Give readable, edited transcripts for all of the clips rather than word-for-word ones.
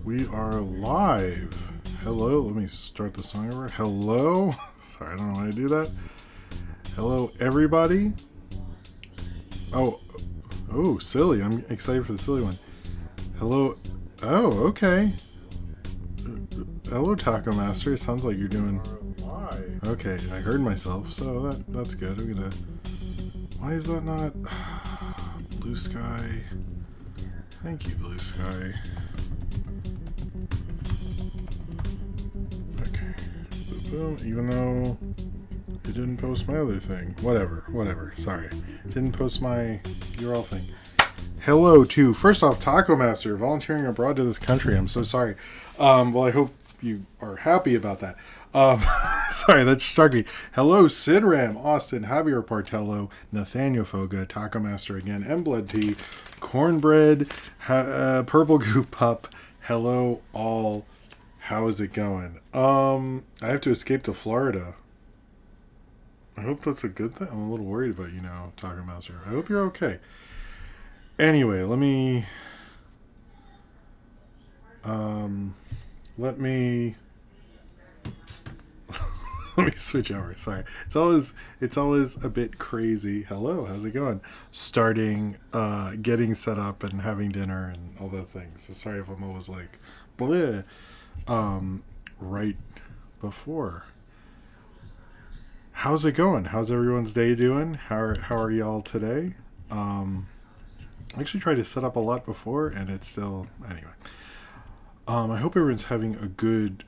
We are live. Hello, let me start the song over. Hello. Sorry, I don't know how to do that. Hello, everybody. Oh, silly. I'm excited for the silly one. Hello. Oh, okay. Hello, Taco Master. It sounds like you're doing. Okay, I heard myself, so that's good. I'm gonna. Why is that not? Blue Sky. Thank you, Blue Sky. Okay. Boom. Even though it didn't post my other thing. Whatever. Sorry. Didn't post my URL thing. Hello to, first off, Taco Master, volunteering abroad to this country. I'm so sorry. Well, I hope you are happy about that. Sorry, that struck me. Hello, Sid Ram, Austin, Javier Portello, Nathaniel Foga, Taco Master again, M Blood Tea, Cornbread, Purple Goop Pup. Hello, all. How is it going? I have to escape to Florida. I hope that's a good thing. I'm a little worried about you now, Taco Master. I hope you're okay. Anyway, let me let me switch over. Sorry. It's always a bit crazy. Hello, how's it going? Starting getting set up and having dinner and all that things. So sorry if I'm always like bleh right before. How's it going? How's everyone's day doing? How are y'all today? I actually tried to set up a lot before and it's still anyway. I hope everyone's having a good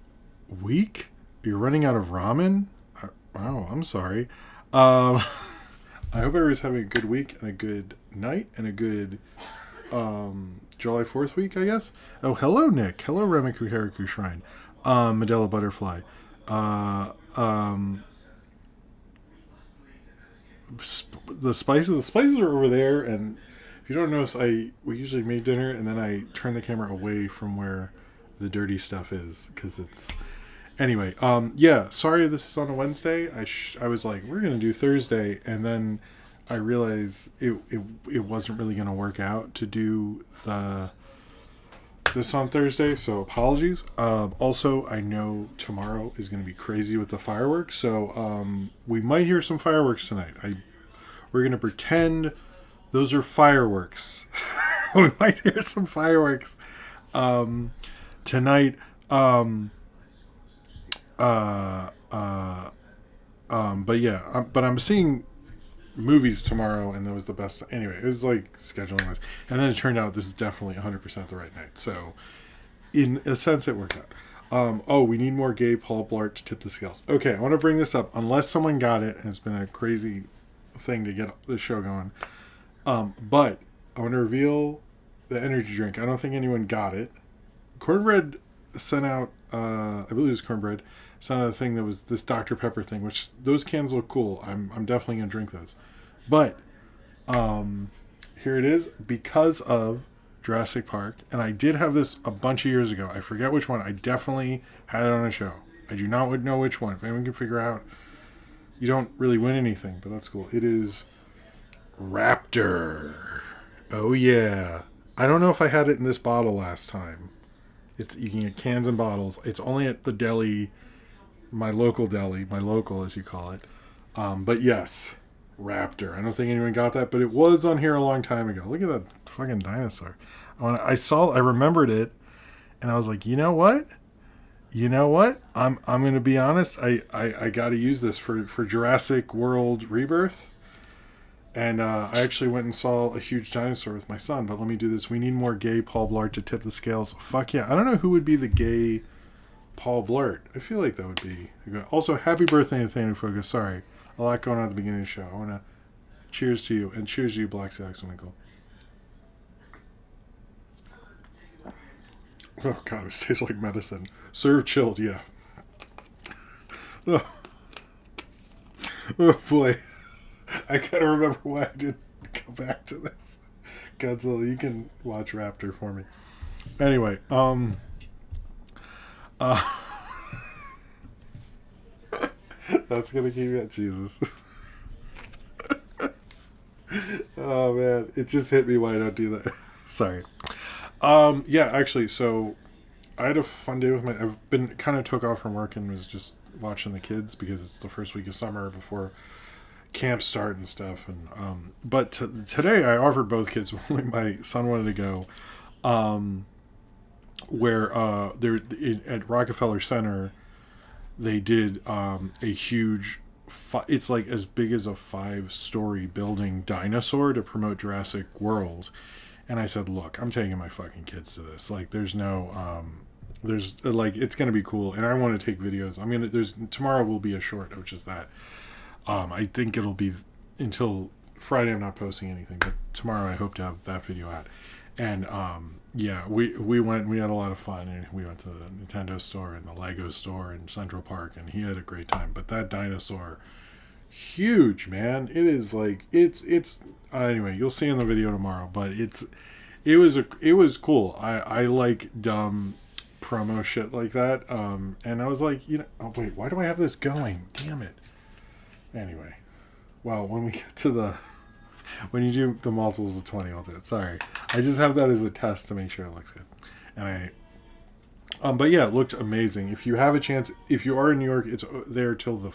week. You're running out of ramen? Wow, I'm sorry. I hope everyone's having a good week and a good night and a good July 4th week, I guess. Oh, hello, Nick. Hello, Remiku Hariku Shrine. Medela Butterfly. The spices are over there, and if you don't notice, we usually make dinner and then I turn the camera away from where the dirty stuff is because it's anyway. Yeah, sorry this is on a Wednesday. I was like, we're gonna do Thursday, and then I realized it wasn't really gonna work out to do this on Thursday, so apologies. Also, I know tomorrow is going to be crazy with the fireworks, so we might hear some fireworks tonight. We're going to pretend those are fireworks. We might hear some fireworks tonight. But yeah, but I'm seeing movies tomorrow, and that was the best. Anyway, it was like scheduling wise, and then it turned out this is definitely 100% the right night. So, in a sense, it worked out. We need more gay Paul Blart to tip the scales. Okay, I want to bring this up, unless someone got it, and it's been a crazy thing to get the show going. But I want to reveal the energy drink. I don't think anyone got it. Cornbread sent out, I believe it was Cornbread, sent out a thing that was this Dr. Pepper thing, which those cans look cool. I'm definitely going to drink those. But here it is, because of Jurassic Park. And I did have this a bunch of years ago. I forget which one. I definitely had it on a show. I do not know which one. If anyone can figure out, you don't really win anything, but that's cool. It is Raptor. Oh yeah. I don't know if I had it in this bottle last time. You can get cans and bottles. It's only at the deli, my local as you call it. But yes, Raptor. I don't think anyone got that, but it was on here a long time ago. Look at that fucking dinosaur. I remembered it, and I was like, you know what? I'm gonna be honest. I got to use this for Jurassic World Rebirth. And I actually went and saw a huge dinosaur with my son, but let me do this. We need more gay Paul Blart to tip the scales. Fuck yeah. I don't know who would be the gay Paul Blart. I feel like that would be good. Also, happy birthday, Nathaniel Foga. Sorry. A lot going on at the beginning of the show. I want to cheers to you, and cheers to you, Black Saxon Winkle. Oh, God, it tastes like medicine. Serve chilled, yeah. Oh, boy. I gotta remember why I didn't go back to this. Godzilla, you can watch Raptor for me. Anyway, that's gonna keep you at Jesus. Oh man, it just hit me why I don't do that. Sorry. Yeah, actually, so I had a fun day with my. I've been kind of took off from work and was just watching the kids because it's the first week of summer before camp start and stuff. And but today I offered both kids when my son wanted to go. Where they're at Rockefeller Center, they did a huge. It's like as big as a 5-story building dinosaur to promote Jurassic World, and I said, "Look, I'm taking my fucking kids to this. Like, there's no, there's like, it's gonna be cool, and I want to take videos. I'm gonna. There's tomorrow will be a short, which is that. I think it'll be until Friday. I'm not posting anything, but tomorrow I hope to have that video out. And yeah, we went. We had a lot of fun, and we went to the Nintendo store and the Lego store in Central Park, and he had a great time. But that dinosaur, huge, man. It is like it's. Anyway, you'll see in the video tomorrow. But it was cool. I like dumb promo shit like that. And I was like, oh wait, why do I have this going? Damn it. Anyway, well, when we get to when you do the multiples of 20, I'll do it. Sorry. I just have that as a test to make sure it looks good. And but yeah, it looked amazing. If you have a chance, if you are in New York, it's there till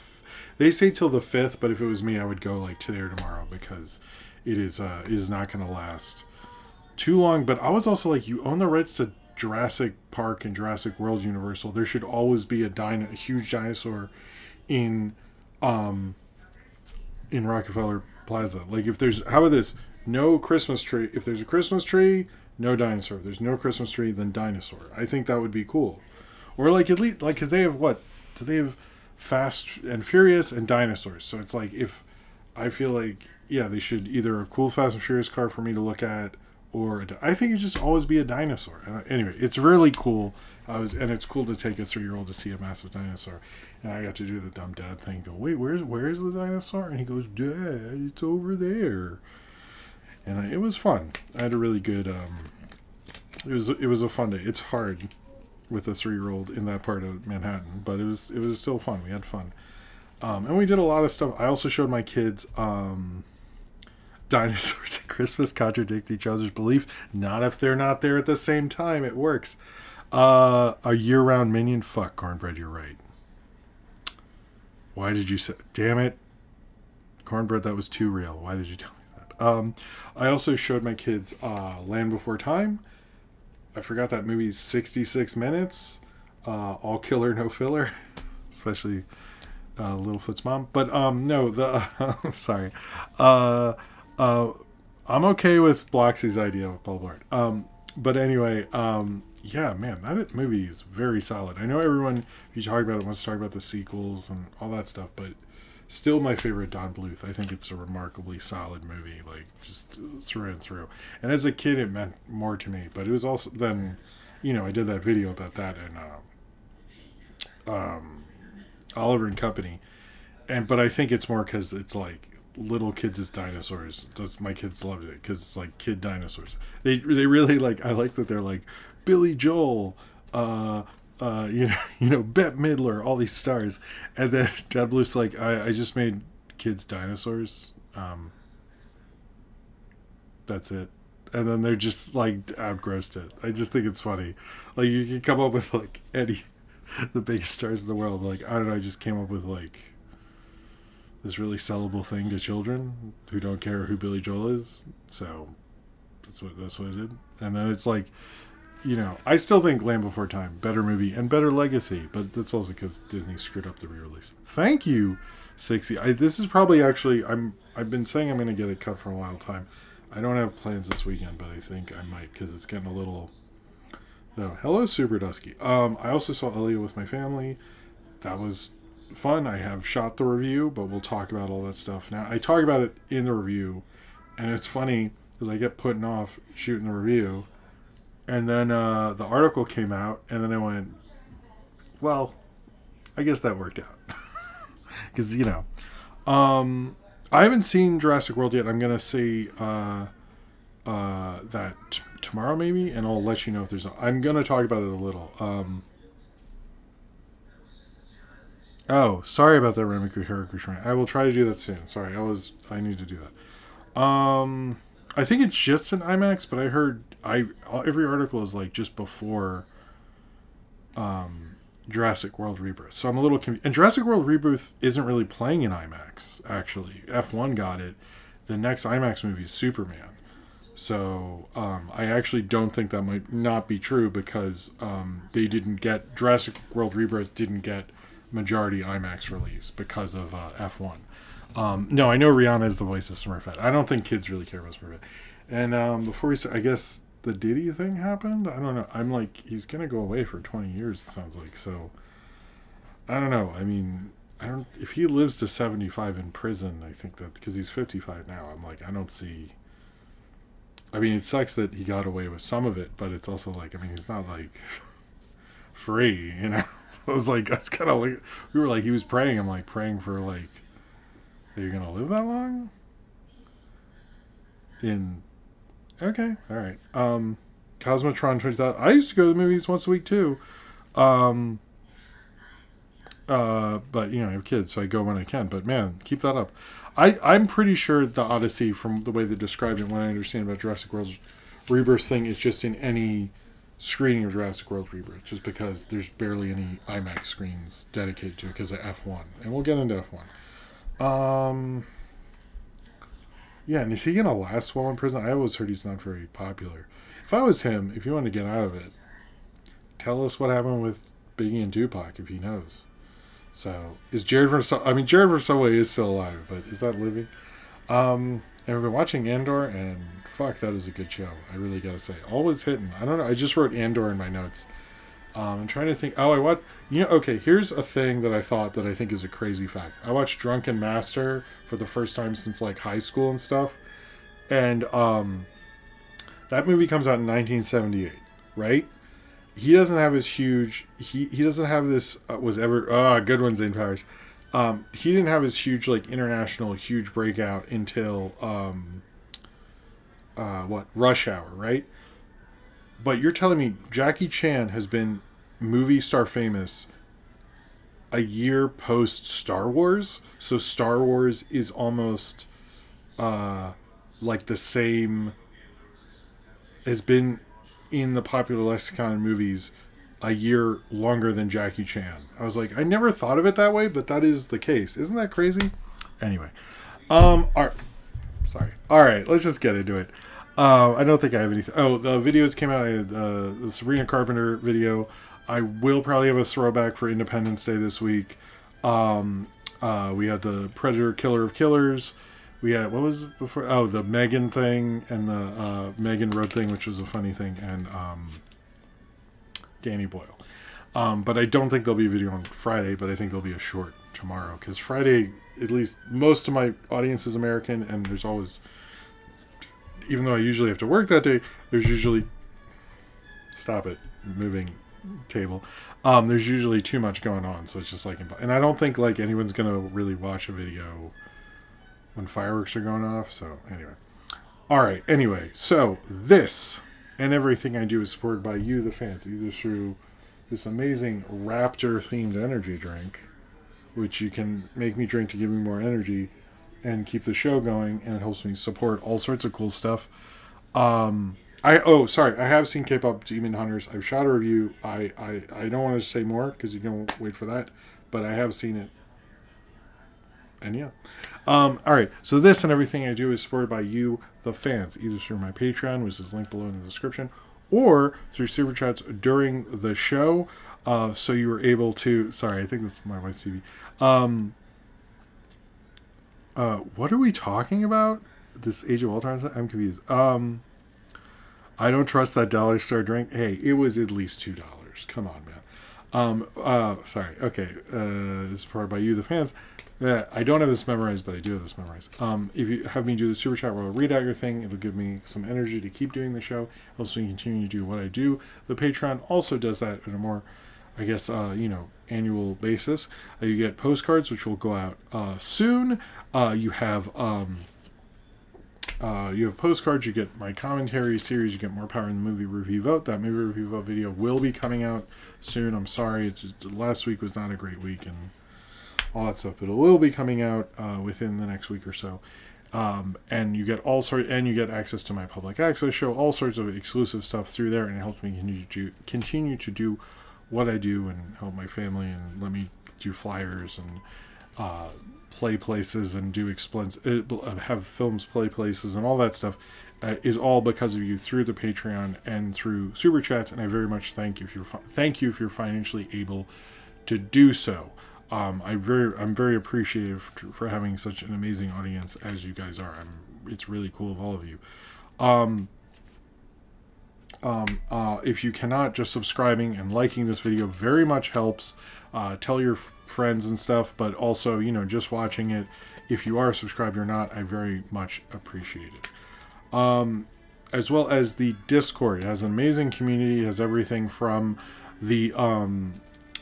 they say till the 5th, but if it was me, I would go like today or tomorrow because it is not going to last too long. But I was also like, you own the rights to Jurassic Park and Jurassic World Universal. There should always be a huge dinosaur in Rockefeller Plaza. Like if there's, how about this? No Christmas tree. If there's a Christmas tree, no dinosaur. If there's no Christmas tree, then dinosaur. I think that would be cool. Or like at least, like, because they have what? Do they have Fast and Furious and dinosaurs? So it's like, if I feel like, yeah, they should either a cool Fast and Furious car for me to look at, or I think it just always be a dinosaur. Anyway, it's really cool. And it's cool to take a 3-year-old to see a massive dinosaur. And I got to do the dumb dad thing. Go, wait, where's the dinosaur? And he goes, Dad, it's over there. And it was fun. I had a really good. It was a fun day. It's hard with a 3-year-old in that part of Manhattan, but it was still fun. We had fun, and we did a lot of stuff. I also showed my kids. Dinosaurs at Christmas contradict each other's belief. Not if they're not there at the same time. It works. A year-round minion. Fuck, Cornbread, you're right. Why did you say... Damn it. Cornbread, that was too real. Why did you tell me that? I also showed my kids Land Before Time. I forgot that movie's 66 minutes. All killer, no filler. Especially Littlefoot's mom. But no, I'm sorry. I'm okay with Bloxy's idea of Boulevard. But anyway, yeah, man, that movie is very solid. I know everyone, if you talk about it, wants to talk about the sequels and all that stuff, but still my favorite Don Bluth. I think it's a remarkably solid movie, like, just through and through. And as a kid, it meant more to me. But it was also then, I did that video about that and Oliver and Company. But I think it's more because it's like little kids as dinosaurs. My kids loved it because it's like kid dinosaurs. They really like. I like that they're like Billy Joel, Bette Midler, all these stars, and then Dad Bluth's like, I just made kids dinosaurs. That's it. And then they're just like outgrossed it. I just think it's funny. Like you can come up with like any the biggest stars in the world. Like I don't know. I just came up with like this really sellable thing to children who don't care who Billy Joel is. So that's what I did. And then it's like, I still think Land Before Time, better movie and better legacy, but that's also because Disney screwed up the re-release. Thank you, 60. This is probably actually, I've been saying I'm going to get it cut for a while time. I don't have plans this weekend, but I think I might because it's getting a little. No, hello, Super Dusky. I also saw Elio with my family. That was fun. I have shot the review, but we'll talk about all that stuff now. I talk about it in the review, and it's funny because I get putting off shooting the review, and then the article came out, and then I went, well, I guess that worked out because I haven't seen Jurassic World yet. I'm gonna see that tomorrow maybe, and I'll let you know if there's. I'm gonna talk about it a little. Oh, sorry about that, Remiku Haraku. I will try to do that soon. Sorry, I need to do that. I think it's just an IMAX, but I heard every article is like just before Jurassic World Rebirth. So I'm a little confused. And Jurassic World Rebirth isn't really playing in IMAX, actually. F1 got it. The next IMAX movie is Superman. So I actually don't think that might not be true because they didn't get... Jurassic World Rebirth didn't get majority IMAX release because of F1. No, I know Rihanna is the voice of Smurfette. I don't think kids really care about Smurfette. And before we start, I guess the Diddy thing happened? I don't know. I'm like, he's going to go away for 20 years, it sounds like. So, I don't know. I mean, if he lives to 75 in prison, I think that, because he's 55 now, I'm like, I don't see... I mean, it sucks that he got away with some of it, but it's also like, I mean, he's not like free, you know? So I was like, that's kind of like, we were like, he was praying. I'm like, praying for like, are you going to live that long? Okay, all right. Cosmotron 20,000. I used to go to the movies once a week too. But you know, I have kids, so I go when I can. But man, keep that up. I'm pretty sure the Odyssey, from the way they described it, what I understand about Jurassic World Rebirth thing, is just in any screening of Jurassic World Rebirth, just because there's barely any IMAX screens dedicated to it because of F1. And we'll get into F1. Yeah, and is he going to last while in prison? I always heard he's not very popular. If I was him, if you want to get out of it, tell us what happened with Biggie and Tupac, if he knows. So, is Jared Versaway is still alive, but is that living? And we've been watching Andor, and fuck, that is a good show. I really gotta say. Always hitting. I don't know, I just wrote Andor in my notes. I'm trying to think. Oh, okay, here's a thing that I thought that I think is a crazy fact. I watched Drunken Master for the first time since like high school and stuff. And that movie comes out in 1978, right? He doesn't have his huge... He doesn't have this... good ones in Paris. He didn't have his huge, like, international huge breakout until, Rush Hour, right? But you're telling me Jackie Chan has been movie star famous a year post Star Wars? So Star Wars is almost, like the same... has been... in the popular lexicon of movies a year longer than Jackie Chan. I was like, I never thought of it that way, but that is the case. Isn't that crazy? Anyway. All right, let's just get into it. I don't think I have anything. Oh, the videos came out. I had the Sabrina Carpenter video. I will probably have a throwback for Independence Day this week. We had the Predator Killer of Killers. We had, what was it before? Oh, the Megan thing and the Megan Road thing, which was a funny thing, and Danny Boyle. But I don't think there'll be a video on Friday, but I think there'll be a short tomorrow. Because Friday, at least most of my audience is American, and there's always, even though I usually have to work that day, there's usually, stop it, moving table. There's usually too much going on, so it's just like, and I don't think like anyone's going to really watch a video when fireworks are going off. So anyway, all right, anyway, so this and everything I do is supported by you, the fans, either through this amazing raptor themed energy drink, which you can make me drink to give me more energy and keep the show going, and it helps me support all sorts of cool stuff. I have seen K-pop Demon Hunters. I've shot a review. I don't want to say more because you can wait for that, but I have seen it. And yeah. All right. So this and everything I do is supported by you, the fans, either through my Patreon, which is linked below in the description, or through Super Chats during the show. So you were able to... Sorry, I think that's my wife's TV. What are we talking about? This Age of Ultron? I'm confused. I don't trust that dollar store drink. Hey, it was at least $2. Come on, man. Sorry. Okay. This is supported by you, the fans. I don't have this memorized, but I do have this memorized. If you have me do the super chat where I'll read out your thing, it'll give me some energy to keep doing the show. It helps me continue to do what I do. The Patreon also does that in a more, I guess, annual basis. You get postcards, which will go out soon. You have postcards. You get my commentary series. You get More Power in the Movie Review Vote. That movie review vote video will be coming out soon. I'm sorry, last week was not a great week and all that stuff, but it will be coming out within the next week or so. And you get you get access to my public access show, all sorts of exclusive stuff through there, and it helps me continue to do what I do and help my family and let me do flyers and play places and do have films play places and all that stuff is all because of you through the Patreon and through Super Chats, and I very much thank you if you're financially able to do so. I'm very appreciative for having such an amazing audience as you guys are. It's really cool of all of you. If you cannot, just subscribing and liking this video very much helps. Tell your friends and stuff, but also, just watching it, if you are subscribed or not, I very much appreciate it. As well as the Discord. It has an amazing community. It has everything from the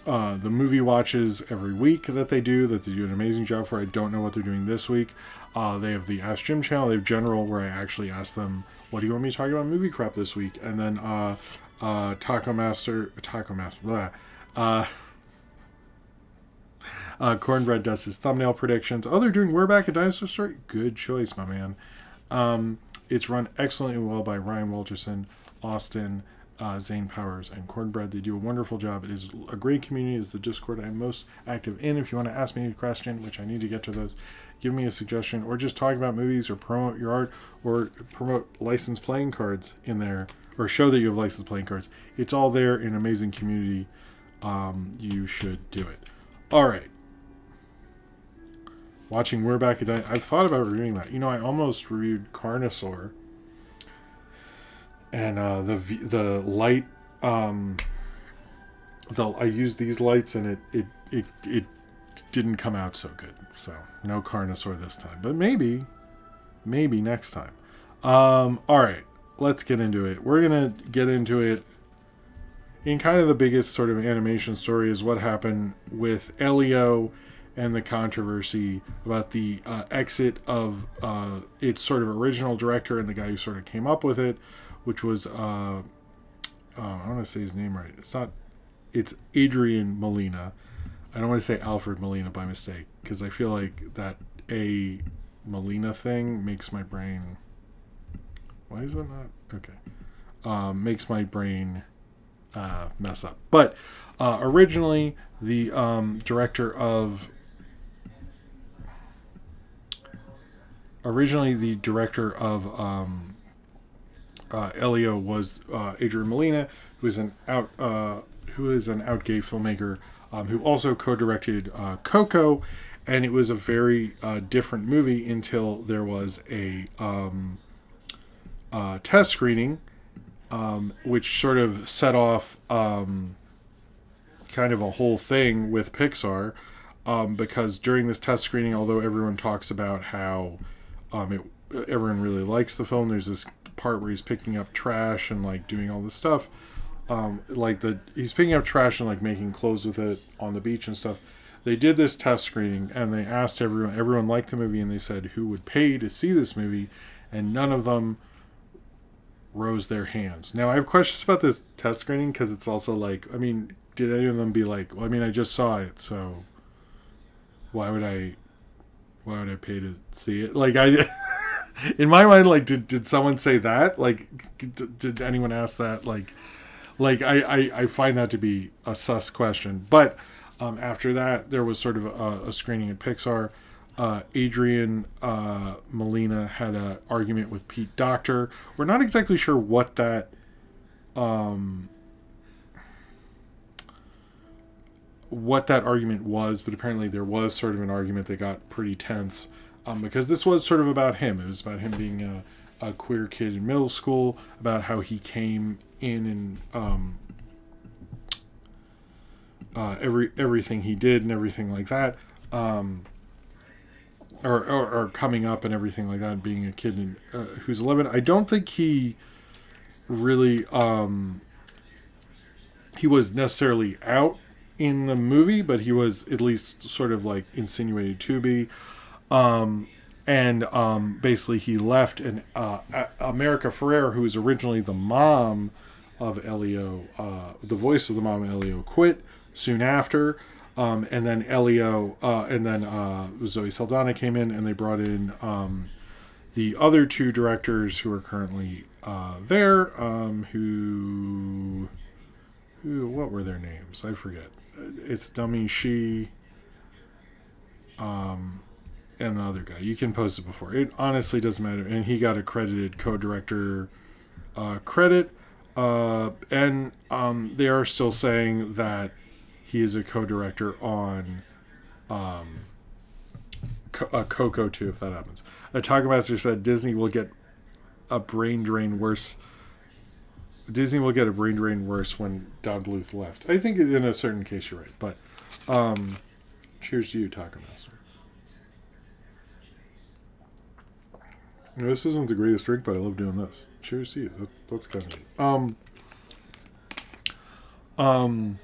movie watches every week that they do an amazing job for. I don't know what they're doing this week. They have the Ask Jim channel. They have General, where I actually ask them, what do you want me to talk about movie crap this week? And then Taco Master, blah. Cornbread does his thumbnail predictions. Oh, they're doing We're Back, a Dinosaur Story? Good choice, my man. It's run excellently well by Ryan Walterson, Austin, Zane Powers, and Cornbread. They do a wonderful job. It is a great community. It's the Discord I'm most active in. If you want to ask me a question, which I need to get to those, give me a suggestion, or just talk about movies or promote your art or promote licensed playing cards in there, or show that you have licensed playing cards. It's all there in an amazing community. You should do it. All right. Watching We're Back at I've thought about reviewing that. I almost reviewed Carnosaur. And the light, I used these lights and it didn't come out so good. So no Carnosaur this time, but maybe next time. All right, let's get into it. We're gonna get into it in kind of the biggest sort of animation story is what happened with Elio and the controversy about the exit of its sort of original director and the guy who sort of came up with it, which was, I want to say his name right. It's Adrian Molina. I don't want to say Alfred Molina by mistake, because I feel like that A Molina thing makes my brain, why is it not? Okay. Makes my brain mess up. But originally, the director of Elio was Adrian Molina, who is an out gay filmmaker, who also co-directed Coco, and it was a very different movie until there was a test screening, which sort of set off kind of a whole thing with Pixar, because during this test screening, although everyone talks about how everyone really likes the film, there's this part where he's picking up trash and like doing all this stuff, he's picking up trash and like making clothes with it on the beach and stuff. They did this test screening and they asked everyone liked the movie, and they said who would pay to see this movie, and none of them rose their hands. Now I have questions about this test screening, because it's also like, did any of them be like, well, I just saw it, so why would I pay to see it? Like, in my mind, like, did someone say that? Like, did anyone ask that? I find that to be a sus question. But after that, there was sort of a screening at Pixar. Adrian Molina had an argument with Pete Docter. We're not exactly sure what that argument was, but apparently there was sort of an argument that got pretty tense, because this was sort of about him. It was about him being a queer kid in middle school, about how he came in and everything he did and everything like that, or coming up and everything like that, being a kid who's 11. I don't think he really he was necessarily out in the movie, but he was at least sort of like insinuated to be. Basically he left, and America Ferrera, who was originally the mom of Elio, the voice of the mom of Elio, quit soon after. And then Zoe Saldana came in, and they brought in the other two directors who are currently there, who what were their names? I forget. It's Dummy, she, and the other guy. You can post it before. It honestly doesn't matter. And he got a credited co-director credit. And they are still saying that he is a co-director on Coco 2, if that happens. A Taco Master said Disney will get a brain drain worse. Disney will get a brain drain worse when Don Bluth left. I think in a certain case you're right. But cheers to you, Taco Master. This isn't the greatest drink, but I love doing this. Cheers to you. That's kind of neat.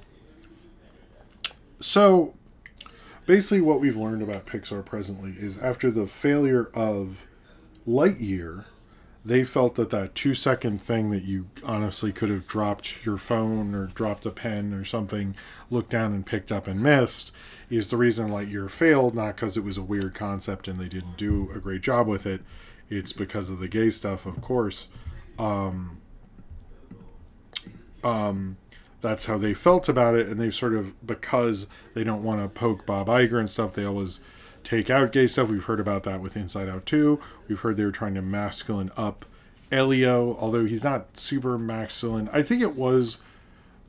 So basically what we've learned about Pixar presently is after the failure of Lightyear, they felt that 2-second thing that you honestly could have dropped your phone or dropped a pen or something, looked down and picked up and missed, is the reason Lightyear failed, not because it was a weird concept and they didn't do a great job with it. It's because of the gay stuff, of course. That's how they felt about it, and they've sort of, because they don't want to poke Bob Iger and stuff, they always take out gay stuff. We've heard about that with Inside Out 2. We've heard they were trying to masculine up Elio, although he's not super masculine. I think it was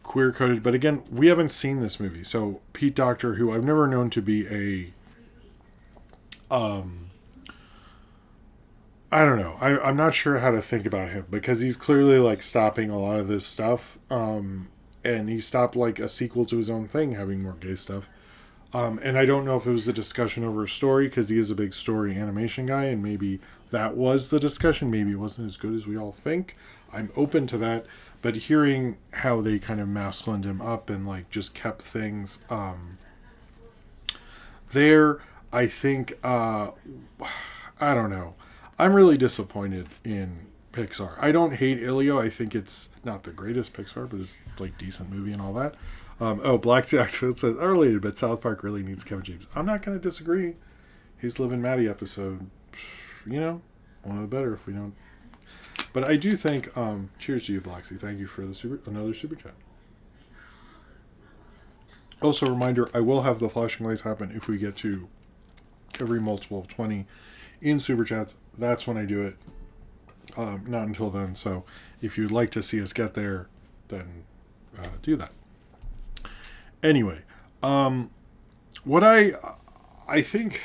queer-coded, but again, we haven't seen this movie. So Pete Docter, who I've never known to be a... I don't know. I'm not sure how to think about him, because he's clearly like stopping a lot of this stuff. And he stopped like a sequel to his own thing, having more gay stuff. And I don't know if it was a discussion over a story, because he is a big story animation guy, and maybe that was the discussion. Maybe it wasn't as good as we all think. I'm open to that. But hearing how they kind of masculined him up and like just kept things there, I think, I don't know. I'm really disappointed in Pixar. I don't hate Elio. I think it's not the greatest Pixar, but it's like decent movie and all that. Black Sea Oxford says, unrelated, but South Park really needs Kevin James. I'm not going to disagree. His Liv and Maddie episode, one of the better if we don't. But I do think, cheers to you, Black Sea. Thank you for another super chat. Also, a reminder, I will have the flashing lights happen if we get to every multiple of 20 in super chats. That's when I do it. Not until then. So if you'd like to see us get there, then do that. Anyway, what I think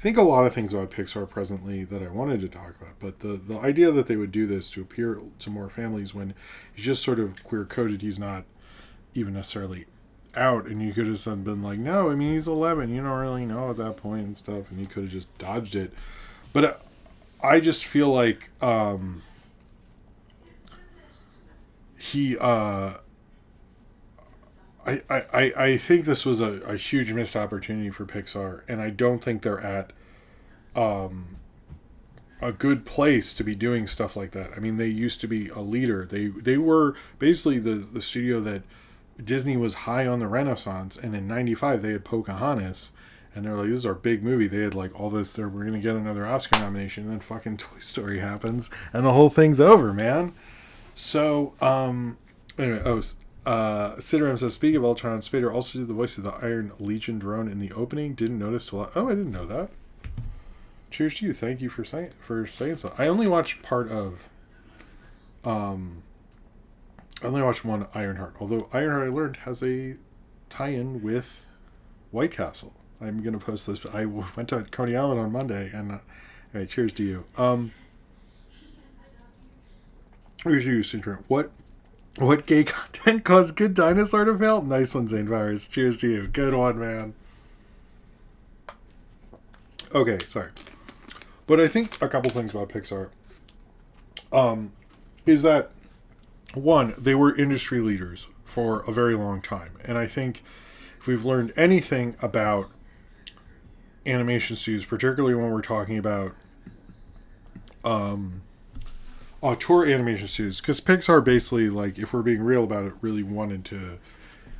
a lot of things about Pixar presently that I wanted to talk about, but the idea that they would do this to appeal to more families when he's just sort of queer coded, he's not even necessarily out, and you could have been like, no, I mean, he's 11, you don't really know at that point and stuff, and you could have just dodged it. But I just feel like I think this was a huge missed opportunity for Pixar, and I don't think they're at a good place to be doing stuff like that. I mean, they used to be a leader. They were basically the studio that Disney was high on the Renaissance, and in '95 they had Pocahontas, and they're like, this is our big movie. They had like all this, we're going to get another Oscar nomination, and then fucking Toy Story happens, and the whole thing's over, man. So, anyway, Sidram says, speaking of Ultron, Spader also did the voice of the Iron Legion drone in the opening. Didn't notice till I didn't know that. Cheers to you. Thank you for saying so. I only watched part of I only watched one Ironheart. Although Ironheart, I learned, has a tie-in with White Castle. I'm going to post this. I went to Coney Island on Monday, and anyway, cheers to you. Here's you, Syndrome. What gay content caused Good Dinosaur to fail? Nice one, Zane Virus. Cheers to you. Good one, man. Okay, sorry. But I think a couple things about Pixar is that, one, they were industry leaders for a very long time. And I think if we've learned anything about animation studios, particularly when we're talking about auteur animation studios, because Pixar basically, like, if we're being real about it, really wanted to,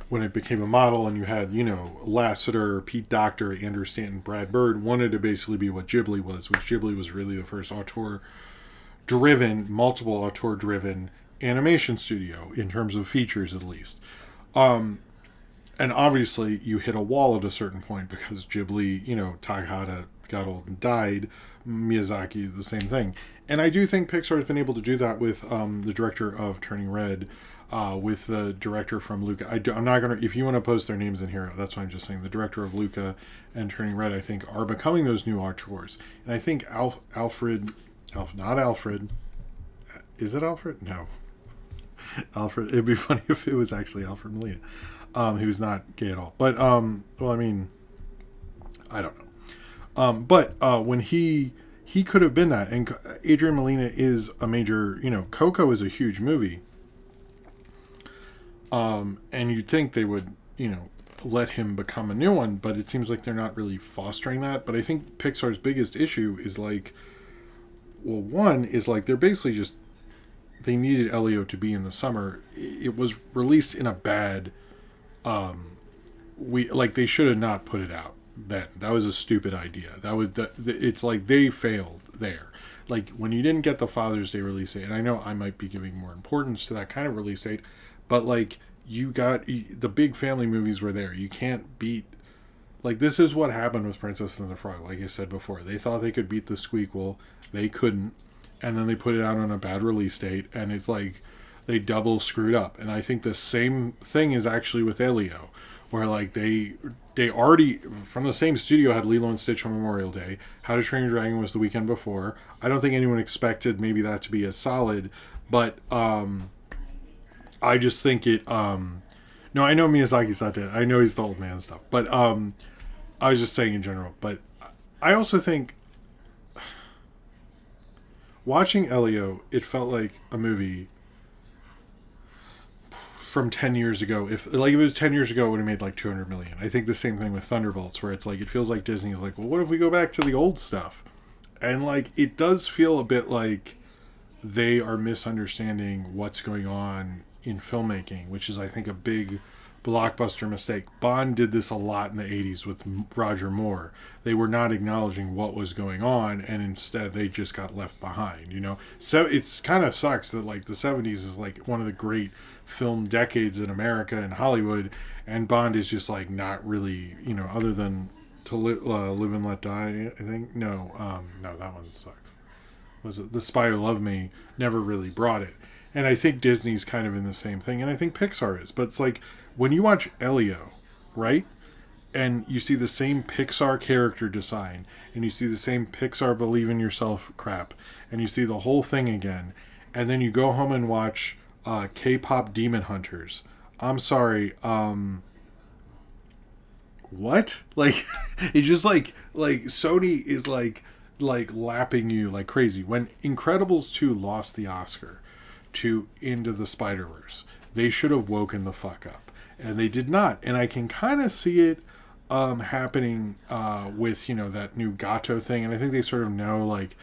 when it became a model and you had, Lasseter, Pete Docter, Andrew Stanton, Brad Bird, wanted to basically be what Ghibli was, which Ghibli was really the first multiple auteur-driven animation studio in terms of features, at least. Um, and obviously, you hit a wall at a certain point because Ghibli, Takahata got old and died. Miyazaki, the same thing. And I do think Pixar has been able to do that with the director of Turning Red, with the director from Luca. I'm not going to, if you want to post their names in here, that's what I'm just saying. The director of Luca and Turning Red, I think, are becoming those new auteurs. And I think not Alfred. Is it Alfred? No. Alfred. It'd be funny if it was actually Alfred Molina. He was not gay at all. But, well, I mean, I don't know. But when he could have been that. And Adrian Molina is a major, Coco is a huge movie. And you'd think they would, let him become a new one, but it seems like they're not really fostering that. But I think Pixar's biggest issue is like, well, one is like they're basically just, they needed Elio to be in the summer. It was released in a bad, they should have not put it out then. That was a stupid idea. It's like they failed there. Like when you didn't get the Father's Day release date, and I know I might be giving more importance to that kind of release date, but like you got the big family movies were there. You can't beat, like this is what happened with Princess and the Frog. Like I said before, they thought they could beat the Squeakquel, they couldn't, and then they put it out on a bad release date, and it's like they double screwed up. And I think the same thing is actually with Elio, where like they already from the same studio had Lilo and Stitch on Memorial Day. How to Train Your Dragon was the weekend before. I don't think anyone expected maybe that to be as solid, but I just think it. No, I know Miyazaki's not dead. I know he's the old man and stuff, but I was just saying in general. But I also think watching Elio, it felt like a movie from 10 years ago. If it was 10 years ago, it would have made like 200 million. I think the same thing with Thunderbolts, where it's like it feels like Disney is like, well, what if we go back to the old stuff? And like it does feel a bit like they are misunderstanding what's going on in filmmaking, which is I think a big blockbuster mistake. Bond did this a lot in the 80s with Roger Moore. They were not acknowledging what was going on, and instead they just got left behind, So it's kind of sucks that like the 70s is like one of the great film decades in America and Hollywood, and Bond is just like not really, other than To Live and Let Die, I think. No, that one sucks. Was it The Spy Who Loved Me? Never really brought it. And I think Disney's kind of in the same thing, and I think Pixar is. But it's like, when you watch Elio, right? And you see the same Pixar character design, and you see the same Pixar Believe in Yourself crap, and you see the whole thing again, and then you go home and watch K-pop Demon Hunters. I'm sorry, what? Like, it's just like Sony is like lapping you like crazy. When Incredibles 2 lost the Oscar to Into the Spider-Verse, they should have woken the fuck up, and they did not. And I can kind of see it happening with that new Gato thing, and I think they sort of know, like,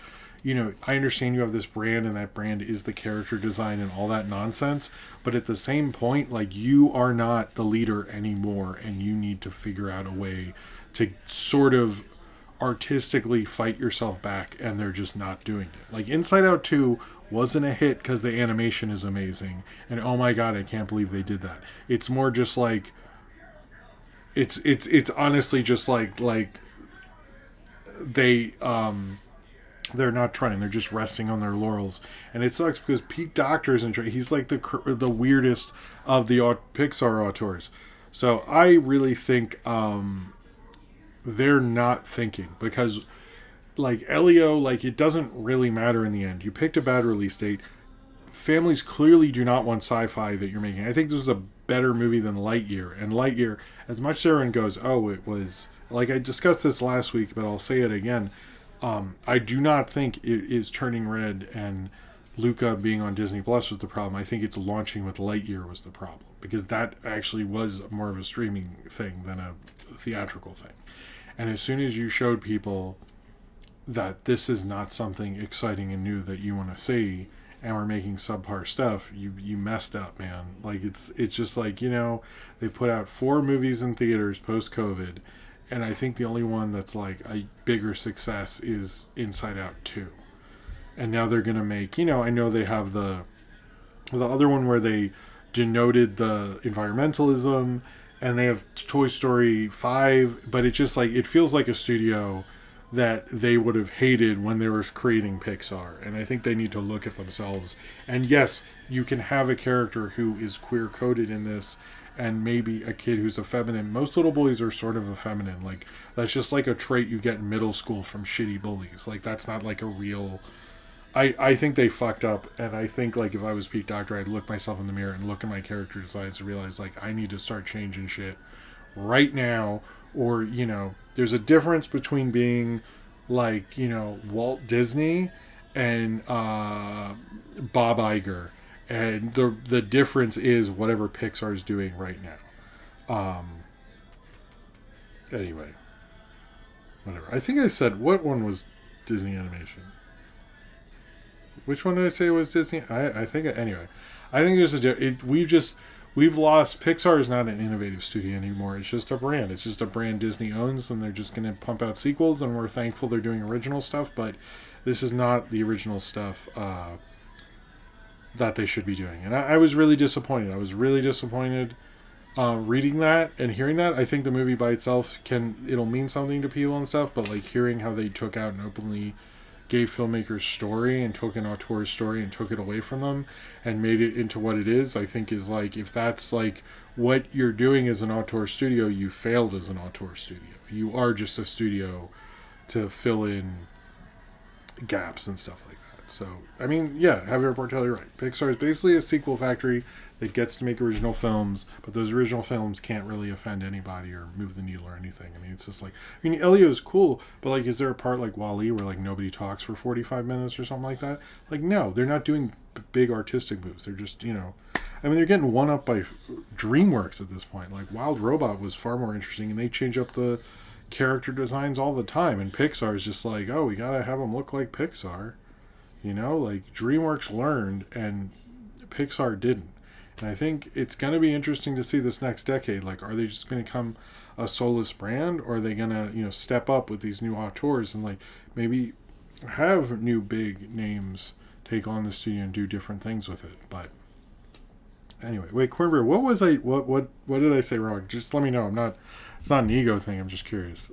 I understand you have this brand, and that brand is the character design and all that nonsense, but at the same point, like, you are not the leader anymore, and you need to figure out a way to sort of artistically fight yourself back, and they're just not doing it. Like Inside Out 2 wasn't a hit because the animation is amazing, and oh my god, I can't believe they did that. It's more just like it's honestly just like they they're not trying, they're just resting on their laurels, and it sucks because Pete Docter's he's like the weirdest of the Pixar auteurs. So I really think they're not thinking, because like Elio, like it doesn't really matter in the end. You picked a bad release date. Families clearly do not want sci-fi that you're making. I think this is a better movie than Lightyear. And Lightyear, as much as everyone goes, oh, it was, like I discussed this last week, but I'll say it again. I do not think it is Turning Red and Luca being on Disney Plus was the problem. I think it's launching with Lightyear was the problem, because that actually was more of a streaming thing than a theatrical thing. And as soon as you showed people that this is not something exciting and new that you want to see, and we're making subpar stuff, you messed up, man. Like it's just like, they put out 4 movies in theaters post-COVID, and I think the only one that's like a bigger success is Inside Out 2. And now they're gonna make, I know they have the The other one where they denoted the environmentalism, and they have Toy Story 5, but it just like it feels like a studio that they would have hated when they were creating Pixar. And I think they need to look at themselves. And yes, you can have a character who is queer coded in this, and maybe a kid who's effeminate. Most little boys are sort of effeminate. Like, that's just like a trait you get in middle school from shitty bullies. Like, that's not like a real. I think they fucked up, and I think like if I was Pete Docter, I'd look myself in the mirror and look at my character designs and realize like I need to start changing shit right now. Or, there's a difference between being like, Walt Disney and Bob Iger. And the difference is whatever Pixar's doing right now. Anyway. Whatever. I think I said, what one was Disney Animation? Which one did I say was Disney? I think, anyway. I think there's we've lost. Pixar is not an innovative studio anymore. It's just a brand. It's just a brand Disney owns, and they're just going to pump out sequels, and we're thankful they're doing original stuff, but this is not the original stuff that they should be doing. And I was really disappointed. I was really disappointed reading that and hearing that. I think the movie by itself it'll mean something to people and stuff, but like hearing how they took out an openly gay filmmaker's story and took an auteur's story and took it away from them and made it into what it is, I think is like, if that's like what you're doing as an auteur studio, you failed as an auteur studio. You are just a studio to fill in gaps and stuff like that. So, I mean, yeah, Javier Portelli, right. Pixar is basically a sequel factory that gets to make original films, but those original films can't really offend anybody or move the needle or anything. I mean, it's just like, Elio is cool, but like, is there a part like WALL-E where like nobody talks for 45 minutes or something like that? Like, no, they're not doing big artistic moves. They're just, I mean, they're getting one up by DreamWorks at this point. Like, Wild Robot was far more interesting, and they change up the character designs all the time, and Pixar is just like, oh, we gotta have them look like Pixar. Like DreamWorks learned and Pixar didn't. And I think it's going to be interesting to see this next decade. Like, are they just going to become a soulless brand, or are they going to, step up with these new auteurs and like maybe have new big names take on the studio and do different things with it? But anyway, wait, Cornbread, what did I say wrong? Just let me know. It's not an ego thing. I'm just curious.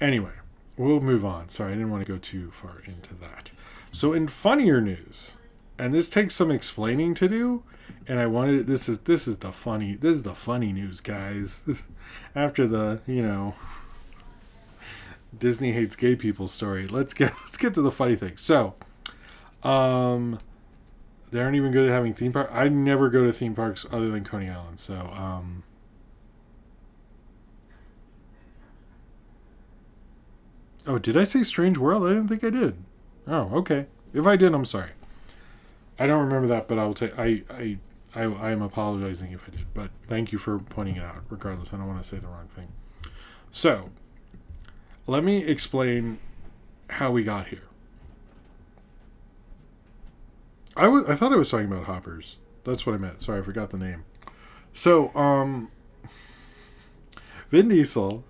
Anyway, we'll move on. Sorry, I didn't want to go too far into that. So in funnier news, and this takes some explaining to do, and I wanted this is the funny news, guys. After the Disney hates gay people story, let's get to the funny thing. So, they aren't even good at having theme parks. I never go to theme parks other than Coney Island. So, oh, did I say Strange World? I didn't think I did. Oh, okay. If I did, I'm sorry. I don't remember that, but I will take. I am apologizing if I did, but thank you for pointing it out. Regardless, I don't want to say the wrong thing. So, let me explain how we got here. I thought I was talking about Hoppers. That's what I meant. Sorry, I forgot the name. So, Vin Diesel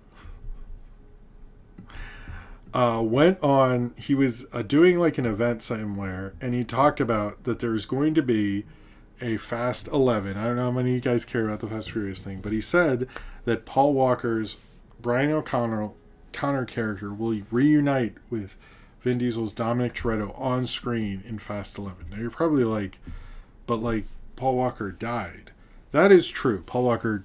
went on, he was doing like an event somewhere, and he talked about that there's going to be a Fast 11. I don't know how many of you guys care about the Fast Furious thing, but he said that Paul Walker's Brian O'Connor character will reunite with Vin Diesel's Dominic Toretto on screen in Fast 11. Now you're probably like, but like Paul Walker died. That is true. Paul Walker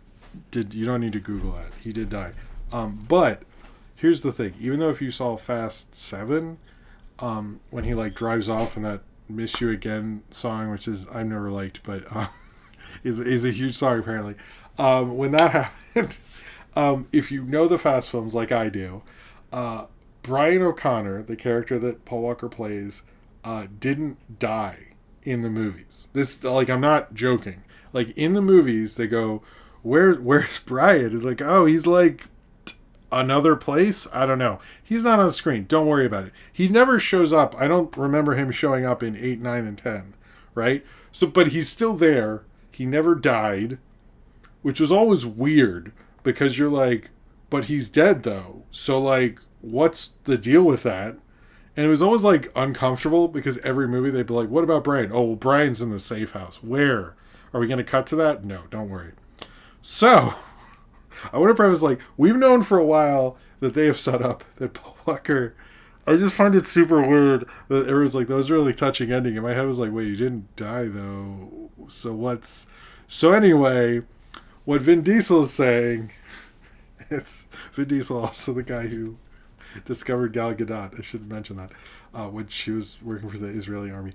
did, you don't need to Google that. He did die. But here's the thing. Even though if you saw Fast 7, when he like drives off in that Miss You Again song, which is I've never liked, but is a huge song apparently. When that happened, if you know the Fast films like I do, Brian O'Connor, the character that Paul Walker plays, didn't die in the movies. This, like, I'm not joking. Like, in the movies, they go, where's Brian? It's like, oh, he's like another place? I don't know. He's not on screen. Don't worry about it. He never shows up. I don't remember him showing up in 8, 9, and 10, right? So, but he's still there. He never died, which was always weird because you're like, but he's dead though. So like, what's the deal with that? And it was always like uncomfortable because every movie they'd be like, "What about Brian? Oh, well, Brian's in the safe house. Where? Are we going to cut to that? No, don't worry." So I want to preface like we've known for a while that they have set up that Paul Walker. I just find it super weird that everyone's like, "That was a really touching ending." And my head was like, "Wait, you didn't die though. So what's?" So anyway, what Vin Diesel is saying is Vin Diesel, also the guy who discovered Gal Gadot. I should mention that when she was working for the Israeli army.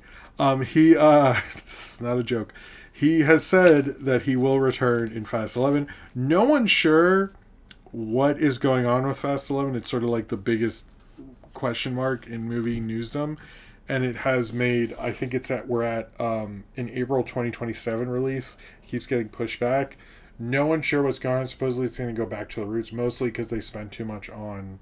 He it's not a joke. He has said that he will return in Fast 11. No one's sure what is going on with Fast 11. It's sort of like the biggest question mark in movie newsdom, and it has made. I think it's at we're at an April 2027 release. It keeps getting pushed back. No one's sure what's going on. Supposedly it's going to go back to the roots, mostly because they spent too much on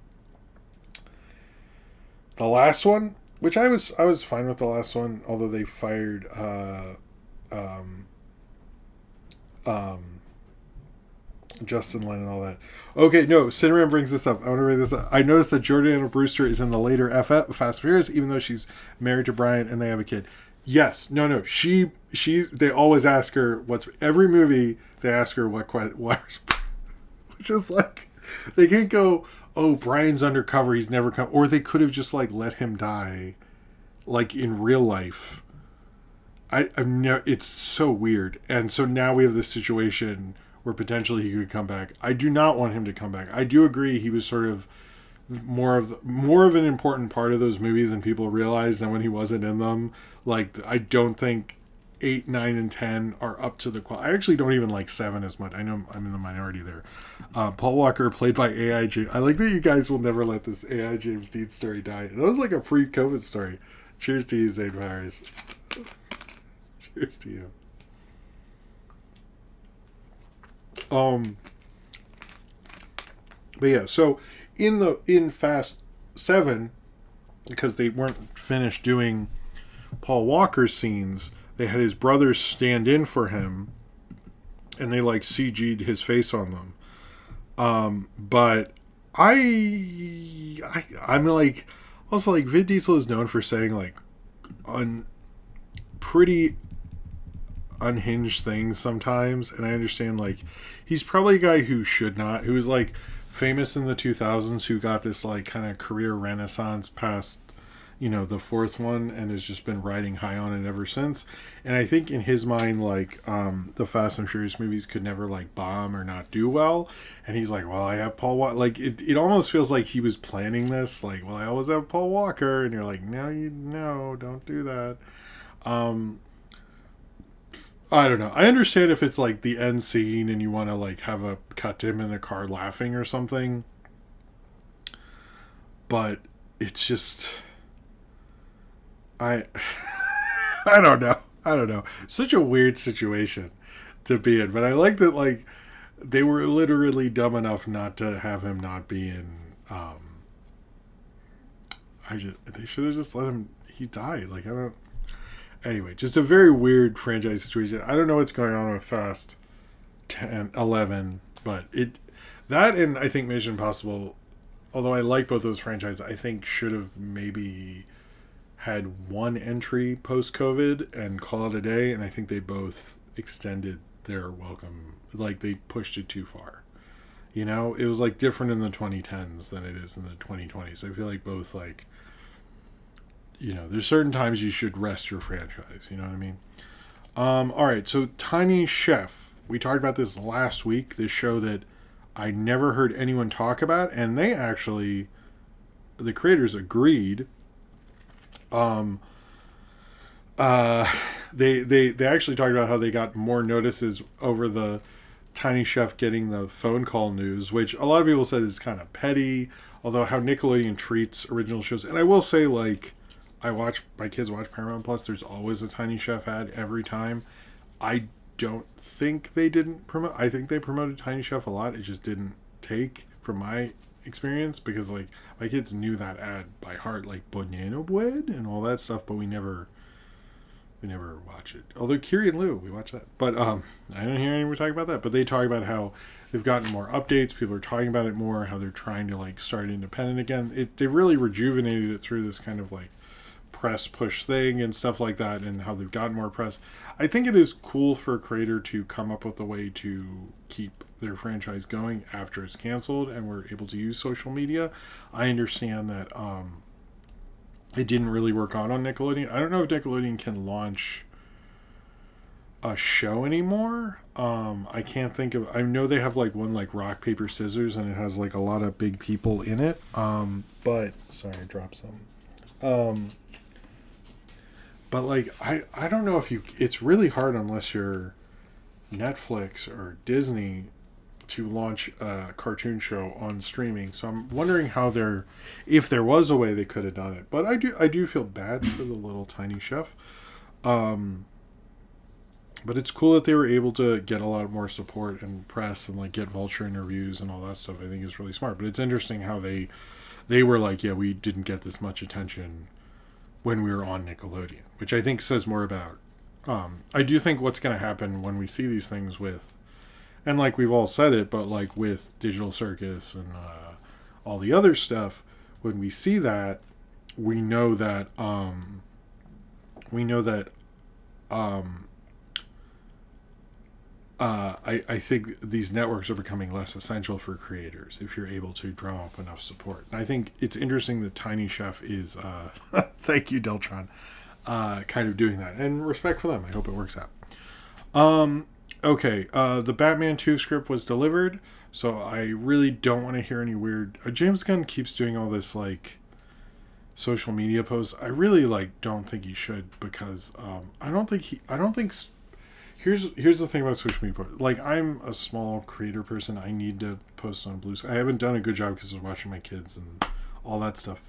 the last one, which I was fine with the last one, although they fired Justin Lin and all that. Okay, no, Cinnamon brings this up. I want to read this up. I noticed that Jordana Brewster is in the later FF Fast and Furious, even though she's married to Brian and they have a kid. Yes, no. She. They always ask her what's every movie. They ask her what, which is like they can't go. Oh, Brian's undercover. He's never come. Or they could have just like let him die, like in real life. I've never. It's so weird, and so now we have this situation where potentially he could come back. I do not want him to come back. I do agree he was sort of more of an important part of those movies than people realize, and when he wasn't in them, like I don't think 8, 9, and 10 are up to the quality. I actually don't even like 7 as much. I know I'm in the minority there. Paul Walker, played by AI James. I like that you guys will never let this AI James Dean story die. That was like a pre-COVID story. Cheers to you, Zane Powers. Cheers to you. But yeah, so in Fast 7, because they weren't finished doing Paul Walker's scenes, they had his brothers stand in for him, and they like CG'd his face on them. But I'm like, also like Vin Diesel is known for saying like pretty unhinged things sometimes, and I understand like he's probably a guy who was like famous in the 2000s, who got this like kind of career renaissance past the fourth one, and has just been riding high on it ever since. And I think in his mind, like the Fast and Furious movies could never like bomb or not do well, and he's like, well, I have Paul Walker. Like it almost feels like he was planning this, like, well, I always have Paul Walker, and you're like, no, don't do that. I don't know. I understand if it's like the end scene and you want to like have a cut to him in a car laughing or something, but it's just I don't know. Such a weird situation to be in, but I like that like they were literally dumb enough not to have him not be in. They should have just let him. He died. Like I don't. Anyway, just a very weird franchise situation. I don't know what's going on with Fast 10, 11, but that and I think Mission Impossible, although I like both those franchises, I think should have maybe had one entry post-COVID and call it a day, and I think they both extended their welcome. Like, they pushed it too far. It was like different in the 2010s than it is in the 2020s. I feel like both like there's certain times you should rest your franchise. You know what I mean? All right. So Tiny Chef. We talked about this last week. This show that I never heard anyone talk about, and they actually, the creators agreed. They actually talked about how they got more notices over the Tiny Chef getting the phone call news, which a lot of people said is kind of petty. Although how Nickelodeon treats original shows, and I will say like. My kids watch Paramount Plus. There's always a Tiny Chef ad every time. I don't think they didn't promote. I think they promoted Tiny Chef a lot. It just didn't take from my experience because like my kids knew that ad by heart, like banana bread and all that stuff. But we never watch it. Although Kiri and Lou, we watch that. But I don't hear anyone talk about that. But they talk about how they've gotten more updates. People are talking about it more. How they're trying to like start independent again. They really rejuvenated it through this kind of like press push thing and stuff like that, and how they've gotten more press. I think it is cool for a creator to come up with a way to keep their franchise going after it's canceled and we're able to use social media. I understand that it didn't really work out on Nickelodeon. I don't know if Nickelodeon can launch a show anymore. I can't think of. I know they have like one like rock paper scissors, and it has like a lot of big people in it. But sorry, I dropped some. But like I don't know if you. It's really hard unless you're Netflix or Disney to launch a cartoon show on streaming. So I'm wondering how if there was a way they could have done it. But I do feel bad for the little tiny chef. But it's cool that they were able to get a lot more support and press and like get Vulture interviews and all that stuff. I think is really smart. But it's interesting how they were like, yeah, we didn't get this much attention when we were on Nickelodeon, which I think says more about. I do think what's going to happen when we see these things with, and like we've all said it, but like with Digital Circus and all the other stuff, when we see that, we know that I think these networks are becoming less essential for creators if you're able to draw up enough support. And I think it's interesting that Tiny Chef is, thank you, Deltron, kind of doing that. And respect for them. I hope it works out. Okay, the Batman 2 script was delivered, so I really don't want to hear any weird... James Gunn keeps doing all this, like, social media posts. I really, like, don't think he should, because Here's the thing about social media. Like, I'm a small creator person. I need to post on Blue Sky. I haven't done a good job because I was watching my kids and all that stuff.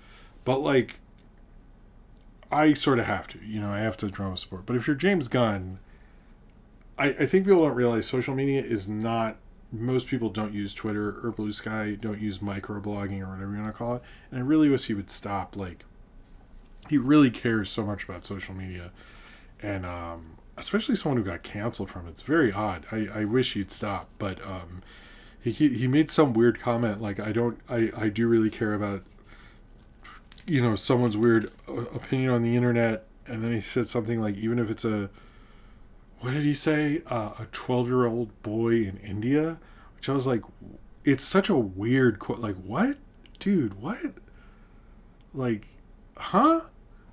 But, like, I sort of have to. You know, I have to drama support. But if you're James Gunn, I think people don't realize social media is not... Most people don't use Twitter or Blue Sky, don't use microblogging or whatever you want to call it. And I really wish he would stop. Like, he really cares so much about social media. And, especially someone who got canceled from it. It's very odd. I wish he'd stop, but he made some weird comment like I do really care about, you know, someone's weird opinion on the internet, and then he said something like, even if it's what did he say, a 12-year-old boy in India, which I was like, it's such a weird quote. Like, what, dude, what, like, huh?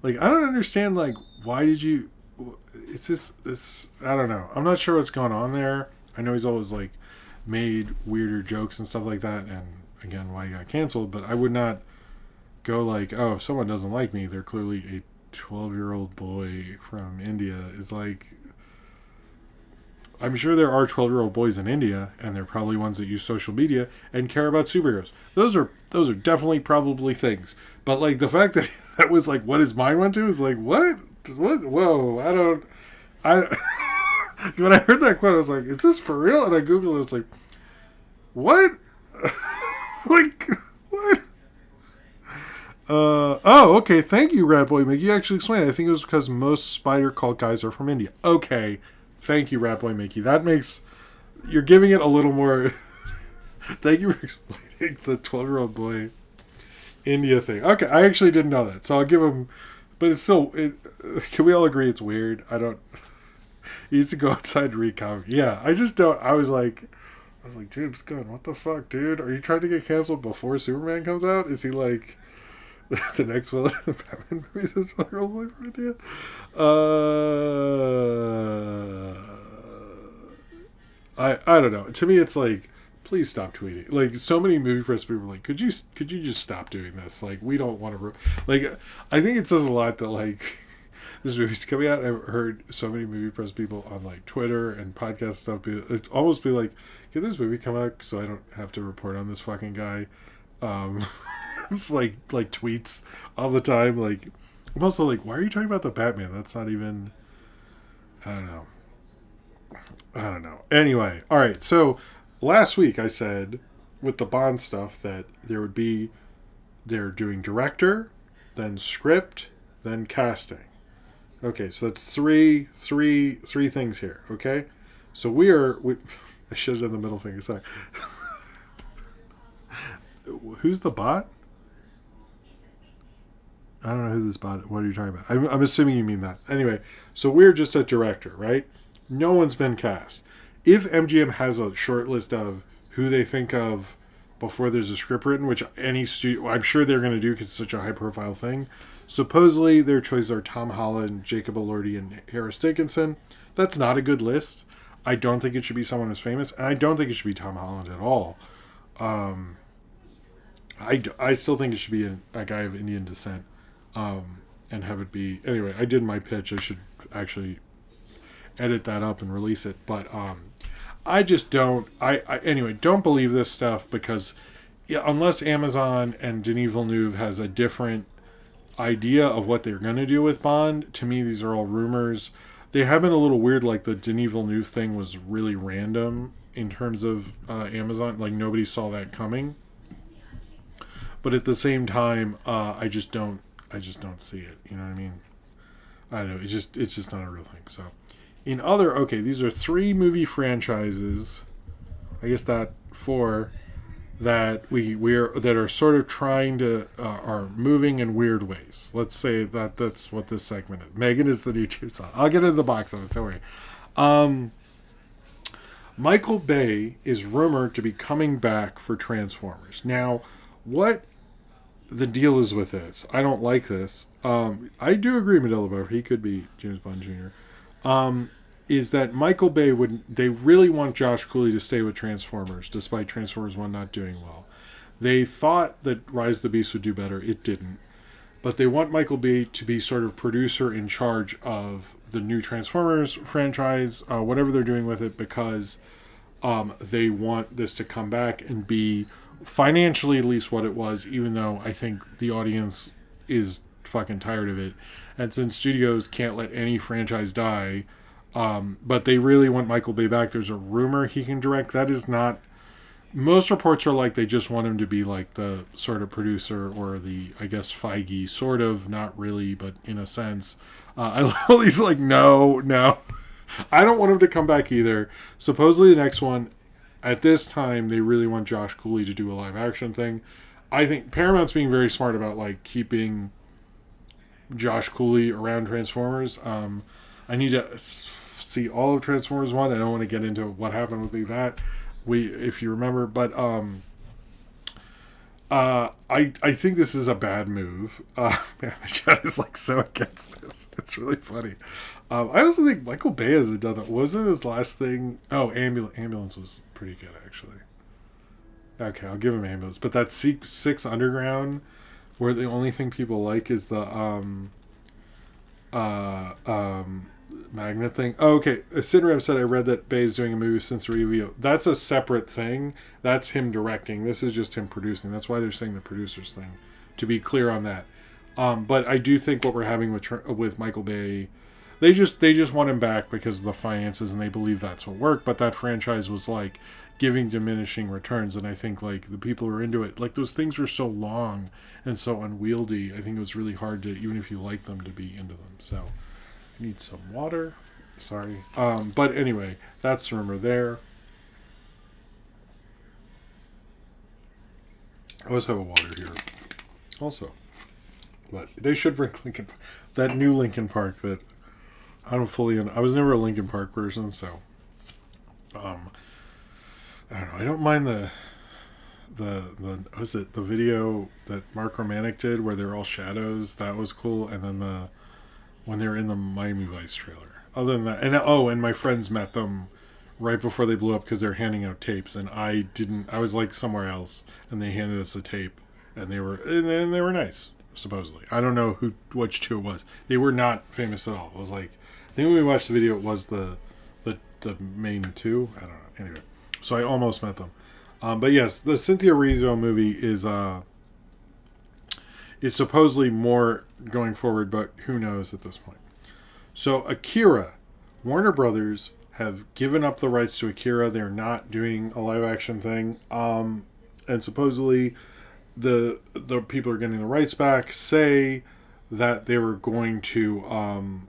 Like, I don't understand, like, why did you... It's just this. I don't know. I'm not sure what's going on there. I know he's always like made weirder jokes and stuff like that, and again, why he got canceled. But I would not go like, oh, if someone doesn't like me, they're clearly a 12-year-old boy from India. Is like, I'm sure there are 12-year-old boys in India, and they're probably ones that use social media and care about superheroes. Those are definitely probably things. But like the fact that that was like what his mind went to is like, what? Whoa, when I heard that quote, I was like, is this for real? And I Googled it, it's like, what? Like, what? Oh, okay, thank you, Rat Boy Mickey. You actually explained it. I think it was because most spider cult guys are from India. Okay, thank you, Rat Boy Mickey. That makes, you're giving it a little more, thank you for explaining the 12-year-old boy India thing. Okay, I actually didn't know that, so I'll give him... But it's still... can we all agree it's weird? He needs to go outside to read comics. Yeah, I just don't... I was like, James Gunn, what the fuck, dude? Are you trying to get canceled before Superman comes out? Is he like... the next one of the Batman movies is my real boyfriend? Yeah. I don't know. To me, it's like... Please stop tweeting. Like, so many movie press people are like, could you just stop doing this? Like, we don't want to... Like, I think it says a lot that, like, this movie's coming out. I've heard so many movie press people on, like, Twitter and podcast stuff. It's almost be like, can this movie come out so I don't have to report on this fucking guy? It's like tweets all the time. Like, I'm also like, why are you talking about the Batman? That's not even... I don't know. Anyway, all right, so... Last week I said with the Bond stuff that they're doing director, then script, then casting. Okay, so that's three things here. Okay, so I should have done the middle finger. Sorry. Who's the bot? I don't know who this bot. What are you talking about? I'm assuming you mean that. Anyway, so we're just a director, right? No one's been cast. If MGM has a short list of who they think of before there's a script written, which any studio, I'm sure they're going to do because it's such a high profile thing. Supposedly their choices are Tom Holland, Jacob Elordi, and Harris Dickinson. That's not a good list. I don't think it should be someone who's famous, and I don't think it should be Tom Holland at all. I still think it should be a guy of Indian descent, and have it be... Anyway, I did my pitch. I should actually edit that up and release it. But I just don't... Anyway, don't believe this stuff because unless Amazon and Denis Villeneuve has a different idea of what they're going to do with Bond, to me, these are all rumors. They have been a little weird, like the Denis Villeneuve thing was really random in terms of Amazon. Like, nobody saw that coming. But at the same time, I just don't see it. You know what I mean? I don't know. It's just not a real thing. So, these are 3 movie franchises. I guess that 4 that that are sort of trying to are moving in weird ways. Let's say that's what this segment is. Megan is the new chief. I'll get into the box office. Don't worry. Michael Bay is rumored to be coming back for Transformers. Now, what the deal is with this? I don't like this. I do agree with Medella, he could be James Bond Jr. Is that Michael Bay they really want Josh Cooley to stay with Transformers, despite Transformers 1 not doing well. They thought that Rise of the Beast would do better. It didn't. But they want Michael Bay to be sort of producer in charge of the new Transformers franchise, whatever they're doing with it, because they want this to come back and be financially at least what it was, even though I think the audience is fucking tired of it. And since studios can't let any franchise die, but they really want Michael Bay back. There's a rumor he can direct. That is not... Most reports are like they just want him to be like the sort of producer or the, I guess, Feige, sort of, not really, but in a sense. He's like, no. I don't want him to come back either. Supposedly the next one, at this time, they really want Josh Cooley to do a live action thing. I think Paramount's being very smart about like keeping Josh Cooley around Transformers. I need to see all of Transformers 1. I don't want to get into what happened with that. If you remember, but I think this is a bad move. Man, the chat is like so against this. It's really funny. I also think Michael Bay hasn't done that. Wasn't his last thing? Oh, Ambulance was pretty good actually. Okay, I'll give him Ambulance. But that 6 Underground, where the only thing people like is the magnet thing. Oh, okay. Sidram said I read that Bay is doing a movie since review. That's a separate thing. That's him directing. This is just him producing. That's why they're saying the producers thing. To be clear on that. But I do think what we're having with Michael Bay, they just want him back because of the finances, and they believe that's what worked. But that franchise was like giving diminishing returns, and I think like the people who are into it, like those things were so long and so unwieldy. I think it was really hard to, even if you like them, to be into them. So. Need some water. Sorry. But anyway, that's the rumor there. I always have a water here. Also. But they should bring that new Linkin Park that I don't fully... I was never a Linkin Park person, so... I don't know. I don't mind the video that Mark Romanek did where they're all shadows. That was cool. And then when they were in the Miami Vice trailer. Other than that, and my friends met them right before they blew up because they're handing out tapes, and I was like somewhere else, and they handed us a tape, and they were nice, supposedly. I don't know which two it was. They were not famous at all. It was like, I think when we watched the video, it was the main two. I don't know. Anyway, so I almost met them. But yes, the Cynthia Erivo movie is supposedly more going forward, but who knows at this point. So Akira, Warner Brothers have given up the rights to Akira. They're not doing a live action thing. And supposedly the people who are getting the rights back say that they were going to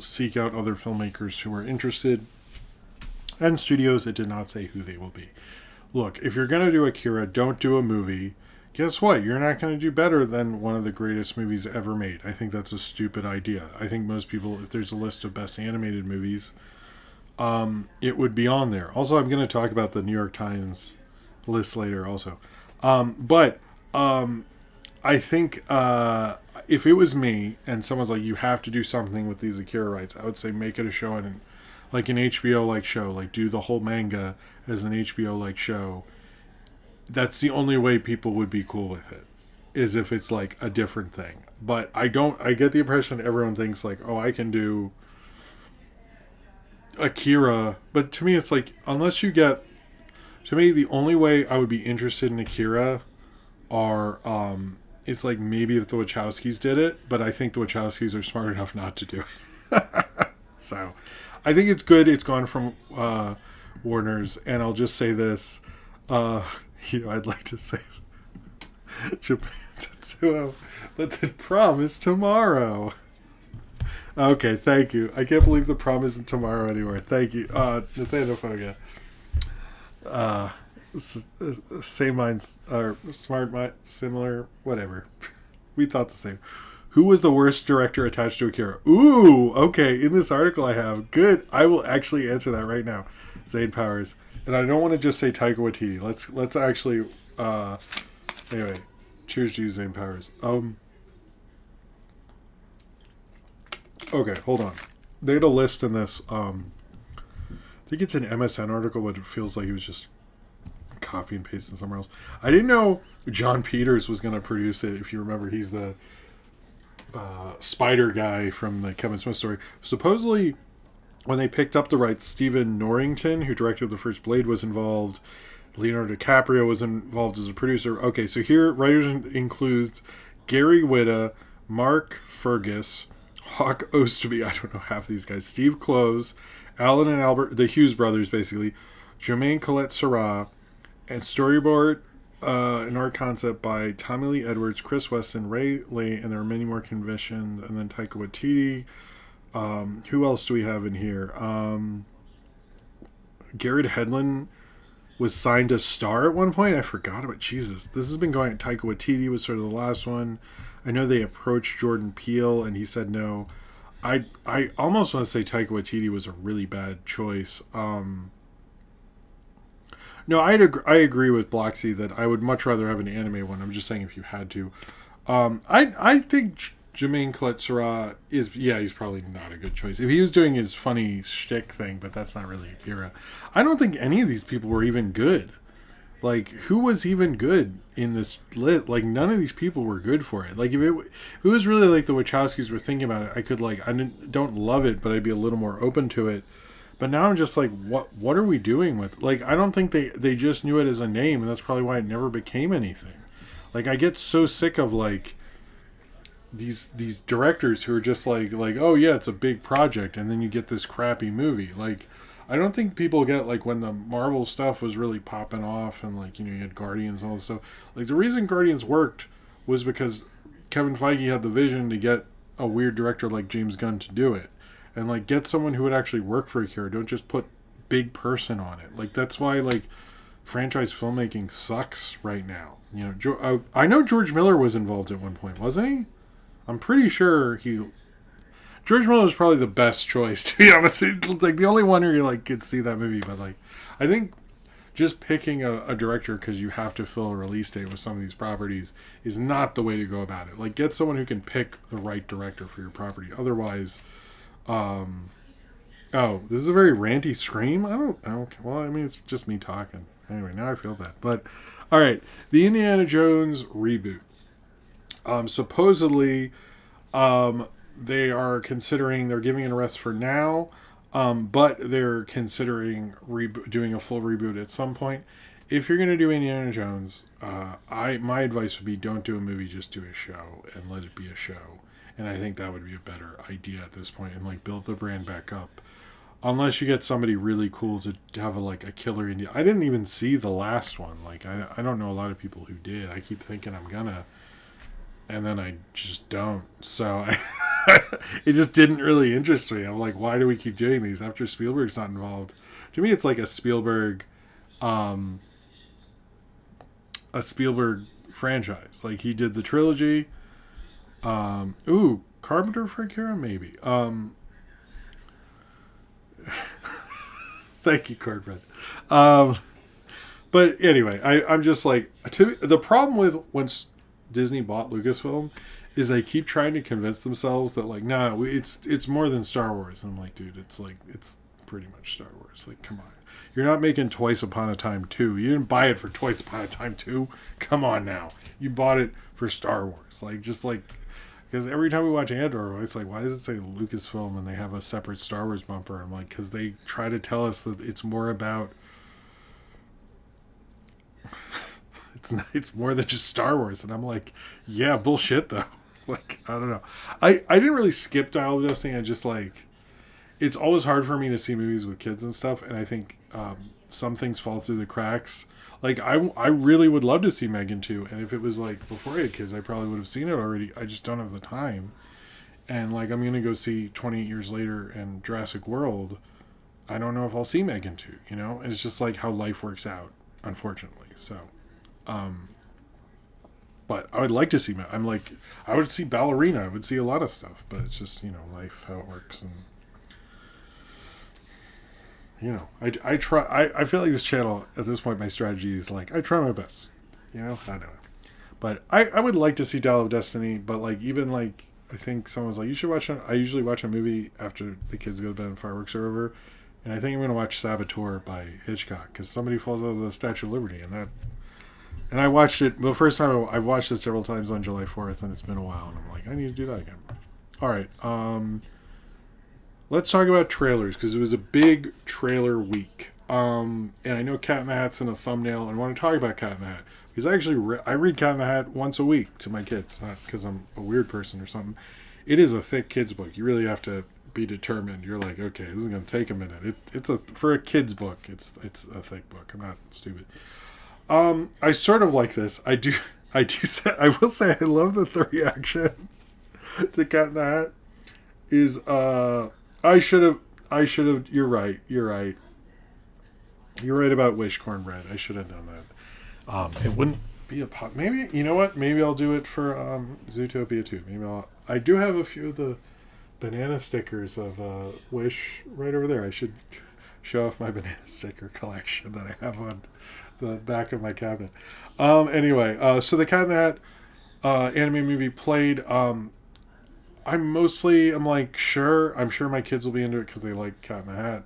seek out other filmmakers who are interested. And studios, it did not say who they will be. Look, if you're going to do Akira, don't do a movie. Guess what? You're not going to do better than one of the greatest movies ever made. I think that's a stupid idea. I think most people, if there's a list of best animated movies, it would be on there. Also, I'm going to talk about the New York Times list later also. But I think if it was me and someone's like, you have to do something with these Akira rights, I would say make it a show, and like an HBO-like show. Like do the whole manga as an HBO-like show. That's the only way people would be cool with it, is if it's like a different thing. But I get the impression everyone thinks like, oh, I can do Akira. But to me, it's like, unless you get, to me, the only way I would be interested in Akira are, it's like maybe if the Wachowskis did it, but I think the Wachowskis are smart enough not to do it. So I think it's good. It's gone from Warner's, and I'll just say this. I'd like to say Japan Tetsuo, but the prom is tomorrow. Okay, thank you. I can't believe the prom isn't tomorrow anymore. Thank you. Nathaniel Foga. Same minds, or smart mind, similar, whatever. We thought the same. Who was the worst director attached to Akira? Ooh, okay. In this article I have. Good. I will actually answer that right now. Zane Powers. And I don't want to just say Taika Waititi. Let's actually anyway. Cheers to you, Zane Powers. Okay, hold on. They had a list in this. I think it's an MSN article, but it feels like he was just copy and pasting somewhere else. I didn't know John Peters was going to produce it. If you remember, he's the spider guy from the Kevin Smith story. Supposedly, when they picked up the rights, Stephen Norrington, who directed the first Blade, was involved. Leonardo DiCaprio was involved as a producer. Okay, so here, writers includes Gary Whitta, Mark Fergus, Hawk Osterby, I don't know half these guys, Steve Close, Alan and Albert, the Hughes brothers, basically, Jermaine Colette Serra, and storyboard an art concept by Tommy Lee Edwards, Chris Weston, Ray Lee, and there are many more commissioned, and then Taika Waititi. Who else do we have in here? Garrett Hedlund was signed to star at one point. I forgot about, Jesus. This has been going. Taika Waititi was sort of the last one. I know they approached Jordan Peele and he said no. I almost want to say Taika Waititi was a really bad choice. No, I agree with Bloxy that I would much rather have an anime one. I'm just saying if you had to. I think Jermaine Colette Serra is, yeah, he's probably not a good choice. If he was doing his funny shtick thing, but that's not really Akira. I don't think any of these people were even good. Like, who was even good in this lit? Like, none of these people were good for it. Like, if it was really like the Wachowskis were thinking about it, I could, like, don't love it, but I'd be a little more open to it. But now I'm just like, what are we doing with? Like, I don't think they just knew it as a name, and that's probably why it never became anything. Like, I get so sick of, like, these directors who are just like, oh yeah, it's a big project, and then you get this crappy movie. Like, I don't think people get, like, when the Marvel stuff was really popping off, and, like, you know, you had Guardians and all this stuff. Like, the reason Guardians worked was because Kevin Feige had the vision to get a weird director like James Gunn to do it. And, like, get someone who would actually work for Akira. Don't just put big person on it. Like, that's why, like, franchise filmmaking sucks right now. You know, I know George Miller was involved at one point, wasn't he? I'm pretty sure George Miller was probably the best choice, to be honest. Like, the only one who, like, could see that movie. But, like, I think just picking a director because you have to fill a release date with some of these properties is not the way to go about it. Like, get someone who can pick the right director for your property. Otherwise... this is a very ranty scream. I don't. Well, I mean, it's just me talking. Anyway, now I feel bad. But all right, the Indiana Jones reboot. Supposedly, they are considering, they're giving it a rest for now, but they're considering doing a full reboot at some point. If you're going to do Indiana Jones, my advice would be don't do a movie, just do a show and let it be a show. And I think that would be a better idea at this point, and, like, build the brand back up. Unless you get somebody really cool to have a killer India. I didn't even see the last one. Like, I don't know a lot of people who did. I keep thinking I'm gonna, and then I just don't. So it just didn't really interest me. I'm like, why do we keep doing these after Spielberg's not involved? To me, it's like um, a Spielberg franchise. Like he did the trilogy. Carpenter for Akira, maybe. Thank you, Cornbread. Um, but anyway, I'm just like the problem with once Disney bought Lucasfilm is they keep trying to convince themselves that like, nah, it's more than Star Wars. And I'm like, dude, it's pretty much Star Wars. Like, come on. You're not making Twice Upon a Time 2. You didn't buy it for Twice Upon a Time 2. Come on now. You bought it for Star Wars. Like, just like, because every time we watch Andor, it's like, why does it say Lucasfilm and they have a separate Star Wars bumper? I'm like, because they try to tell us that it's more about, it's more than just Star Wars. And I'm like, yeah, bullshit though. Like, I don't know. I didn't really skip Dial of Destiny. I just like, it's always hard for me to see movies with kids and stuff, and I think some things fall through the cracks. Like I really would love to see Megan 2, and if it was like before I had kids, I probably would have seen it already. I just don't have the time. And like I'm gonna go see 28 Years Later and Jurassic World. I don't know if I'll see Megan 2. You know, and it's just like how life works out, unfortunately. So, but I would like to see. I'm like I would see Ballerina. I would see a lot of stuff, but it's just life how it works and. I try. I feel like this channel at this point, my strategy is like I try my best. I don't know, but I would like to see Dial of Destiny. But like even like I think someone's like you should watch. I usually watch a movie after the kids go to bed and fireworks are over, and I think I'm gonna watch Saboteur by Hitchcock because somebody falls out of the Statue of Liberty and I watched it the first time. I've watched it several times on July 4th, and it's been a while, and I'm like I need to do that again. All right. Let's talk about trailers because it was a big trailer week. And I know Cat in the Hat's in a thumbnail, and I want to talk about Cat in the Hat because I actually I read Cat in the Hat once a week to my kids, not because I'm a weird person or something. It is a thick kids book. You really have to be determined. You're like, okay, this is going to take a minute. It's for a kids book. It's a thick book. I'm not stupid. I sort of like this. I say I will say I love that the reaction to Cat in the Hat is I should have. You're right about Wish Cornbread. I should have done that. It wouldn't be a pot. Maybe, you know what? Maybe I'll do it for Zootopia 2. I do have a few of the banana stickers of Wish right over there. I should show off my banana sticker collection that I have on the back of my cabinet. Anyway, so the Cat in the Hat anime movie played. I'm like, sure. I'm sure my kids will be into it because they like Cat in the Hat.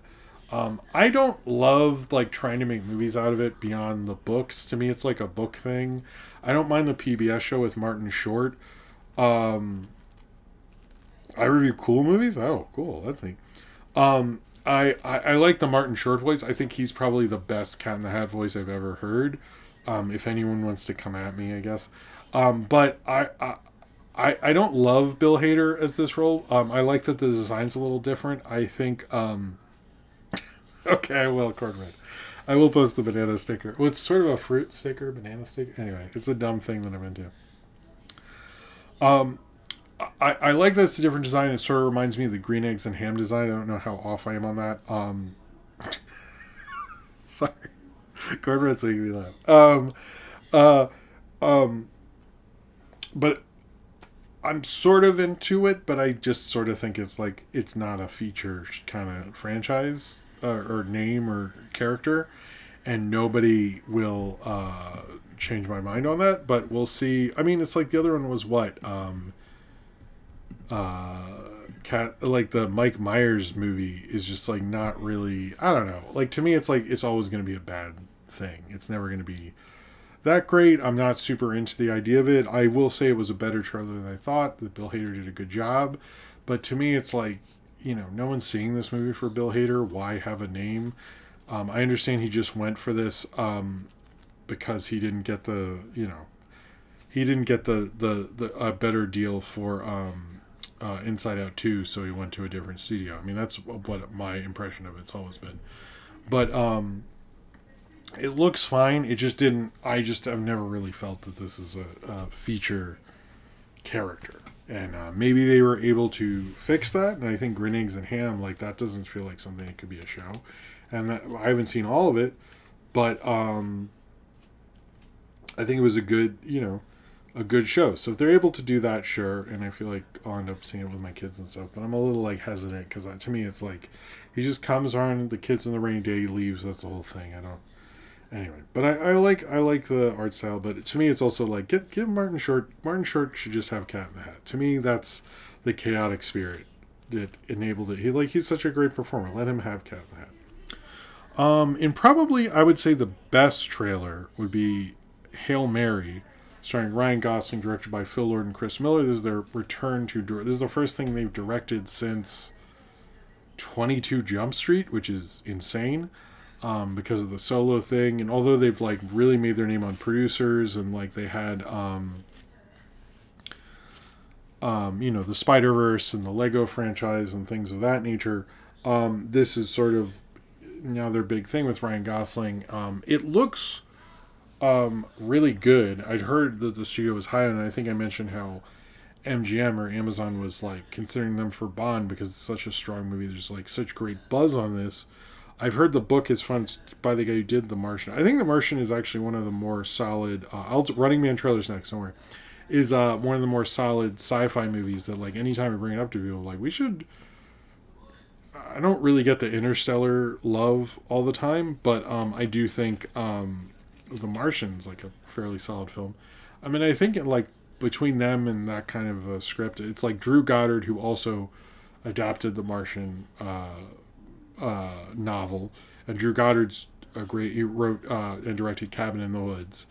I don't love like trying to make movies out of it beyond the books. To me, it's like a book thing. I don't mind the PBS show with Martin Short. I review cool movies. Oh, cool. That's neat. I like the Martin Short voice. I think he's probably the best Cat in the Hat voice I've ever heard. If anyone wants to come at me, I guess. But I don't love Bill Hader as this role. I like that the design's a little different. I think... okay, well, Cornbread. I will post the banana sticker. Well, it's sort of a fruit sticker, banana sticker. Anyway, it's a dumb thing that I'm into. I like that it's a different design. It sort of reminds me of the green eggs and ham design. I don't know how off I am on that. Sorry. Cornbread's making me laugh. But I'm sort of into it, but I just sort of think it's not a feature kind of franchise or name or character, and nobody will change my mind on that. But we'll see. I mean, it's like the other one was what like the Mike Myers movie is just like not really. I don't know. Like to me, it's like it's always going to be a bad thing. It's never going to be that great. I'm not super into the idea of it. I will say it was a better trailer than I thought. That Bill Hader did a good job. But to me, it's like, no one's seeing this movie for Bill Hader. Why have a name? I understand he just went for this because he didn't get the a better deal for Inside Out 2, so he went to a different studio. I mean, that's what my impression of it's always been. But it looks fine. It just didn't. I've never really felt that this is a feature character. And maybe they were able to fix that. And I think Green Eggs and Ham, like, that doesn't feel like something that could be a show. And I haven't seen all of it, but I think it was a good, a good show. So if they're able to do that, sure. And I feel like I'll end up seeing it with my kids and stuff. But I'm a little like hesitant because to me it's like he just comes around, the kids on the rainy day, he leaves. That's the whole thing. I don't. Anyway, but I like the art style. But to me, it's also like give Martin Short. Martin Short should just have Cat in the Hat. To me, that's the chaotic spirit that enabled it. He's such a great performer. Let him have Cat in the Hat. And probably I would say the best trailer would be Hail Mary, starring Ryan Gosling, directed by Phil Lord and Chris Miller. This is their return to this is the first thing they've directed since 22 Jump Street, which is insane, because of the Solo thing. And although they've like really made their name on producers and like they had the Spider-Verse and the Lego franchise and things of that nature, this is sort of now their big thing with Ryan Gosling. It looks really good. I'd heard that the studio was high, and I think I mentioned how MGM or Amazon was like considering them for Bond because it's such a strong movie. There's like such great buzz on this. I've heard the book is fun by the guy who did The Martian. I think The Martian is actually one of the more solid. Running Man trailer's next. Don't worry. Is one of the more solid sci-fi movies that like anytime we bring it up to people, like we should. I don't really get the Interstellar love all the time, but I do think The Martian's like a fairly solid film. I mean, I think between them and that kind of a script, it's like Drew Goddard, who also adapted the Martian novel, and Drew Goddard's he wrote and directed Cabin in the Woods,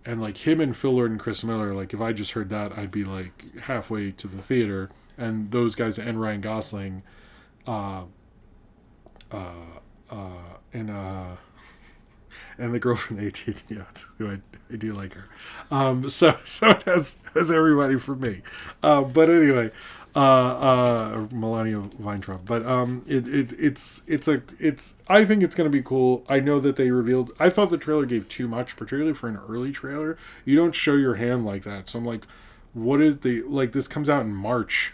and like him and Phil Lord and Chris Miller, like if I just heard that, I'd be like halfway to the theater. And those guys and Ryan Gosling, and the girl from the AT&T Yachts, who I do like her. So it has everybody for me. But anyway, Melania Weintraub. But it's I think it's going to be cool. I know that they revealed. I thought the trailer gave too much, particularly for an early trailer. You don't show your hand like that. So I'm like, what is this comes out in March.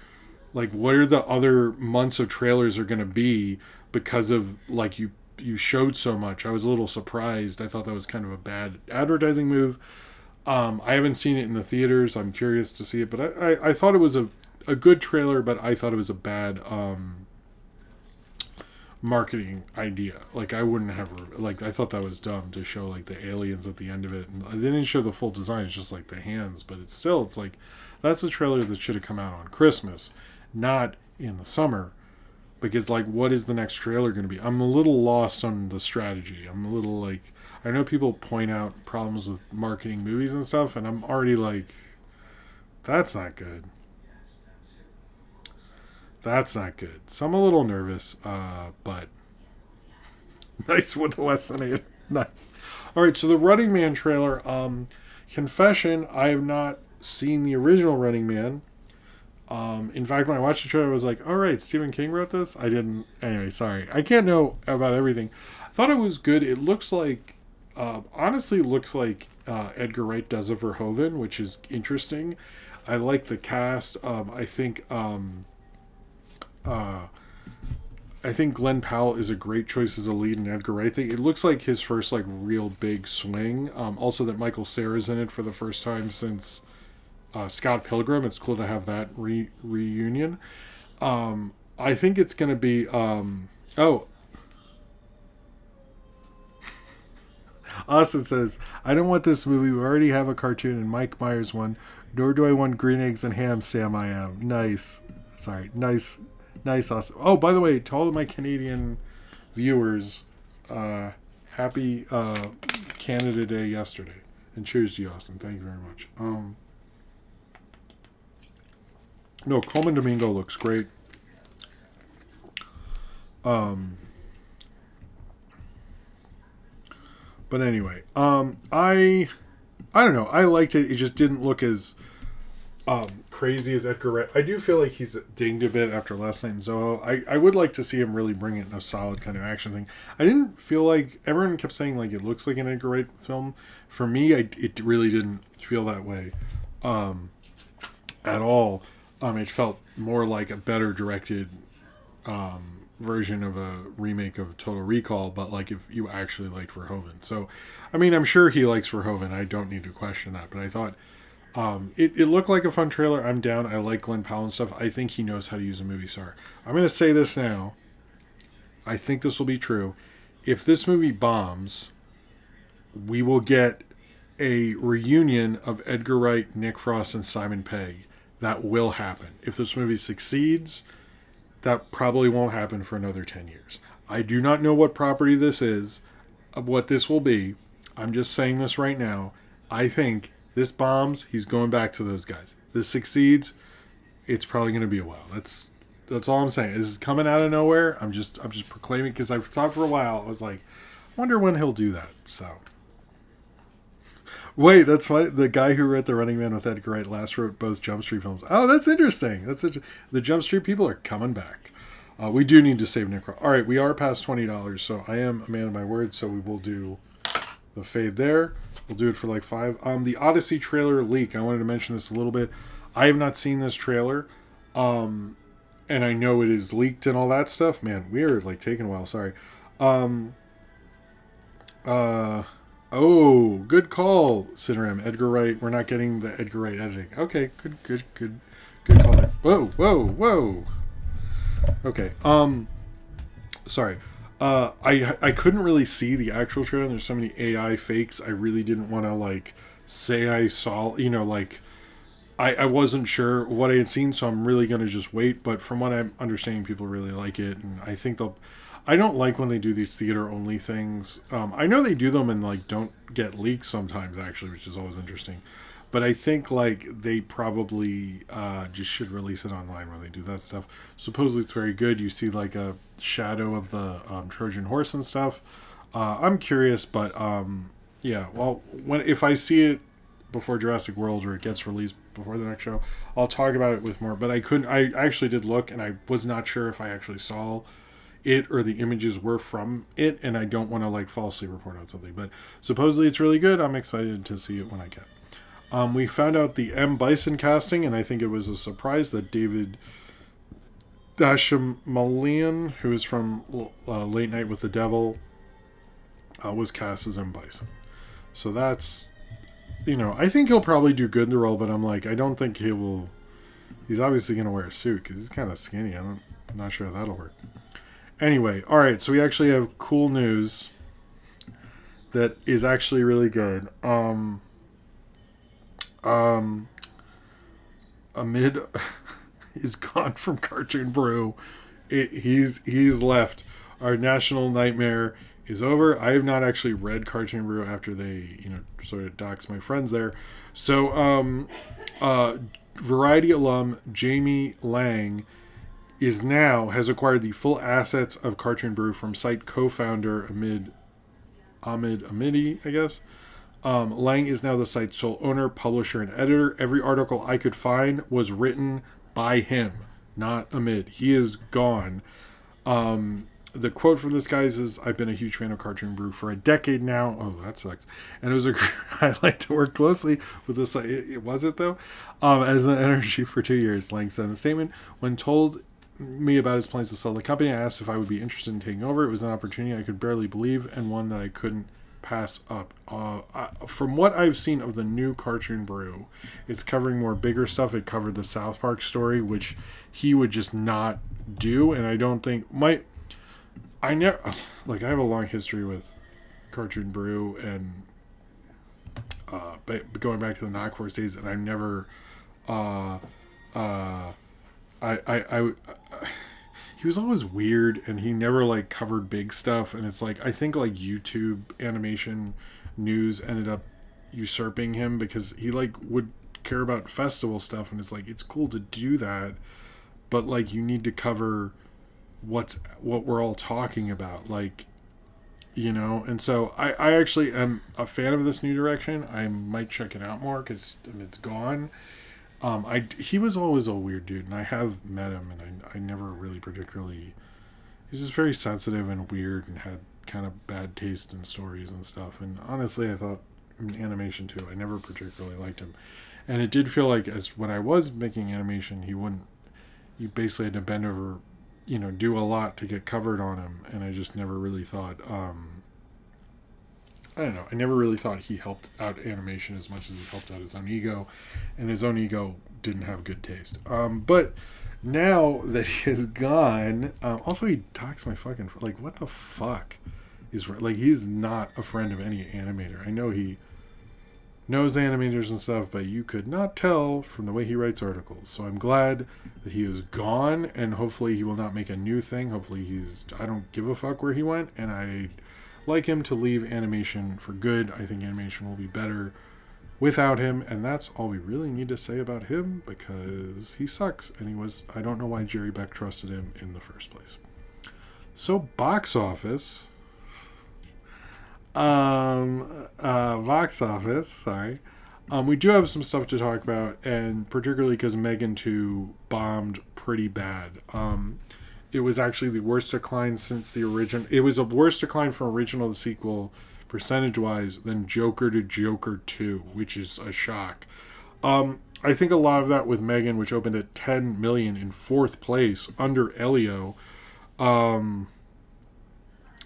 Like, what are the other months of trailers are going to be because of like you showed so much? I was a little surprised. I thought that was kind of a bad advertising move. I haven't seen it in the theaters. I'm curious to see it, but I thought it was a good trailer, but I thought it was a bad marketing idea. Like I wouldn't have I thought that was dumb to show like the aliens at the end of it. And they didn't show the full design. It's just like the hands, but it's like that's a trailer that should have come out on Christmas, not in the summer. Because, like, what is the next trailer going to be? I'm a little lost on the strategy. I'm a little, like... I know people point out problems with marketing movies and stuff, and I'm already like, that's not good. That's not good. So I'm a little nervous, but... Nice with the Weston A. Nice. Alright, so the Running Man trailer. Confession, I have not seen the original Running Man. In fact, when I watched the trailer, I was like, all right, Stephen King wrote this? I didn't. Anyway, sorry. I can't know about everything. I thought it was good. It looks like, honestly, looks like Edgar Wright does a Verhoeven, which is interesting. I like the cast. I think Glenn Powell is a great choice as a lead in Edgar Wright thing. It looks like his first, like, real big swing. Also that Michael Cera's in it for the first time since... Scott Pilgrim. It's cool to have that reunion. I think it's going to be... Austin says, I don't want this movie. We already have a cartoon and Mike Myers one. Nor do I want Green Eggs and Ham, Sam I Am. Nice. Sorry. Nice, Austin. Oh, by the way, to all of my Canadian viewers, happy Canada Day yesterday. And cheers to you, Austin. Thank you very much. No, Coleman Domingo looks great. But anyway, I don't know. I liked it. It just didn't look as crazy as Edgar Wright. I do feel like he's dinged a bit after Last Night in Soho. I would like to see him really bring it in a solid kind of action thing. I didn't feel like everyone kept saying like it looks like an Edgar Wright film. For me, it really didn't feel that way at all. It felt more like a better directed version of a remake of Total Recall, but like if you actually liked Verhoeven. So, I mean, I'm sure he likes Verhoeven. I don't need to question that. But I thought it looked like a fun trailer. I'm down. I like Glenn Powell and stuff. I think he knows how to use a movie star. I'm going to say this now. I think this will be true. If this movie bombs, we will get a reunion of Edgar Wright, Nick Frost, and Simon Pegg. That will happen. If this movie succeeds, that probably won't happen for another 10 years. I do not know what property this is, what this will be. I'm just saying this right now. I think this bombs, he's going back to those guys. This succeeds, it's probably going to be a while. That's all I'm saying. This is coming out of nowhere. I'm just proclaiming, because I've thought for a while. I was like, I wonder when he'll do that. So, wait, that's why the guy who wrote The Running Man with Edgar Wright last wrote both Jump Street films. Oh, that's interesting. The Jump Street people are coming back. We do need to save Nick Frost. All right, we are past $20, so I am a man of my word. So we will do the fade there. We'll do it for like 5. The Odyssey trailer leak. I wanted to mention this a little bit. I have not seen this trailer. And I know it is leaked and all that stuff. Man, we are like taking a while. Sorry. Oh, good call, Cineram. Edgar Wright. We're not getting the Edgar Wright editing. Okay, good call there. Whoa. Okay. Sorry. I couldn't really see the actual trailer. There's so many AI fakes. I really didn't want to like say I saw. Like. I wasn't sure what I had seen, so I'm really going to just wait. But from what I'm understanding, people really like it. And I think they'll... I don't like when they do these theater-only things. I know they do them and like don't get leaks sometimes, actually, which is always interesting. But I think like they probably just should release it online when they do that stuff. Supposedly it's very good. You see like a shadow of the Trojan horse and stuff. I'm curious, but yeah. Well, if I see it before Jurassic World or it gets released before the next show, I'll talk about it with more. But I actually did look, and I was not sure if I actually saw it or the images were from it, and I don't want to like falsely report on something. But supposedly it's really good. I'm excited to see it when I can. We found out the M. Bison casting, and I think it was a surprise that David Dashamalian, who is from Late Night with the Devil, was cast as M. Bison. So that's... I think he'll probably do good in the role, but I'm like, I don't think he will. He's obviously going to wear a suit because he's kind of skinny. I'm not sure that'll work. Anyway, all right, so we actually have cool news that is actually really good. Amid is gone from Cartoon Brew. He's left. Our national nightmare is over. I have not actually read Cartoon Brew after they, sort of doxed my friends there. So, Variety alum Jamie Lang has acquired the full assets of Cartoon Brew from site co-founder Ahmed Amidi, I guess. Lang is now the site's sole owner, publisher, and editor. Every article I could find was written by him, not Ahmed. He is gone. The quote from this guy is, I've been a huge fan of Cartoon Brew for a decade now. Oh, that sucks. And it was I like to work closely with this. It was it though? As an energy for 2 years, Lang said in a statement. When told me about his plans to sell the company, I asked if I would be interested in taking over. It was an opportunity I could barely believe and one that I couldn't pass up. From what I've seen of the new Cartoon Brew, it's covering more bigger stuff. It covered the South Park story, which he would just not do. And I don't think I have a long history with Cartoon Brew and going back to the Knock Force days, and I never he was always weird, and he never like covered big stuff. And it's like, I think like YouTube animation news ended up usurping him because he like would care about festival stuff, and it's like, it's cool to do that, but like you need to cover what we're all talking about, like, and so I actually am a fan of this new direction. I might check it out more because it's gone. He was always a weird dude, and I have met him, and I never really particularly... He's just very sensitive and weird and had kind of bad taste in stories and stuff. And honestly, I thought in animation too. I never particularly liked him, and it did feel like as when I was making animation, you basically had to bend over, do a lot to get covered on him, and I just never really thought. I don't know. I never really thought he helped out animation as much as he helped out his own ego, and his own ego didn't have good taste. But now that he is gone, also he talks my fucking like what the fuck is like he's not a friend of any animator. I know he knows animators and stuff, but you could not tell from the way he writes articles. So I'm glad that he is gone, and hopefully he will not make a new thing. Hopefully I don't give a fuck where he went, and I like him to leave animation for good. I think animation will be better without him, and that's all we really need to say about him, because he sucks, and I don't know why Jerry Beck trusted him in the first place. So box office, sorry. We do have some stuff to talk about, and particularly because Megan 2 bombed pretty bad. It was actually the worst decline since the original. It was a worse decline from original to sequel, percentage-wise, than Joker to Joker 2, which is a shock. I think a lot of that with Megan, which opened at 10 million in fourth place under Elio. I'm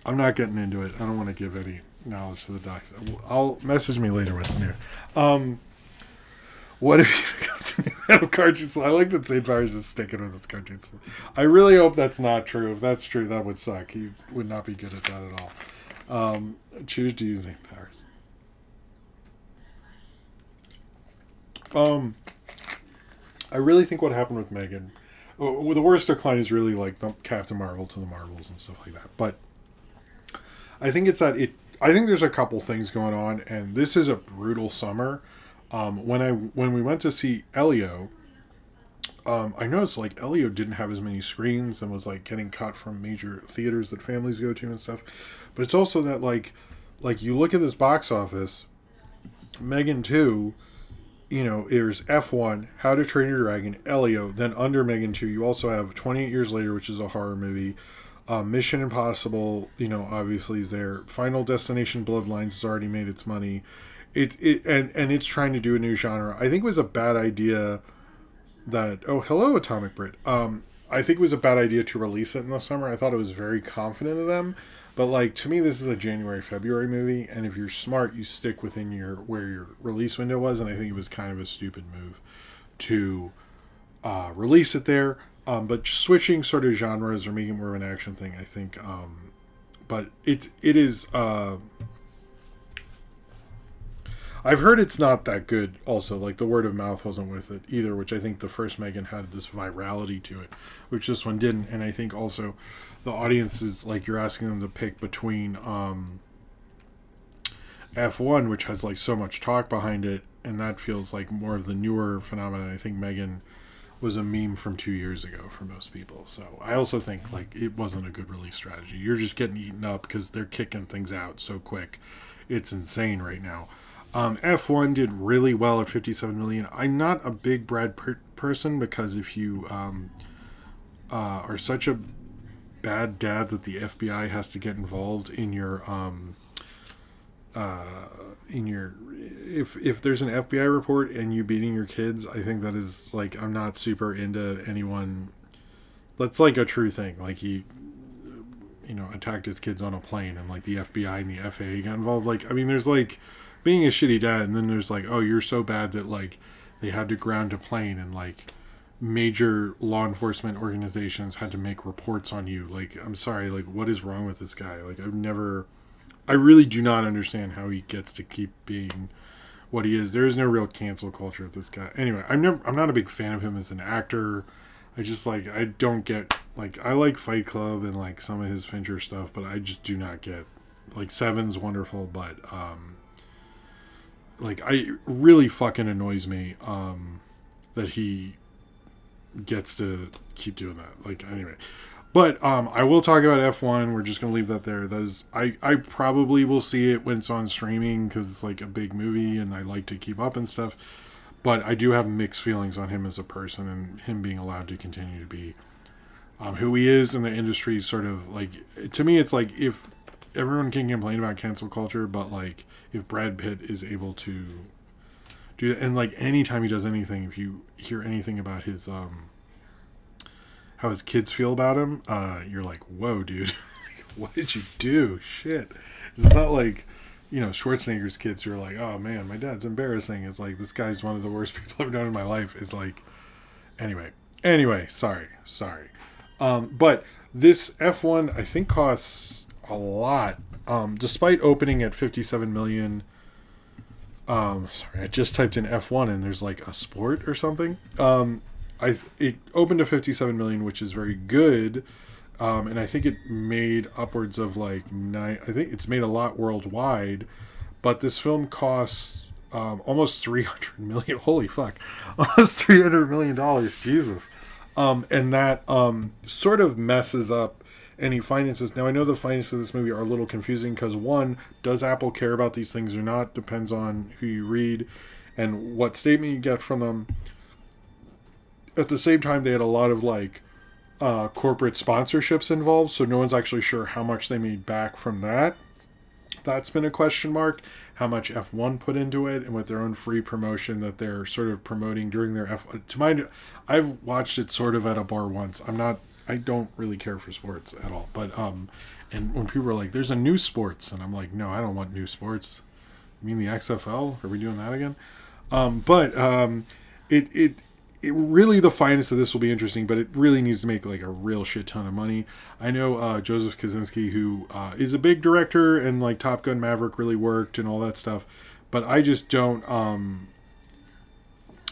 not getting into it. I don't want to give any knowledge to the docs. I'll message me later with some here. What if he becomes the new head of Cartoon Sleuth? I like that St. Powers is sticking with his Cartoon Sleuth. I really hope that's not true. If that's true, that would suck. He would not be good at that at all. Choose to use St. Powers. I really think what happened with Megan, the worst decline is really like Captain Marvel to the Marvels and stuff like that. But I think I think there's a couple things going on, and this is a brutal summer. When we went to see Elio, I noticed like Elio didn't have as many screens and was like getting cut from major theaters that families go to and stuff. But it's also that like you look at this box office, Megan 2, there's F1, How to Train Your Dragon, Elio. Then under Megan 2, you also have 28 Years Later, which is a horror movie. Mission Impossible, obviously is there. Final Destination Bloodlines has already made its money. And it's trying to do a new genre. I think it was a bad idea hello Atomic Brit. I think it was a bad idea to release it in the summer. I thought it was very confident of them. But like to me, this is a January, February movie, and if you're smart, you stick within where your release window was, and I think it was kind of a stupid move to release it there. But switching sort of genres or making more of an action thing, I think. But it is. I've heard it's not that good also. Like, the word of mouth wasn't with it either, which I think the first Megan had this virality to it, which this one didn't. And I think also the audience is, like, you're asking them to pick between F1, which has, like, so much talk behind it, and that feels like more of the newer phenomenon. I think Megan was a meme from 2 years ago for most people. So I also think, like, it wasn't a good release strategy. You're just getting eaten up because they're kicking things out so quick. It's insane right now. F1 did really well at 57 million. I'm not a big Brad person, because if you are such a bad dad that the FBI has to get involved in your if there's an FBI report and you beating your kids, I think that is like, I'm not super into anyone. That's like a true thing. Like he attacked his kids on a plane, and like the FBI and the FAA got involved. Like, I mean, there's like being a shitty dad, and then there's like, oh, you're so bad that like they had to ground a plane, and like major law enforcement organizations had to make reports on you. Like, I'm sorry, like, what is wrong with this guy? Like, I really do not understand how he gets to keep being what he is. There is no real cancel culture with this guy. Anyway, I'm not a big fan of him as an actor. I just like, I don't get, like, I like Fight Club and like some of his Fincher stuff, but I just do not get, like, Seven's wonderful, but like, I really fucking annoys me that he gets to keep doing that. Like, anyway, but I will talk about F1. We're just gonna leave that there. That is, I probably will see it when it's on streaming, because it's like a big movie and I like to keep up and stuff. But I do have mixed feelings on him as a person, and him being allowed to continue to be who he is in the industry. Sort of like, to me, it's like, if everyone can complain about cancel culture, but like if Brad Pitt is able to do, and like anytime he does anything, if you hear anything about his how his kids feel about him, you're like, whoa, dude, what did you do? Shit, it's not like, you know, Schwarzenegger's kids who are like, oh man, my dad's embarrassing. It's like, this guy's one of the worst people I've known in my life. It's like, anyway, sorry. But this F1 I think costs a lot, despite opening at 57 million. Sorry, I just typed in F1 and there's like a sport or something. It opened to 57 million, which is very good. And I think it made upwards of like I think it's made a lot worldwide, but this film costs almost 300 million. Holy fuck, almost $300 million. Jesus. And that sort of messes up any finances. Now, I know the finances of this movie are a little confusing because, one, does Apple care about these things or not? Depends on who you read and what statement you get from them. At the same time, they had a lot of like corporate sponsorships involved, so no one's actually sure how much they made back from that. That's been a question mark. How much F1 put into it, and with their own free promotion that they're sort of promoting during their F1. To mind, I've watched it sort of at a bar once. I don't really care for sports at all. But and when people are like, "There's a new sports," and I'm like, "No, I don't want new sports. You mean the XFL? Are we doing that again?" It really, the finest of this will be interesting, but it really needs to make like a real shit ton of money. I know Joseph Kosinski, who is a big director, and like Top Gun Maverick really worked and all that stuff, but I just don't.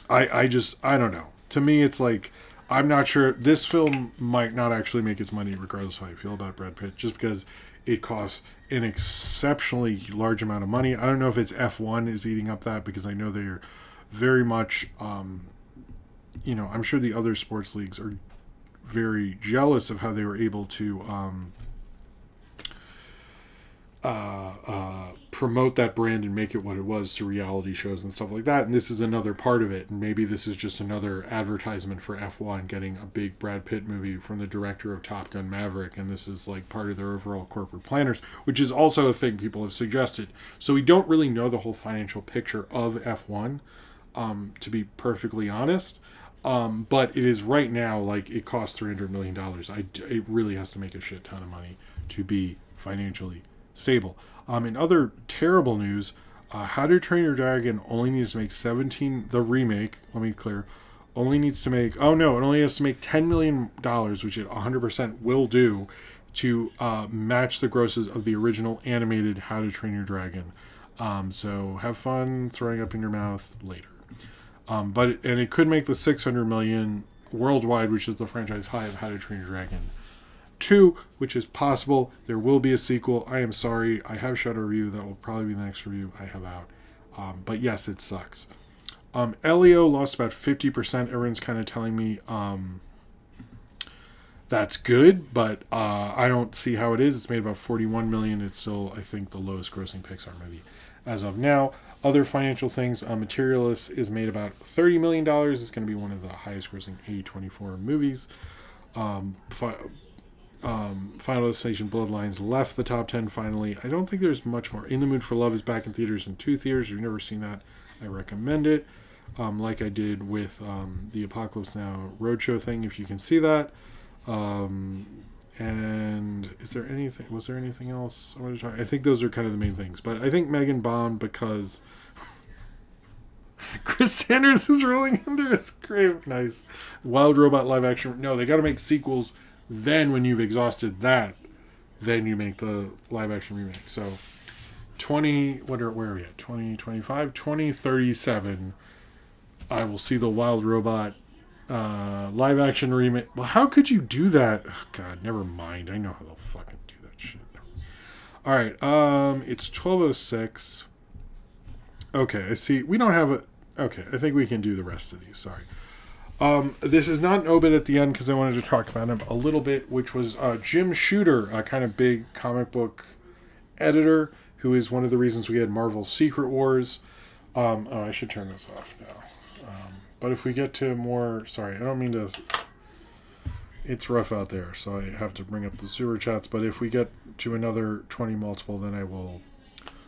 I don't know. To me, it's like, I'm not sure. This film might not actually make its money, regardless of how you feel about Brad Pitt, just because it costs an exceptionally large amount of money. I don't know if it's F1 is eating up that, because I know they're very much. You know, I'm sure the other sports leagues are very jealous of how they were able to promote that brand and make it what it was through reality shows and stuff like that. And this is another part of it. And maybe this is just another advertisement for F1 getting a big Brad Pitt movie from the director of Top Gun Maverick. And this is like part of their overall corporate planners, which is also a thing people have suggested. So we don't really know the whole financial picture of F1, to be perfectly honest. But it is right now, like, it costs $300 million. It really has to make a shit ton of money to be financially stable. In other terrible news, How to Train Your Dragon only needs to make the remake, let me be clear, only needs to make, it only has to make $10 million, which it 100% will do, to match the grosses of the original animated How to Train Your Dragon. So have fun throwing up in your mouth later. But it could make the $600 million worldwide, which is the franchise high of How to Train Your Dragon 2, which is possible. There will be a sequel. I am sorry. I have shot a review. That will probably be the next review I have out. But yes, it sucks. Elio lost about 50%. Everyone's kind of telling me that's good, but I don't see how it is. It's made about $41 million. It's still, I think, the lowest grossing Pixar movie as of now. Other financial things, Materialist is made about $30 million. It's going to be one of the highest grossing A24 movies. Final Destination Bloodlines left the top 10 finally. I don't think there's much more. In the Mood for Love is back in theaters in 2 theaters. If you've never seen that, I recommend it. Like I did with the Apocalypse Now Roadshow thing, if you can see that. And was there anything else I wanted to talk? I think those are kind of the main things. But I think Megan bombed because Chris Sanders is rolling under his grave. Nice. Wild Robot live action. No, they got to make sequels. Then when you've exhausted that, then you make the live action remake. So where are we at? 2025, 2037. I will see the Wild Robot live action remake. Well, how could you do that? Oh, God, never mind. I know how they'll fucking do that shit. All right, it's 12:06. Okay, I see. We don't have a. Okay, I think we can do the rest of these. Sorry. This is not an obit at the end because I wanted to talk about him a little bit, which was Jim Shooter, a kind of big comic book editor who is one of the reasons we had Marvel Secret Wars. I should turn this off now. But if we get to more, sorry, I don't mean to it's rough out there, so I have to bring up the super chats. But if we get to another 20 multiple, then I will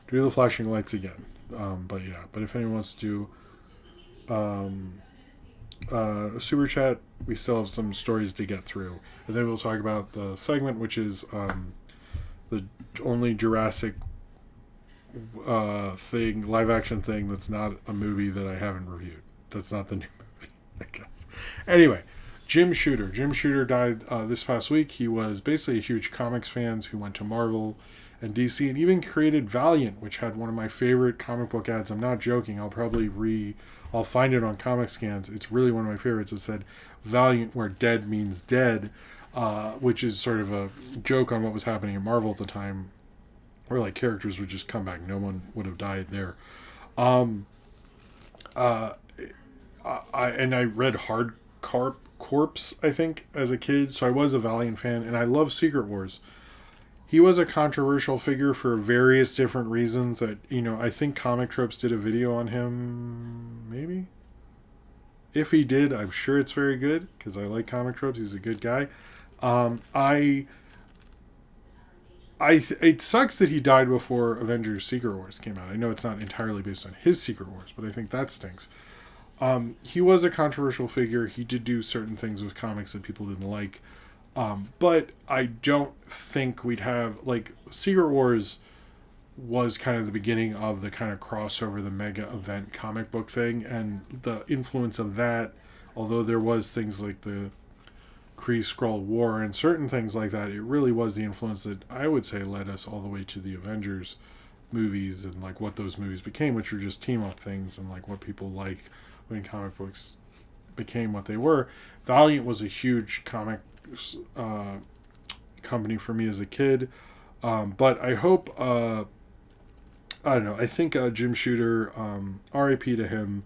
do the flashing lights again. But yeah, but if anyone wants to do super chat, we still have some stories to get through, and then we'll talk about the segment, which is the only Jurassic thing, live action thing that's not a movie that I haven't reviewed. That's not the new movie, I guess. Anyway, Jim Shooter. Jim Shooter died this past week. He was basically a huge comics fan who went to Marvel and DC and even created Valiant, which had one of my favorite comic book ads. I'm not joking. I'll find it on Comic Scans. It's really one of my favorites. It said Valiant, where dead means dead, which is sort of a joke on what was happening in Marvel at the time, where like characters would just come back. No one would have died there. I read Hard Corpse, I think, as a kid, so I was a Valiant fan, and I love Secret Wars. He was a controversial figure for various different reasons that, I think Comic Tropes did a video on him, maybe? If he did, I'm sure it's very good, because I like Comic Tropes. He's a good guy. It sucks that he died before Avengers Secret Wars came out. I know it's not entirely based on his Secret Wars, but I think that stinks. He was a controversial figure. He did do certain things with comics that people didn't like. But I don't think we'd have, Secret Wars was kind of the beginning of the kind of crossover, the mega event comic book thing, and the influence of that, although there was things like the Kree-Skrull War and certain things like that, it really was the influence that I would say led us all the way to the Avengers movies and what those movies became, which were just team-up things and what people like when comic books became what they were. Valiant was a huge comic company for me as a kid, but I hope I don't know, I think Jim Shooter, R.I.P. to him.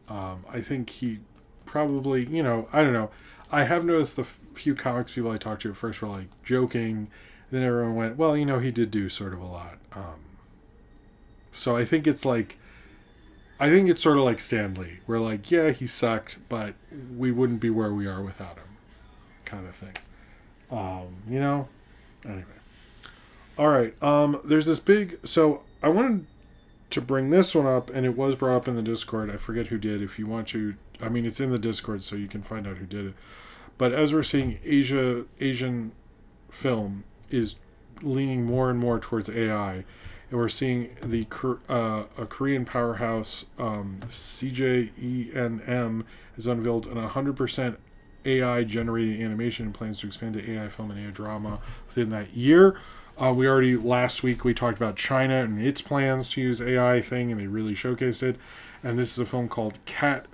I think he probably, I don't know, I have noticed the few comics people I talked to at first were joking, and then everyone went, well, he did do sort of a lot. So I think it's sort of like Stan Lee, where yeah, he sucked, but we wouldn't be where we are without him, kind of thing. Anyway. All right. There's this so I wanted to bring this one up, and it was brought up in the Discord. I forget who did. If you want to, it's in the Discord, so you can find out who did it. But as we're seeing, Asian film is leaning more and more towards AI, and we're seeing a Korean powerhouse, CJENM, has unveiled an 100% AI generated animation and plans to expand to AI film and AI drama within that year. Last week we talked about China and its plans to use AI thing, and they really showcased it. And this is a film called Cat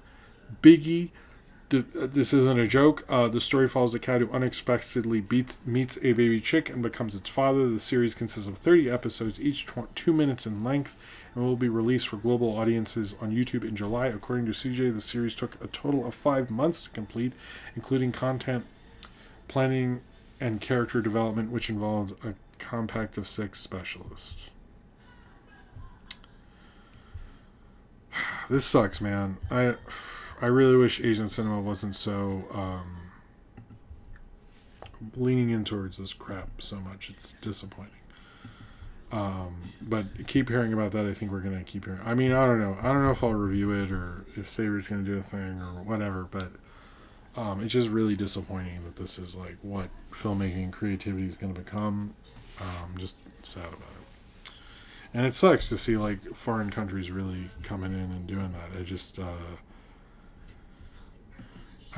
Biggie. This isn't a joke. The story follows a cat who unexpectedly meets a baby chick and becomes its father. The series consists of 30 episodes, each 2 minutes in length, and will be released for global audiences on YouTube in July. According to CJ, the series took a total of 5 months to complete, including content planning and character development, which involved a compact of 6 specialists. This sucks, man. I really wish Asian cinema wasn't so leaning in towards this crap so much. It's disappointing. But keep hearing about that. I think we're going to keep hearing. I don't know. I don't know if I'll review it or if Saber's going to do a thing or whatever, but it's just really disappointing that this is what filmmaking and creativity is going to become. Just sad about it. And it sucks to see foreign countries really coming in and doing that. I just I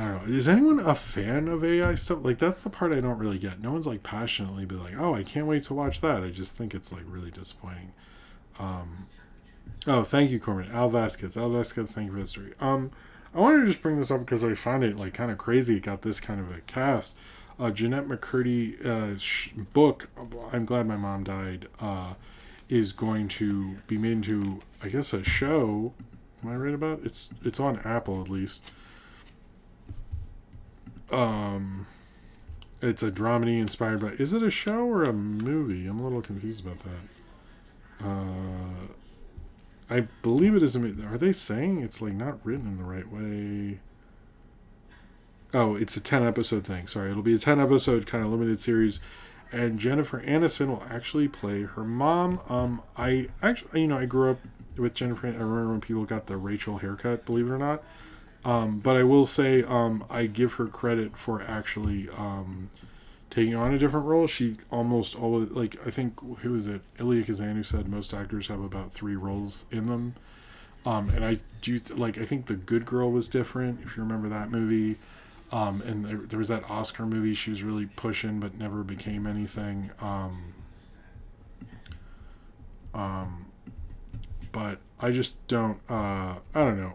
don't know. Is anyone a fan of AI stuff? That's the part I don't really get. No one's passionately be oh, I can't wait to watch that. I just think it's really disappointing. Oh, thank you, Corman. Al Vasquez, thank you for the story. I wanted to just bring this up because I found it kind of crazy. It got this kind of a cast. Jeanette McCurdy's book, I'm Glad My Mom Died, is going to be made into, I guess, a show. Am I right about it? It's on Apple at least. It's a dramedy inspired by. Is it a show or a movie? I'm a little confused about that. I believe it is a movie. Are they saying it's not written in the right way? Oh, it's a 10 episode thing. Sorry, it'll be a 10 episode kind of limited series, and Jennifer Aniston will actually play her mom. I actually, I grew up with Jennifer. I remember when people got the Rachel haircut, believe it or not. But I will say, I give her credit for actually taking on a different role. She almost always, like, I think, who is it? Elia Kazan, who said most actors have about 3 roles in them. And I do, like, I think The Good Girl was different, if you remember that movie. And there was that Oscar movie she was really pushing but never became anything. But I just don't, I don't know.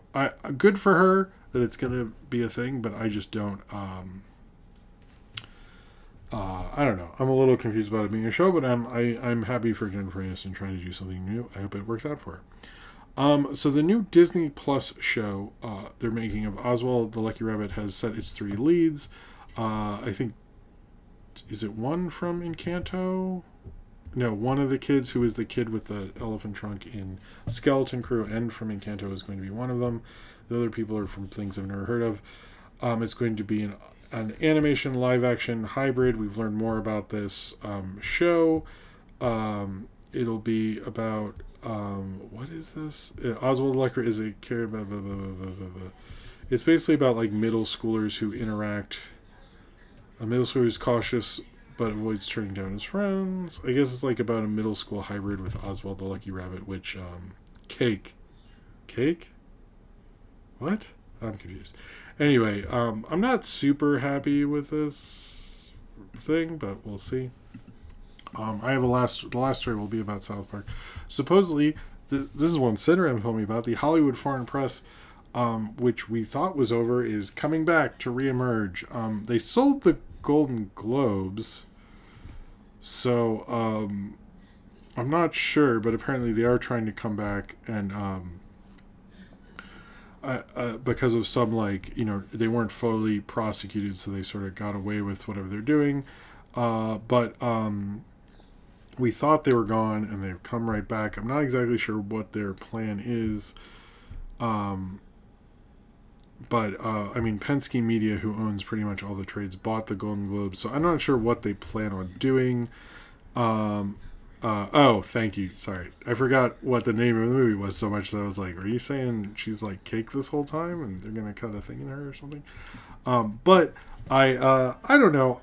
Good for her that it's going to be a thing, but I just don't, I don't know. I'm a little confused about it being a show, but I'm happy for Jennifer Aniston trying to do something new. I hope it works out for her. So the new Disney Plus show they're making of Oswald the Lucky Rabbit has set its 3 leads. I think, is it one from Encanto? No, one of the kids who is the kid with the elephant trunk in Skeleton Crew and from Encanto is going to be one of them. The other people are from things I've never heard of. It's going to be an animation live action hybrid. We've learned more about this show. It'll be about what is this? Oswald Lucker is a character. Blah, blah, blah, blah, blah, blah. It's basically about like middle schoolers who interact. A middle schooler who's cautious but avoids turning down his friends. I guess it's like about a middle school hybrid with Oswald the Lucky Rabbit, which cake. What? I'm confused. Anyway, I'm not super happy with this thing, but we'll see. I have the last story will be about South Park. Supposedly, this is one Cinderam told me about. The Hollywood Foreign Press, which we thought was over, is coming back to reemerge. They sold the Golden Globes, so I'm not sure, but apparently they are trying to come back, and because of some, like, they weren't fully prosecuted, so they sort of got away with whatever they're doing. But we thought they were gone, and they've come right back. I'm not exactly sure what their plan is. But I mean, Penske Media, who owns pretty much all the trades, bought the Golden Globes, so I'm not sure what they plan on doing. Oh, thank you. Sorry, I forgot what the name of the movie was so much that I was like, "Are you saying she's like cake this whole time, and they're gonna cut a thing in her or something?" But I don't know.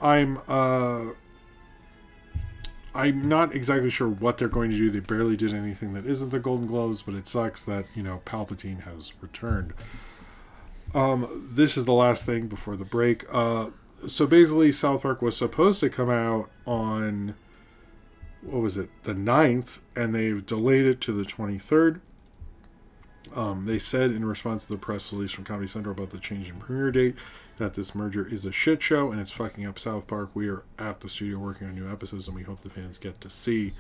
I'm not exactly sure what they're going to do. They barely did anything that isn't the Golden Globes, but it sucks that Palpatine has returned. This is the last thing before the break. So basically, South Park was supposed to come out on, what was it, the 9th, and they've delayed it to the 23rd. They said in response to the press release from Comedy Central about the change in premiere date that this merger is a shit show and it's fucking up South Park. We are at the studio working on new episodes, and we hope the fans get to see.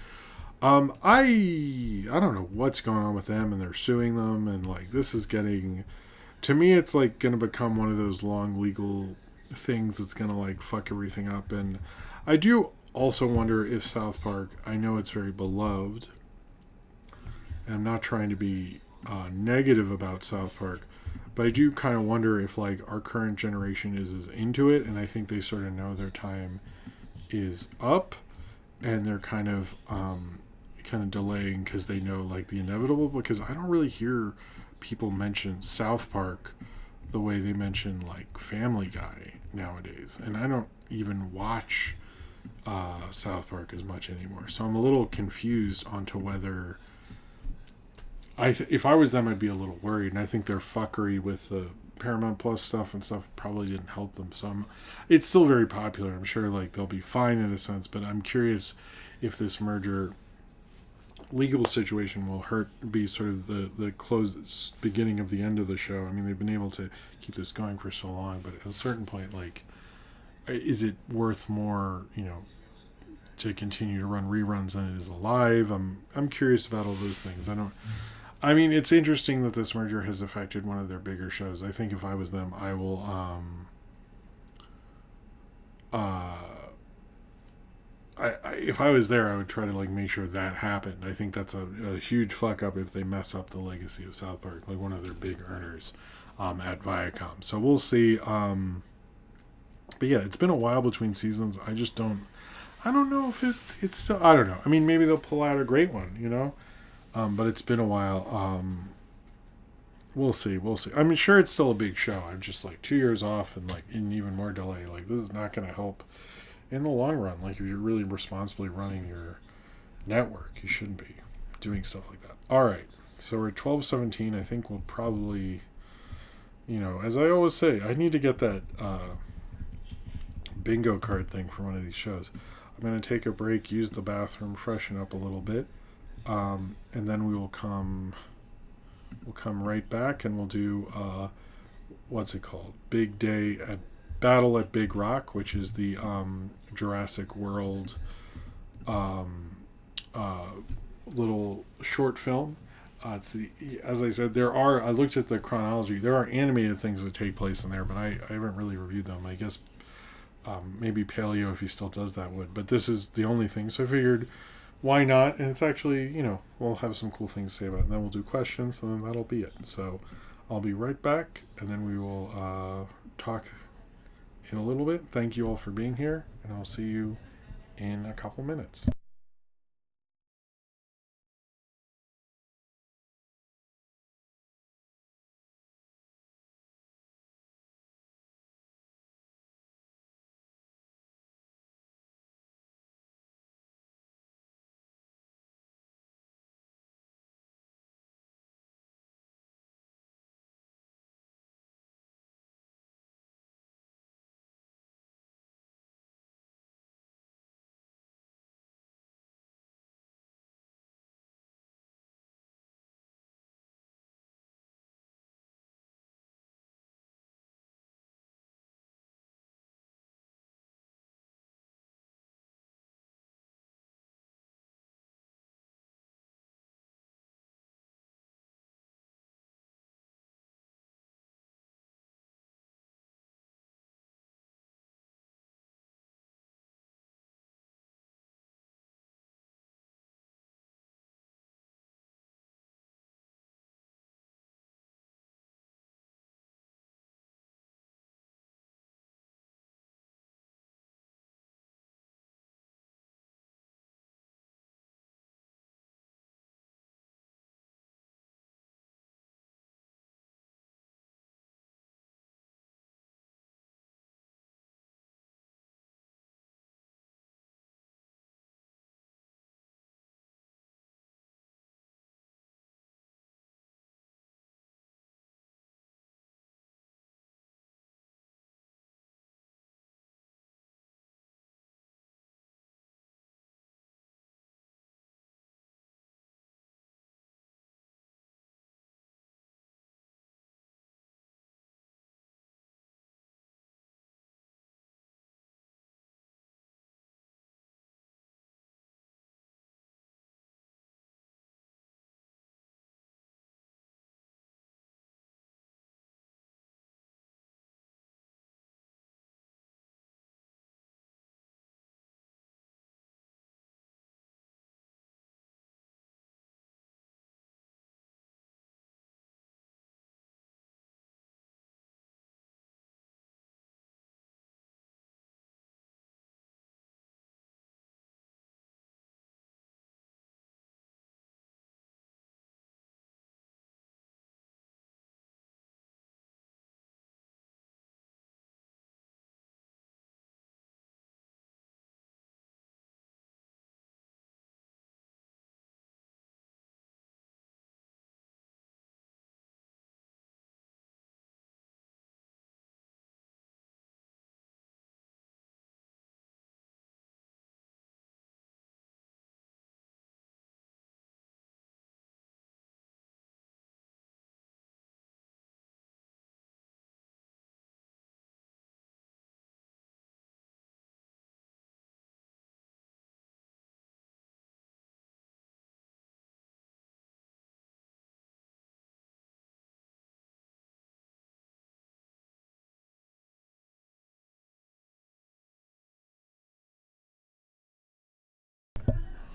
I don't know what's going on with them, and they're suing them, and like this is getting, to me, it's like going to become one of those long legal things that's going to like fuck everything up. And I do also wonder if South Park, I know it's very beloved, and I'm not trying to be negative about South Park, but I do kind of wonder if like our current generation is as into it, and I think they sort of know their time is up, and they're kind of delaying because they know like the inevitable, because I don't really hear people mention South Park the way they mention like Family Guy nowadays, and I don't even watch South Park as much anymore, so I'm a little confused onto whether if I was them, I'd be a little worried, and I think their fuckery with the Paramount Plus stuff and stuff probably didn't help them. So it's still very popular. I'm sure like they'll be fine in a sense, but I'm curious if this merger legal situation will be sort of the close beginning of the end of the show. I mean, they've been able to keep this going for so long, but at a certain point, like, is it worth more, to continue to run reruns than it is alive? I'm curious about all those things. I mean, it's interesting that this merger has affected one of their bigger shows. I think if I was them, I will if I was there, I would try to like make sure that happened. I think that's a huge fuck up if they mess up the legacy of South Park, like one of their big earners at Viacom. So we'll see. But yeah, it's been a while between seasons. I just don't. I don't know if it's still. I don't know. I mean, maybe they'll pull out a great one, you know. But it's been a while. We'll see. We'll see. I'm sure it's still a big show. I'm just like 2 years off and like in even more delay. Like this is not going to help in the long run. Like if you're really responsibly running your network, you shouldn't be doing stuff like that. All right. So we're at 12:17. I think we'll probably, as I always say, I need to get that bingo card thing for one of these shows. I'm going to take a break, use the bathroom, freshen up a little bit, and then we will come. We'll come right back and we'll do what's it called? Big Day at Battle at Big Rock, which is the Jurassic World uh, little short film. It's the As I said, I looked at the chronology. There are animated things that take place in there, but I haven't really reviewed them. I guess maybe Paleo, if he still does that, would. But this is the only thing, so I figured why not? And it's actually, we'll have some cool things to say about it. And then we'll do questions, and then that'll be it. So I'll be right back, and then we will talk in a little bit. Thank you all for being here, and I'll see you in a couple minutes.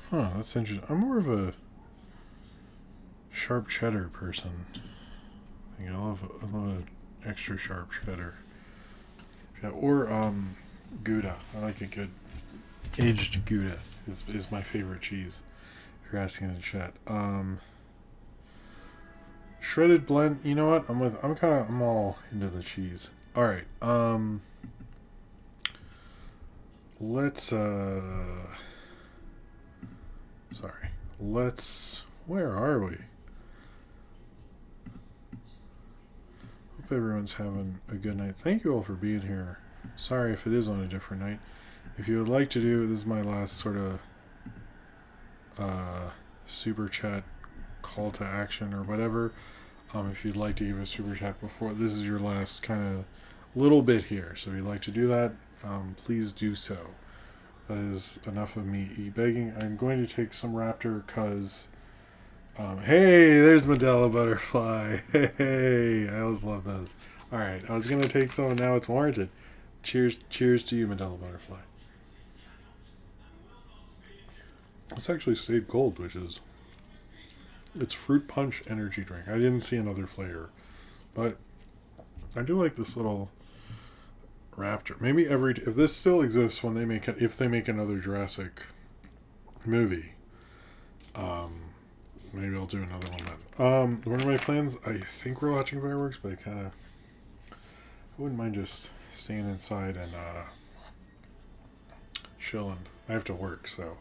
Huh, that's interesting. I'm more of a sharp cheddar person. I love an extra sharp cheddar. Yeah, or Gouda. I like a good aged Gouda is my favorite cheese. If you're asking in the chat. Shredded blend. You know what? I'm all into the cheese. All right. Let's sorry. Where are we? Hope everyone's having a good night. Thank you all for being here. Sorry if it is on a different night. If you would like to do, this is my last sort of super chat call to action or whatever. If you'd like to give a super chat before, this is your last kind of little bit here. So if you'd like to do that, please do so. That is enough of me begging. I'm going to take some Raptor because, hey, there's Medela Butterfly. Hey, I always love those. All right, I was going to take some, and now it's warranted. Cheers to you, Medela Butterfly. It's actually stayed cold, which is, it's fruit punch energy drink. I didn't see another flavor, but I do like this little Raptor. Maybe if this still exists when they make it, if they make another Jurassic movie, maybe I'll do another one then. What are my plans? I think we're watching fireworks, but I wouldn't mind just staying inside and chilling. I have to work, so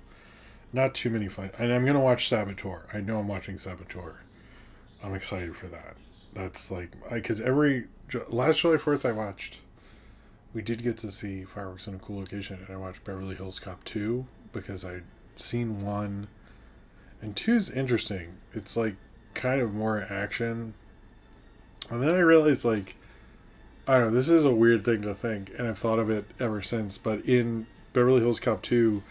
not too many fun. And I'm gonna watch Saboteur. I know I'm watching Saboteur. I'm excited for that. That's like, because last July 4th I watched. We did get to see fireworks in a cool location, and I watched Beverly Hills Cop 2 because I'd seen 1, and 2 is interesting. It's like kind of more action, and then I realized, like, I don't know, this is a weird thing to think, and I've thought of it ever since, but in Beverly Hills Cop 2,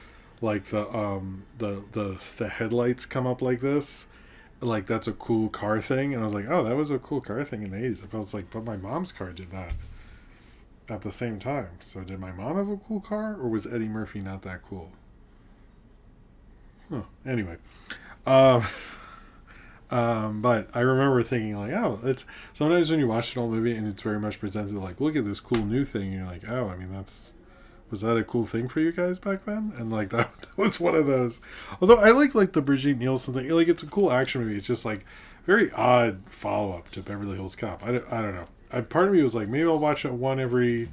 like the headlights come up like this, like that's a cool car thing, and I was like, oh, that was a cool car thing in the 80s. I was like, but my mom's car did that at the same time. So did my mom have a cool car, or was Eddie Murphy not that cool? Anyway, but I remember thinking like, oh, it's sometimes when you watch an old movie and it's very much presented like, look at this cool new thing, and you're like, oh, I mean, was that a cool thing for you guys back then? And like that was one of those. Although I like the Brigitte Nielsen thing. Like, it's a cool action movie. It's just like very odd follow up to Beverly Hills Cop. I don't know. Part of me was like, maybe I'll watch it one every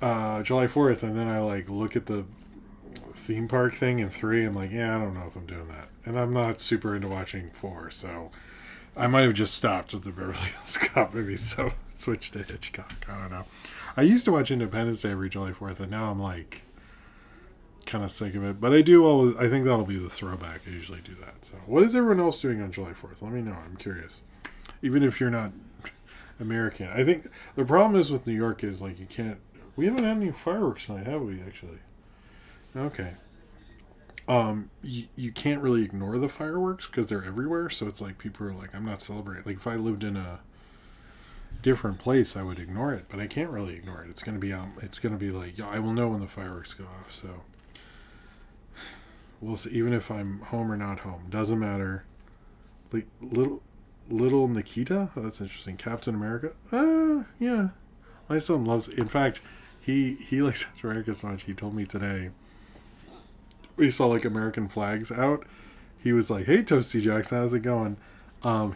July 4th, and then I like look at the theme park thing in 3. I'm like, yeah, I don't know if I'm doing that, and I'm not super into watching 4, so I might have just stopped with the Beverly Hills Cop movie, so switched to Hitchcock. I don't know. I used to watch Independence Day every July 4th, and now I'm like kind of sick of it. But I think that'll be the throwback. I usually do that. So what is everyone else doing on July 4th? Let me know. I'm curious. Even if you're not American. I think the problem is with New York is like we haven't had any fireworks tonight, have we, actually? Okay. You can't really ignore the fireworks because they're everywhere, so it's like people are like, I'm not celebrating. Like if I lived in a different place, I would ignore it, but I can't really ignore it. It's gonna be like, I will know when the fireworks go off, so we'll see. Even if I'm home or not home, doesn't matter. Like little Nikita, oh, that's interesting. Captain America, yeah, my son loves it. In fact, he likes Captain America so much, he told me today we saw like American flags out. He was like, hey Toasty Jackson, how's it going?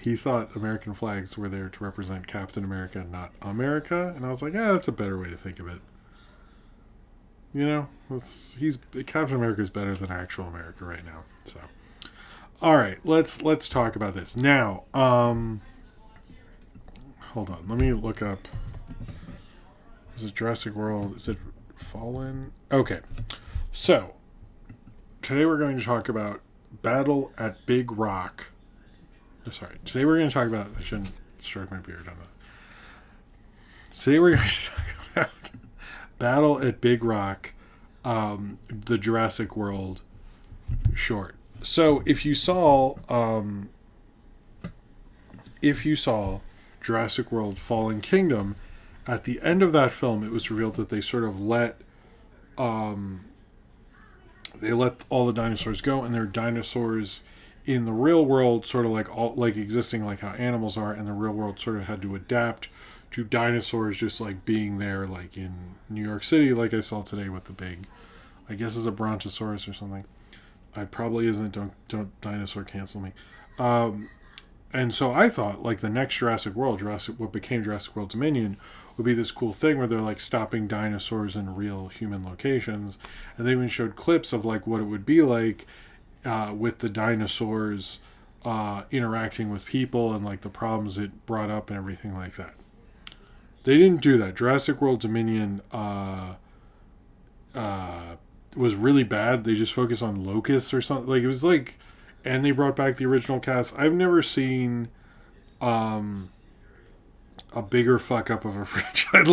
He thought American flags were there to represent Captain America, not America. And I was like, that's a better way to think of it. You know, Captain America is better than actual America right now. So, all right, let's talk about this now. Hold on, let me look up. Is it Jurassic World? Is it Fallen? Okay, so today we're going to talk about Battle at Big Rock. Sorry. Today we're going to talk about... I shouldn't stroke my beard on that. Today we're going to talk about Battle at Big Rock, the Jurassic World short. So if you saw Jurassic World Fallen Kingdom, at the end of that film, it was revealed that they sort of let all the dinosaurs go, and they're dinosaurs in the real world, sort of like existing like how animals are, and the real world sort of had to adapt to dinosaurs just like being there, like in New York City, like I saw today with the big, I guess it's a brontosaurus or something. I probably isn't. Don't dinosaur cancel me. Um, and so I thought like the next Jurassic World, what became Jurassic World Dominion, would be this cool thing where they're like stopping dinosaurs in real human locations, and they even showed clips of like what it would be like with the dinosaurs interacting with people and like the problems it brought up and everything like that. They didn't do that. Jurassic World Dominion was really bad. They just focused on locusts or something. Like it was like, and they brought back the original cast. I've never seen a bigger fuck up of a franchise.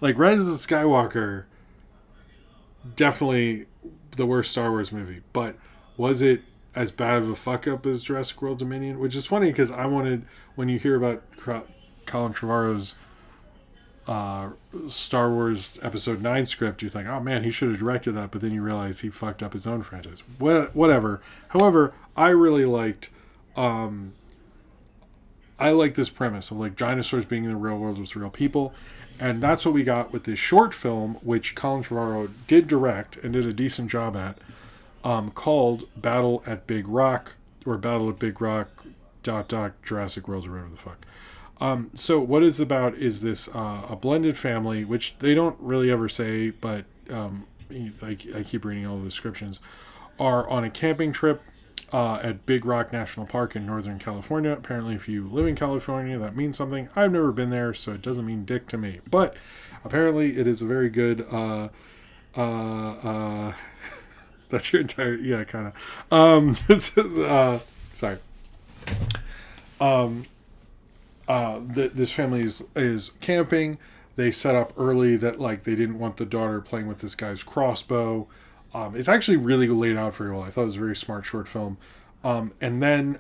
like Rise of the Skywalker, definitely the worst Star Wars movie. But was it as bad of a fuck up as Jurassic World Dominion? Which is funny because I wanted, when you hear about Colin Trevorrow's Star Wars Episode 9 script, you think, oh man, he should have directed that, but then you realize he fucked up his own franchise. Whatever. However, I really liked this premise of like dinosaurs being in the real world with real people, and that's what we got with this short film, which Colin Trevorrow did direct and did a decent job at, called Battle at Big Rock, or Battle at Big Rock ... Jurassic World, or whatever the fuck. So what it's about is this a blended family, which they don't really ever say, but I keep reading all the descriptions, are on a camping trip at Big Rock National Park in Northern California. Apparently, if you live in California, that means something. I've never been there, so it doesn't mean dick to me. But apparently, it is a very good... that's your entire... Yeah, kind of. Sorry. This family is camping. They set up early that like they didn't want the daughter playing with this guy's crossbow. It's actually really laid out very well. I thought it was a very smart short film. And then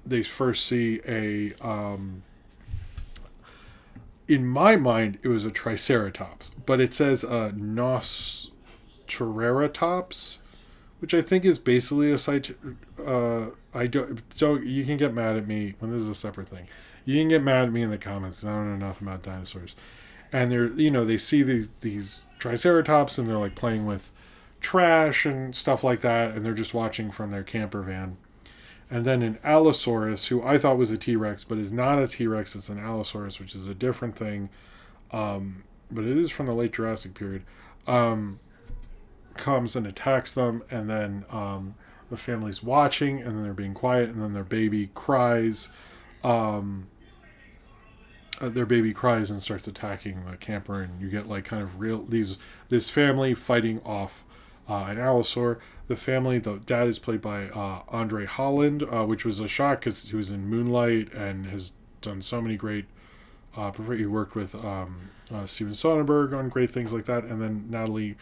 they first see a... in my mind, it was a Triceratops, but it says a Noceratops, which I think is basically a I don't. You can get mad at me when this is a separate thing. You can get mad at me in the comments. I don't know nothing about dinosaurs. And they see these Triceratops and they're like playing with trash and stuff like that, and they're just watching from their camper van. And then an Allosaurus, who I thought was a T-Rex, but is not a T-Rex, it's an Allosaurus, which is a different thing. But it is from the late Jurassic period. Comes and attacks them, and then the family's watching, and then they're being quiet, and then their baby cries. Their baby cries and starts attacking the camper, and you get like kind of this family fighting off an Allosaur. The dad is played by Andre Holland, which was a shock because he was in Moonlight and has done so many great. He worked with Steven Soderbergh on great things like that, and then Natalie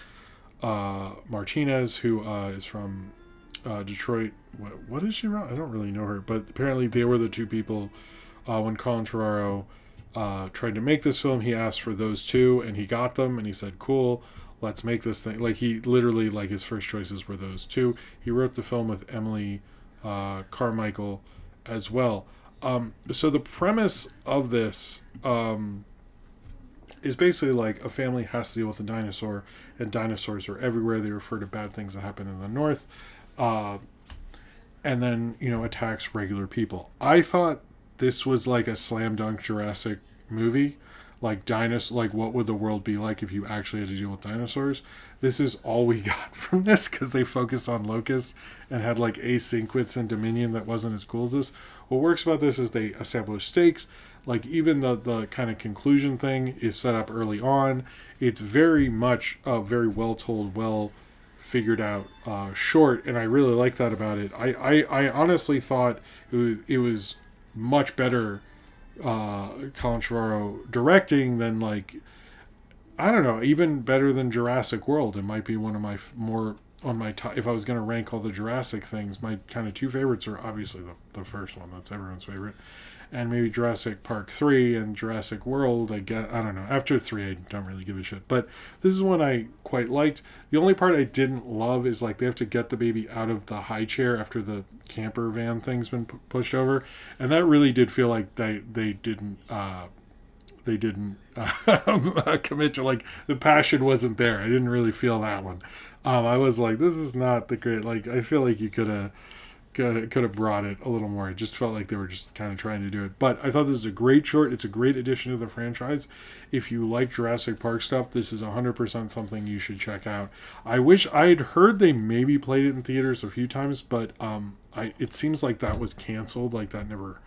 Martinez, who is from Detroit. What is she from? I don't really know her, but apparently they were the two people when Colin Trevorrow tried to make this film. He asked for those two, and he got them, and he said, "Cool, let's make this thing." Like he literally, like his first choices were those two. He wrote the film with Emily Carmichael as well. So the premise of this is basically like a family has to deal with a dinosaur, and dinosaurs are everywhere. They refer to bad things that happen in the north, and then attacks regular people. I thought this was like a slam dunk Jurassic movie, like what would the world be like if you actually had to deal with dinosaurs. This is all we got from this because they focus on locusts and had like a sequence in Dominion that wasn't as cool as this. What works about this is they establish stakes. Like even the kind of conclusion thing is set up early on. It's very much a very well told, well figured out short, and I really like that about it. I honestly thought it was much better Colin Trevorrow directing than like, I don't know, even better than Jurassic World. It might be one of my more on my top. If I was going to rank all the Jurassic things, my kind of two favorites are obviously the first one. That's everyone's favorite. And maybe Jurassic Park 3 and Jurassic World, I don't know. After 3, I don't really give a shit. But this is one I quite liked. The only part I didn't love is like they have to get the baby out of the high chair after the camper van thing's been pushed over. And that really did feel like they they didn't commit to, like, the passion wasn't there. I didn't really feel that one. I was like, this is not the great, like, I feel like you could have brought it a little more. It just felt like they were just kind of trying to do it. But I thought this is a great short. It's a great addition to the franchise. If you like Jurassic Park stuff, this is 100% something you should check out. I wish I had heard they maybe played it in theaters a few times, but it seems like that was canceled. Like, that never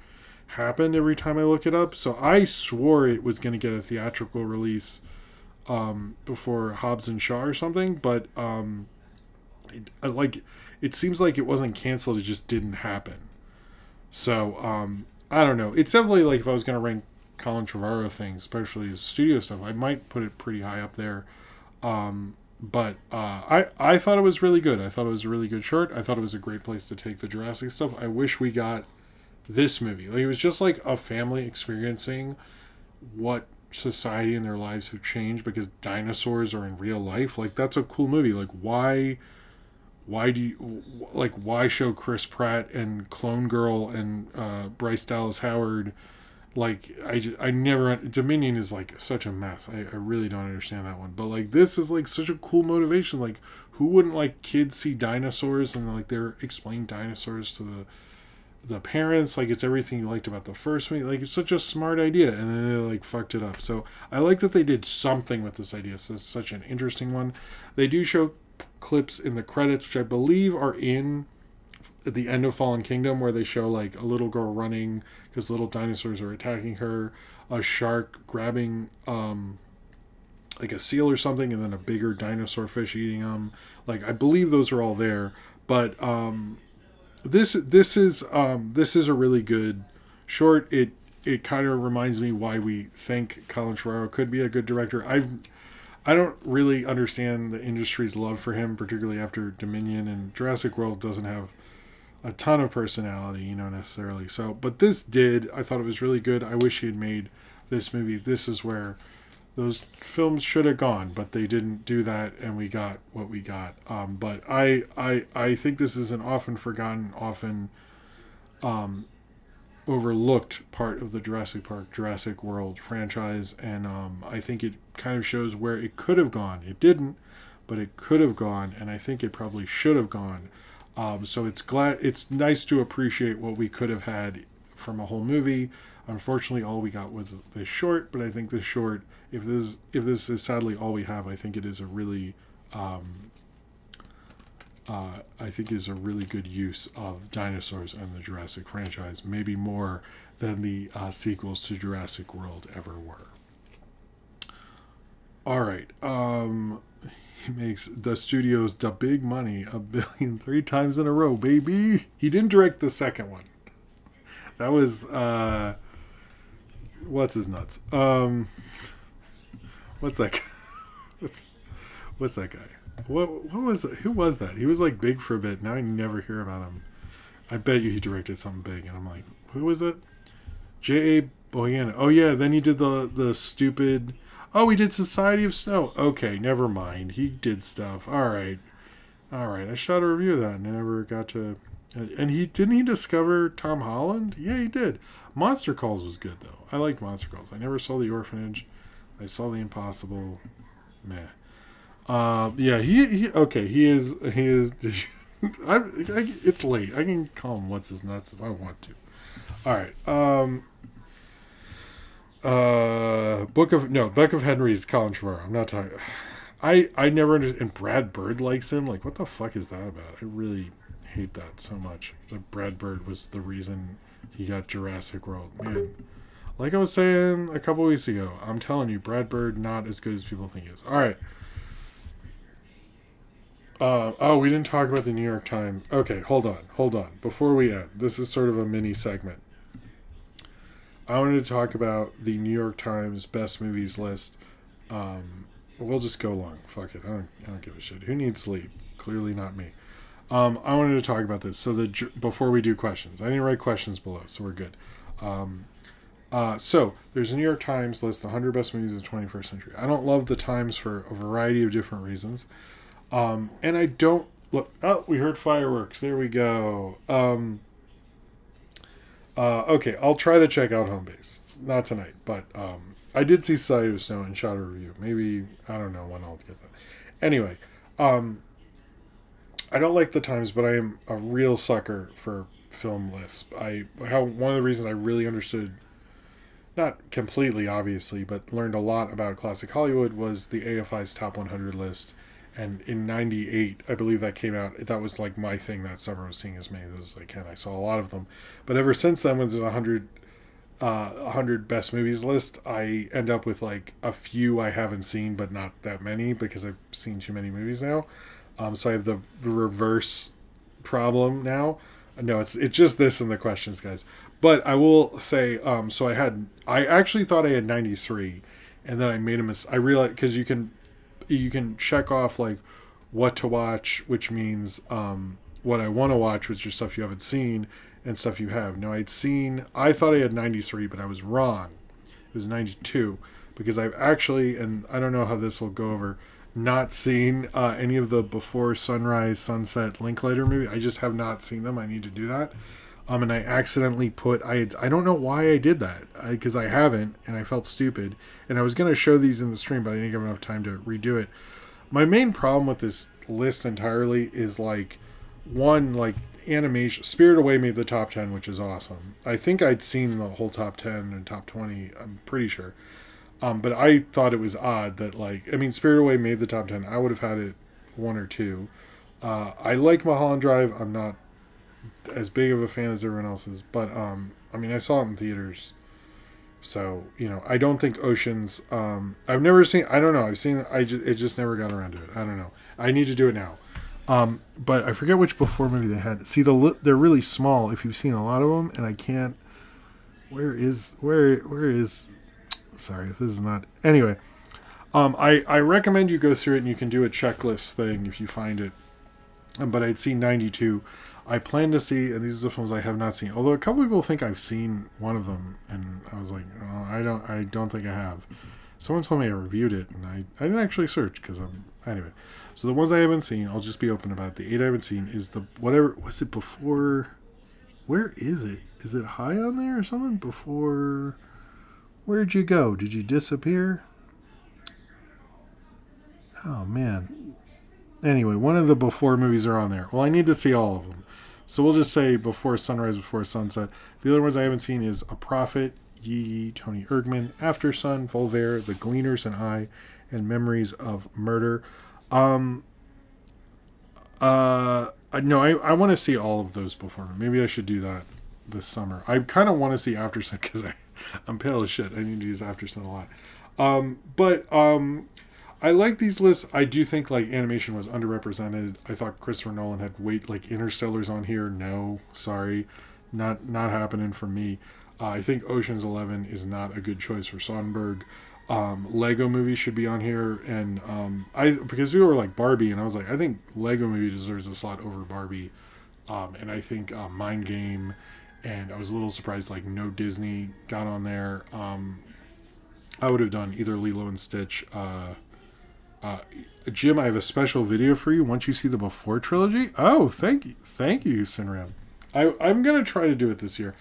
happened every time I look it up. So I swore it was going to get a theatrical release before Hobbs and Shaw or something, but it seems like it wasn't canceled, it just didn't happen. So I don't know, it's definitely, like, if I was going to rank Colin Trevorrow things, especially his studio stuff, I might put it pretty high up there. But I thought it was really good. I thought it was a really good short. I thought it was a great place to take the Jurassic stuff. I wish we got this movie. Like, it was just like a family experiencing what society and their lives have changed because dinosaurs are in real life. Like, that's a cool movie. Like, why show Chris Pratt and Clone Girl and Bryce Dallas Howard? Like, I never, Dominion is like such a mess. I really don't understand that one. But, like, this is like such a cool motivation. Like, who wouldn't, like, kids see dinosaurs and, like, they're explaining dinosaurs to the parents? Like, it's everything you liked about the first movie. Like, it's such a smart idea, and then they, like, fucked it up. So I like that they did something with this idea. So it's such an interesting one. They do show clips in the credits, which I believe are in at the end of Fallen Kingdom, where they show, like, a little girl running because little dinosaurs are attacking her, a shark grabbing like a seal or something, and then a bigger dinosaur fish eating them. Like, I believe those are all there. But this is a really good short. It kind of reminds me why we think Colin Trevorrow could be a good director. I don't really understand the industry's love for him, particularly after Dominion, and Jurassic World doesn't have a ton of personality, necessarily. So, but this did. I thought it was really good. I wish he had made this movie. This is where those films should have gone, but they didn't do that, and we got what we got. But I think this is an often forgotten, often overlooked part of the Jurassic World franchise, and I think it kind of shows where it could have gone. It didn't, but it could have gone, and I think it probably should have gone. So it's nice to appreciate what we could have had from a whole movie. Unfortunately, all we got was this short, but I think this short, if this is sadly all we have, I think it is a really good use of dinosaurs and the Jurassic franchise, maybe more than the sequels to Jurassic World ever were. All right. He makes the studios the big money, $1 billion 3 times in a row, baby. He didn't direct the second one. That was what's his nuts? What's that guy? What's that guy? What was it? Who was that? He was, like, big for a bit. Now I never hear about him. I bet you he directed something big, and I'm like, who was it? J.A. Boyana. Oh yeah, then he did the stupid. Oh, he did Society of Snow. Okay, never mind. He did stuff. All right. I shot a review of that and I never got to. And he discover Tom Holland? Yeah, he did. Monster Calls was good though. I liked Monster Calls. I never saw The Orphanage. I saw The Impossible. Meh. Yeah, he okay. He is. It's late. I can call him what's his nuts if I want to. All right. Book of Henry's Colin Trevorrow. I'm not talking. I never understood. And Brad Bird likes him. Like, what the fuck is that about? I really hate that so much. That Brad Bird was the reason he got Jurassic World. Man, like I was saying a couple weeks ago, I'm telling you, Brad Bird not as good as people think he is. All right. We didn't talk about the New York Times. Okay, hold on. Before we end, this is sort of a mini segment. I wanted to talk about the New York Times best movies list. We'll just go long. Fuck it. I don't give a shit. Who needs sleep? Clearly not me. I wanted to talk about this. So before we do questions, I didn't write questions below, so we're good. So there's a New York Times list, the 100 best movies of the 21st century. I don't love the Times for a variety of different reasons. And I don't look. Oh, we heard fireworks. There we go. Okay, I'll try to check out Home Base. Not tonight, but I did see Sight of Snow and shot a review. Maybe I don't know when I'll get that. Anyway, um, I don't like the Times, but I am a real sucker for film lists. One of the reasons I really understood, not completely obviously, but learned a lot about classic Hollywood was the AFI's top 100 list. And in '98, I believe that came out. That was like my thing that summer, was seeing as many of those as I can. I saw a lot of them, but ever since then, when there's 100 best movies list, I end up with like a few I haven't seen, but not that many because I've seen too many movies now. So I have the reverse problem now. No, it's just this in the questions, guys. But I will say, so I actually thought I had 93, and then I made a mistake. I realized, because you can check off like what to watch, which means what I want to watch, which is stuff you haven't seen and stuff you have. Now I thought I had 93, but I was wrong. It was 92 because I've actually, and I don't know how this will go over, not seen any of the Before Sunrise, Sunset, Linklater movie. I just have not seen them. I need to do that. And I accidentally I don't know why I did that, because I haven't, and I felt stupid. And I was going to show these in the stream, but I didn't have enough time to redo it. My main problem with this list entirely is like, one, like animation. Spirit Away made the top 10, which is awesome. I think I'd seen the whole top 10 and top 20, I'm pretty sure. But I thought it was odd that, like, I mean, Spirit Away made the top 10. I would have had it one or two. I like Mulholland Drive. I'm not as big of a fan as everyone else is, but I mean, I saw it in theaters, so I don't think Oceans. I've never seen. I don't know. I've seen. It just never got around to it. I don't know. I need to do it now. But I forget which Before movie they had. See, they're really small. If you've seen a lot of them, and I can't. Where is? Sorry if this is not. Anyway, I recommend you go through it, and you can do a checklist thing if you find it. But I'd seen 92. I plan to see, and these are the films I have not seen. Although a couple people think I've seen one of them, and I was like, oh, I don't think I have. Someone told me I reviewed it, and I didn't actually search because anyway. So the ones I haven't seen, I'll just be open about. The 8 I haven't seen is the whatever was it Before? Where is it? Is it high on there or something? Before? Where'd you go? Did you disappear? Oh man. Anyway, one of the Before movies are on there. Well, I need to see all of them. So we'll just say Before Sunrise, Before Sunset. The other ones I haven't seen is A Prophet, Yi, Tony Erdmann, After Sun, Voltaire, The Gleaners and I, and Memories of Murder. No, I want to see all of those before. Maybe I should do that this summer. I kind of want to see After Sun because I'm pale as shit. I need to use After Sun a lot. But I like these lists. I do think like animation was underrepresented. I thought Christopher Nolan had like Interstellar's on here. No, sorry, not happening for me. I think Ocean's 11 is not a good choice for Soderbergh. Lego Movie should be on here, and because we were like Barbie, and I was like, I think Lego Movie deserves a slot over Barbie, and I think Mind Game, and I was a little surprised like no Disney got on there. I would have done either Lilo and Stitch. Jim, I have a special video for you once you see the Before trilogy. Oh, thank you, Sinram. I'm gonna try to do it this year.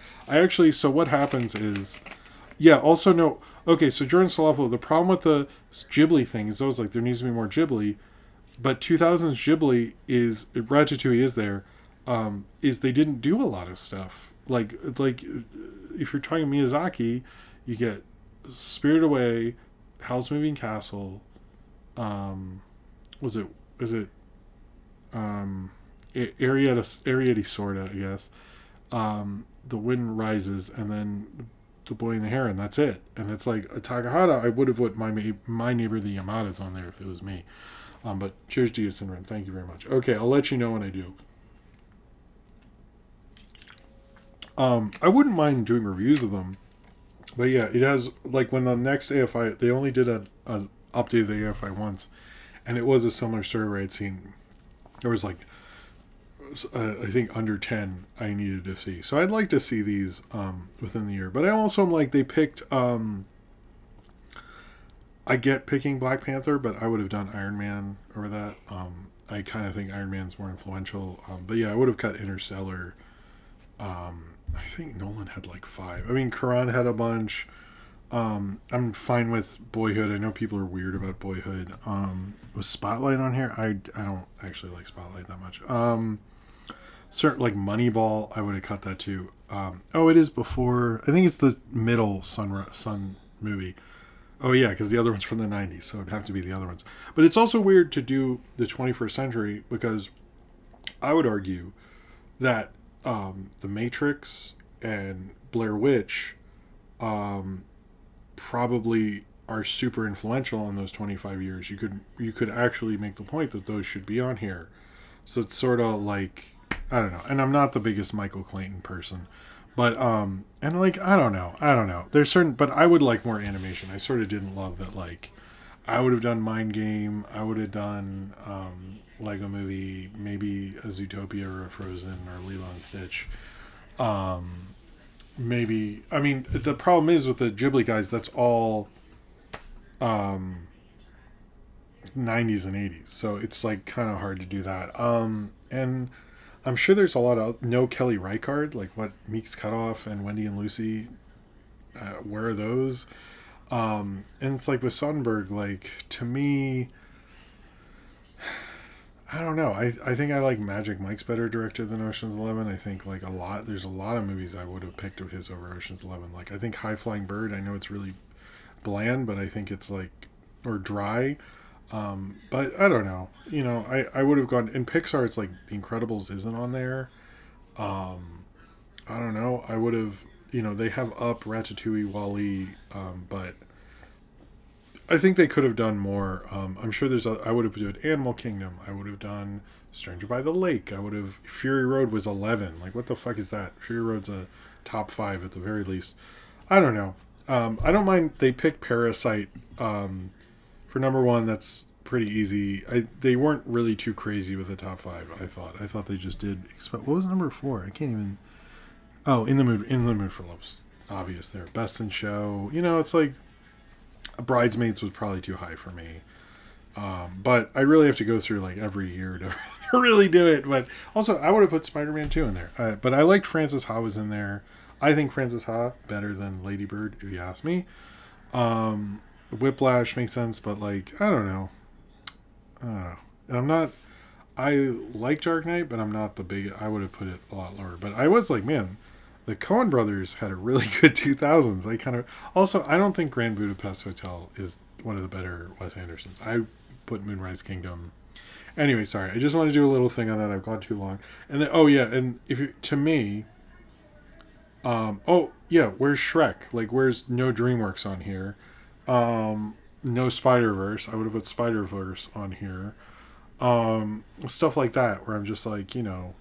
So what happens is, yeah. Also, no. Okay, so Jordan Salaflo, the problem with the Ghibli thing is always like there needs to be more Ghibli, but 2000s Ghibli is Ratatouille is there. Is they didn't do a lot of stuff like if you're talking Miyazaki, you get Spirited Away, Howl's Moving Castle. Ariete Sorta, I guess. The Wind Rises, and then The Boy and the Heron. That's it. And it's like a Takahata. I would have put my Neighbor the Yamada's on there if it was me. But cheers to you, Sinran. Thank you very much. Okay, I'll let you know when I do. I wouldn't mind doing reviews of them, but yeah, it has like when the next AFI they only did a update of the AFI once, and it was a similar story where I'd seen there was like I think under 10 I needed to see, so I'd like to see these within the year. But I also am like they picked I get picking Black Panther, but I would have done Iron Man over that. I kind of think Iron Man's more influential, but yeah, I would have cut Interstellar. I think Nolan had like 5. I mean, Quran had a bunch. I'm fine with Boyhood. I know people are weird about Boyhood. Was Spotlight on here? I don't actually like Spotlight that much. Certain like Moneyball, I would have cut that too. Oh, it is before. I think it's the middle Sun movie. Oh yeah, because the other one's from the '90s, so it'd have to be the other ones. But it's also weird to do the 21st century because I would argue that The Matrix and Blair Witch probably are super influential in those 25 years. You could actually make the point that those should be on here. So it's sort of like, I don't know. And I'm not the biggest Michael Clayton person, but and like I don't know. There's certain, but I would like more animation. I sort of didn't love that. Like I would have done Mind Game. I would have done Lego Movie, maybe a Zootopia or a Frozen or Lilo and Stitch. Maybe, I mean, the problem is with the Ghibli guys, that's all 90s and 80s, so it's like kind of hard to do that. And I'm sure there's a lot of no Kelly Reichardt, like what Meek's Cutoff and Wendy and Lucy, where are those? And it's like with Soderbergh, like to me, I don't know. I think I like Magic Mike's better director than Ocean's 11. I think like there's a lot of movies I would have picked of his over Ocean's 11. Like I think High Flying Bird, I know it's really bland, but I think it's like, or dry. But I don't know. You know, I would have gone, in Pixar, it's like The Incredibles isn't on there. I don't know. I would have, you know, they have Up, Ratatouille, Wall-E, but I think they could have done more. I'm sure I would have done Animal Kingdom. I would have done Stranger by the Lake. I would have, Fury Road was 11. Like, what the fuck is that? Fury Road's a top 5 at the very least. I don't know. I don't mind. They picked Parasite for number 1. That's pretty easy. They weren't really too crazy with the top 5. I thought they just did. What was number 4? I can't even. Oh, In the Mood for Love's obvious there. Best in Show. You know, it's like Bridesmaids was probably too high for me. But I really have to go through like every year to really do it. But also, I would have put Spider-Man 2 in there. But I liked Frances Ha was in there. I think Frances Ha better than Lady Bird, if you ask me. Whiplash makes sense, but like I don't know. And I'm not. I like Dark Knight, but I'm not the big. I would have put it a lot lower. But I was like, man, the Coen brothers had a really good 2000s. I kind of also. I don't think Grand Budapest Hotel is one of the better Wes Andersons. I put Moonrise Kingdom. Anyway, sorry. I just want to do a little thing on that. I've gone too long. And then, oh yeah, and if you to me. Oh yeah, where's Shrek? Like, where's no DreamWorks on here? No Spider-Verse. I would have put Spider-Verse on here. Stuff like that, where I'm just like, you know,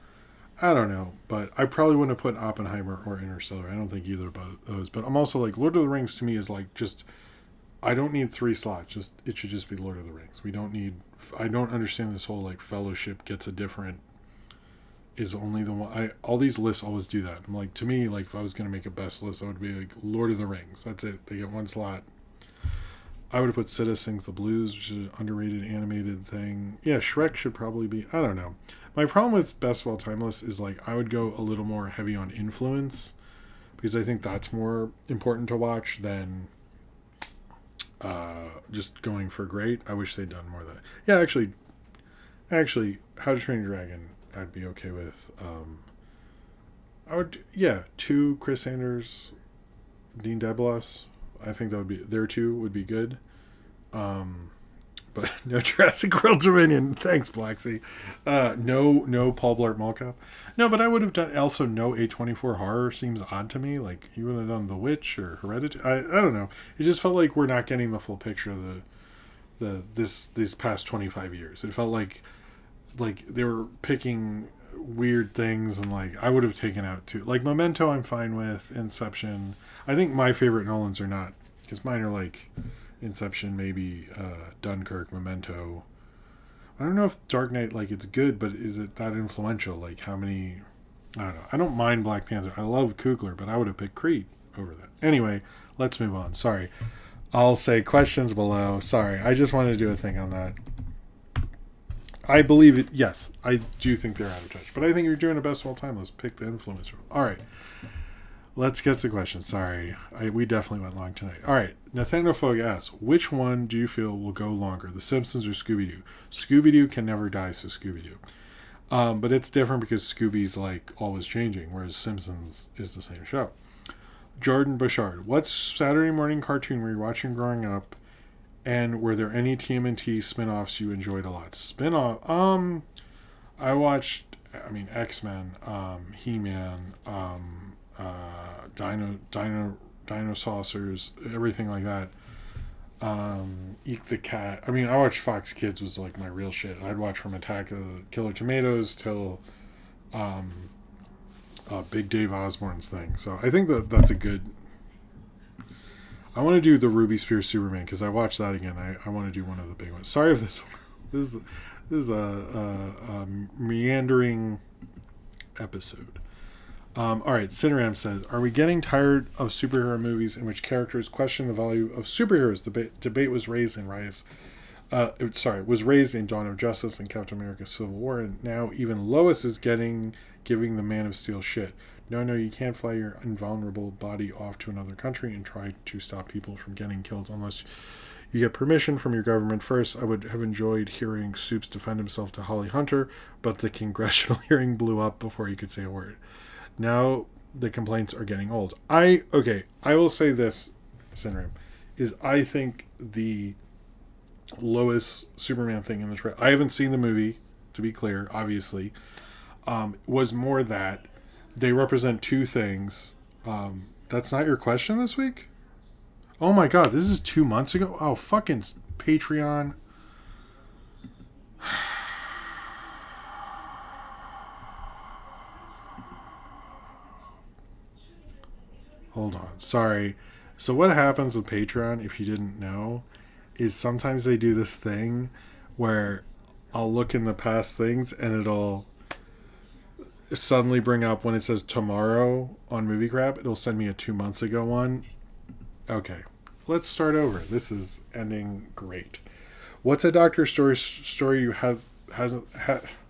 I don't know, but I probably wouldn't have put Oppenheimer or Interstellar. I don't think either of those. But I'm also like, Lord of the Rings to me is like just, I don't need 3 slots. It should just be Lord of the Rings. We don't need. I don't understand this whole like Fellowship gets a different. Is only the one. All these lists always do that. I'm like, to me, like if I was gonna make a best list, that would be like Lord of the Rings. That's it. They get 1 slot. I would have put Sita Sings the Blues, which is an underrated animated thing. Yeah, Shrek should probably be. I don't know. My problem with best of all time list is like I would go a little more heavy on influence because I think that's more important to watch than just going for great. I wish they'd done more of that. Yeah, actually, How to Train Your Dragon, I'd be okay with. I would, yeah, 2 Chris Sanders, Dean Deblas. I think that would be there too. Would be good. But no Jurassic World Dominion. Thanks, Blacksea. No Paul Blart Mall Cop. No, but I would have done also no A24 horror. Seems odd to me. Like you would have done The Witch or Hereditary. I don't know. It just felt like we're not getting the full picture of these past 25 years. It felt like they were picking weird things and like I would have taken out too. Like Memento I'm fine with. Inception. I think my favorite Nolans are not, because mine are like Inception, maybe Dunkirk, Memento. I don't know if Dark Knight, like it's good, but is it that influential? Like how many, I don't know. I don't mind Black Panther. I love Coogler, but I would have picked Creed over that. Anyway, let's move on. Sorry. I'll say questions below. Sorry. I just wanted to do a thing on that. I believe it. Yes, I do think they're out of touch. But I think you're doing a best of all time. Let's pick the influencer. All right. Let's get to questions. Sorry, we definitely went long tonight. All right, Nathaniel Fogg asks, which one do you feel will go longer, The Simpsons or Scooby-Doo? Scooby-Doo can never die, so Scooby-Doo. But it's different because Scooby's like always changing, whereas Simpsons is the same show. Jordan Bouchard, what Saturday morning cartoon were you watching growing up, and were there any TMNT spin-offs you enjoyed a lot? Spin-off, I watched, X-Men, He-Man, Dino Saucers, everything like that. Eat the Cat. I watched Fox Kids was like my real shit. I'd watch from Attack of the Killer Tomatoes till Big Dave Osborne's thing. So I think that's a good. I want to do the Ruby Spears Superman because I watched that again. I want to do one of the big ones. Sorry if this is a meandering episode. All right, Cineram says, are we getting tired of superhero movies in which characters question the value of superheroes? The debate was raised in was raised in Dawn of Justice and Captain America Civil War, and now even Lois is giving the Man of Steel shit. No, you can't fly your invulnerable body off to another country and try to stop people from getting killed unless you get permission from your government first. I would have enjoyed hearing Soups defend himself to Holly Hunter, but the congressional hearing blew up before he could say a word. Now the complaints are getting old. I will say this, Syndrome, is I think the Lois Superman thing in the trailer, I haven't seen the movie, to be clear, obviously, was more that they represent two things. That's not your question this week? Oh my god, this is 2 months ago? Oh, fucking Patreon. Hold on. Sorry. So what happens with Patreon, if you didn't know, is sometimes they do this thing where I'll look in the past things and it'll suddenly bring up when it says tomorrow on Movie Crap, it'll send me a 2 months ago one. Okay. Let's start over. This is ending great. What's a Doctor story you hasn't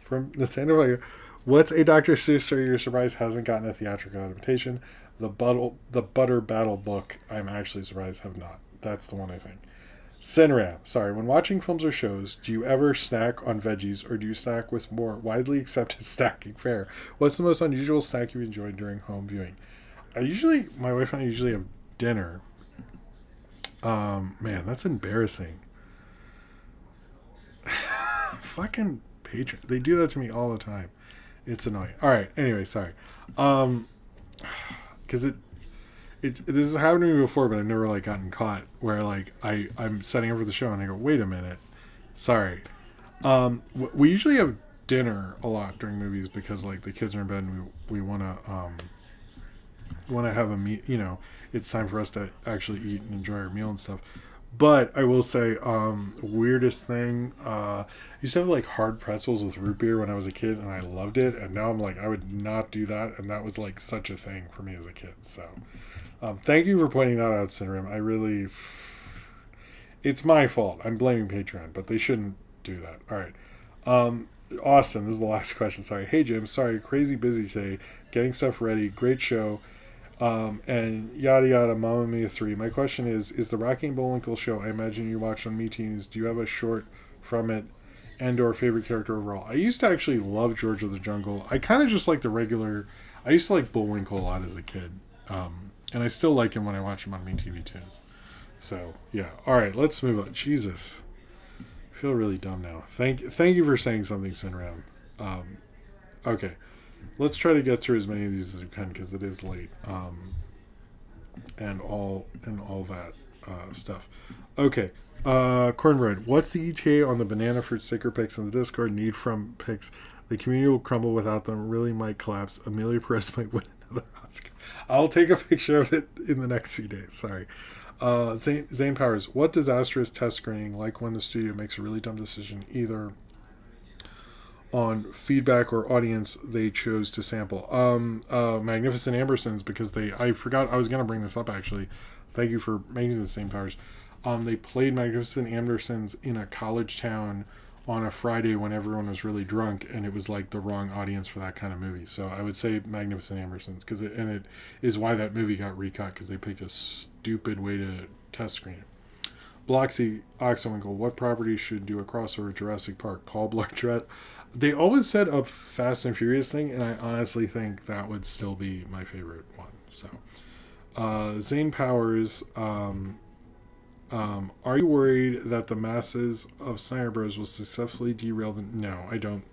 from Nathaniel? What's a Doctor Seuss story you're surprised hasn't gotten a theatrical adaptation? The Butter Battle book, I'm actually surprised have not. That's the one I think. Sinram, sorry, when watching films or shows, do you ever snack on veggies or do you snack with more widely accepted snacking fare? What's the most unusual snack you've enjoyed during home viewing? My wife and I usually have dinner. Man, that's embarrassing. Fucking Patreon. They do that to me all the time. It's annoying. All right. Anyway, sorry. Because this has happened to me before, but I've never gotten caught where I'm setting up for the show and I go, wait a minute, sorry. We usually have dinner a lot during movies because the kids are in bed and we want to have a meal. It's time for us to actually eat and enjoy our meal and stuff. But I will say, weirdest thing, I used to have hard pretzels with root beer when I was a kid, and I loved it. And now I'm I would not do that, and that was such a thing for me as a kid. So, thank you for pointing that out, Syndrome. It's my fault. I'm blaming Patreon, but they shouldn't do that. All right, Austin, this is the last question. Sorry, hey Jim, sorry, crazy busy today, getting stuff ready. Great show. And yada yada, Mamma Mia 3. My question is the Rocky and Bullwinkle show, I imagine you watched on MeToons, do you have a short from it and or favorite character overall? I used to actually love George of the Jungle. I kind of just like the regular, I used to like Bullwinkle a lot as a kid. And I still like him when I watch him on MeTV Tunes. So, yeah. Alright, let's move on. Jesus. I feel really dumb now. Thank you for saying something, Sinram. Okay. Let's try to get through as many of these as we can because it is late, and all that stuff. Okay, Cornbread. What's the ETA on the banana fruit sticker pics in the Discord? Need from pics. The community will crumble without them. Really might collapse. Amelia Perez might win another Oscar. I'll take a picture of it in the next few days. Sorry. Zane Powers. What disastrous test screening like when the studio makes a really dumb decision either on feedback or audience they chose to sample? Magnificent Ambersons, because I forgot I was going to bring this up actually. Thank you for making the same Powers. They played Magnificent Ambersons in a college town on a Friday when everyone was really drunk, and it was like the wrong audience for that kind of movie. So I would say Magnificent Ambersons, it is why that movie got recut, because they picked a stupid way to test screen it. Bloxy Oxenwinkle, what property should do a crossover with Jurassic Park? Paul Blart. They always said a Fast and Furious thing, and I honestly think that would still be my favorite one. So, Zane Powers, are you worried that the masses of Snyder Bros will successfully derail the... No, I don't.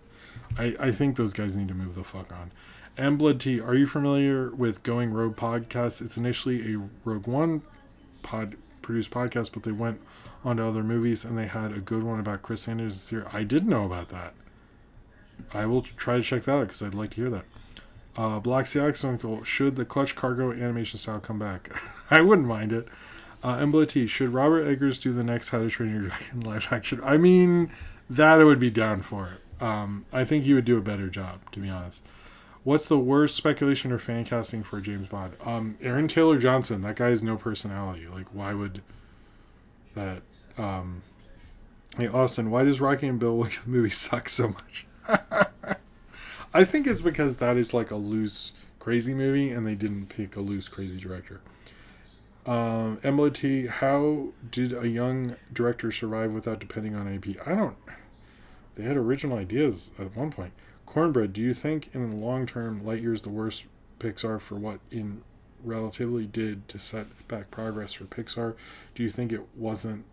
I think those guys need to move the fuck on. Blood T, are you familiar with Going Rogue podcast? It's initially a Rogue One produced podcast, but they went on to other movies, and they had a good one about Chris Sanders here. I did know about that. I will try to check that out, because I'd like to hear that. Black Seahawks Uncle, should the Clutch Cargo animation style come back? I wouldn't mind it. Embla T, should Robert Eggers do the next How to Train Your Dragon live action? I mean, that I would be down for it. I think he would do a better job, to be honest. What's the worst speculation or fan casting for James Bond? Aaron Taylor Johnson. That guy has no personality. Like, why would that... Hey, Austin, why does Rocky and Bill Williams movie suck so much? I think it's because that is like a loose, crazy movie, and they didn't pick a loose, crazy director. Embla T, how did a young director survive without depending on AP? They had original ideas at one point. Cornbread, do you think in the long term Lightyear is the worst Pixar for what it relatively did to set back progress for Pixar? Do you think it wasn't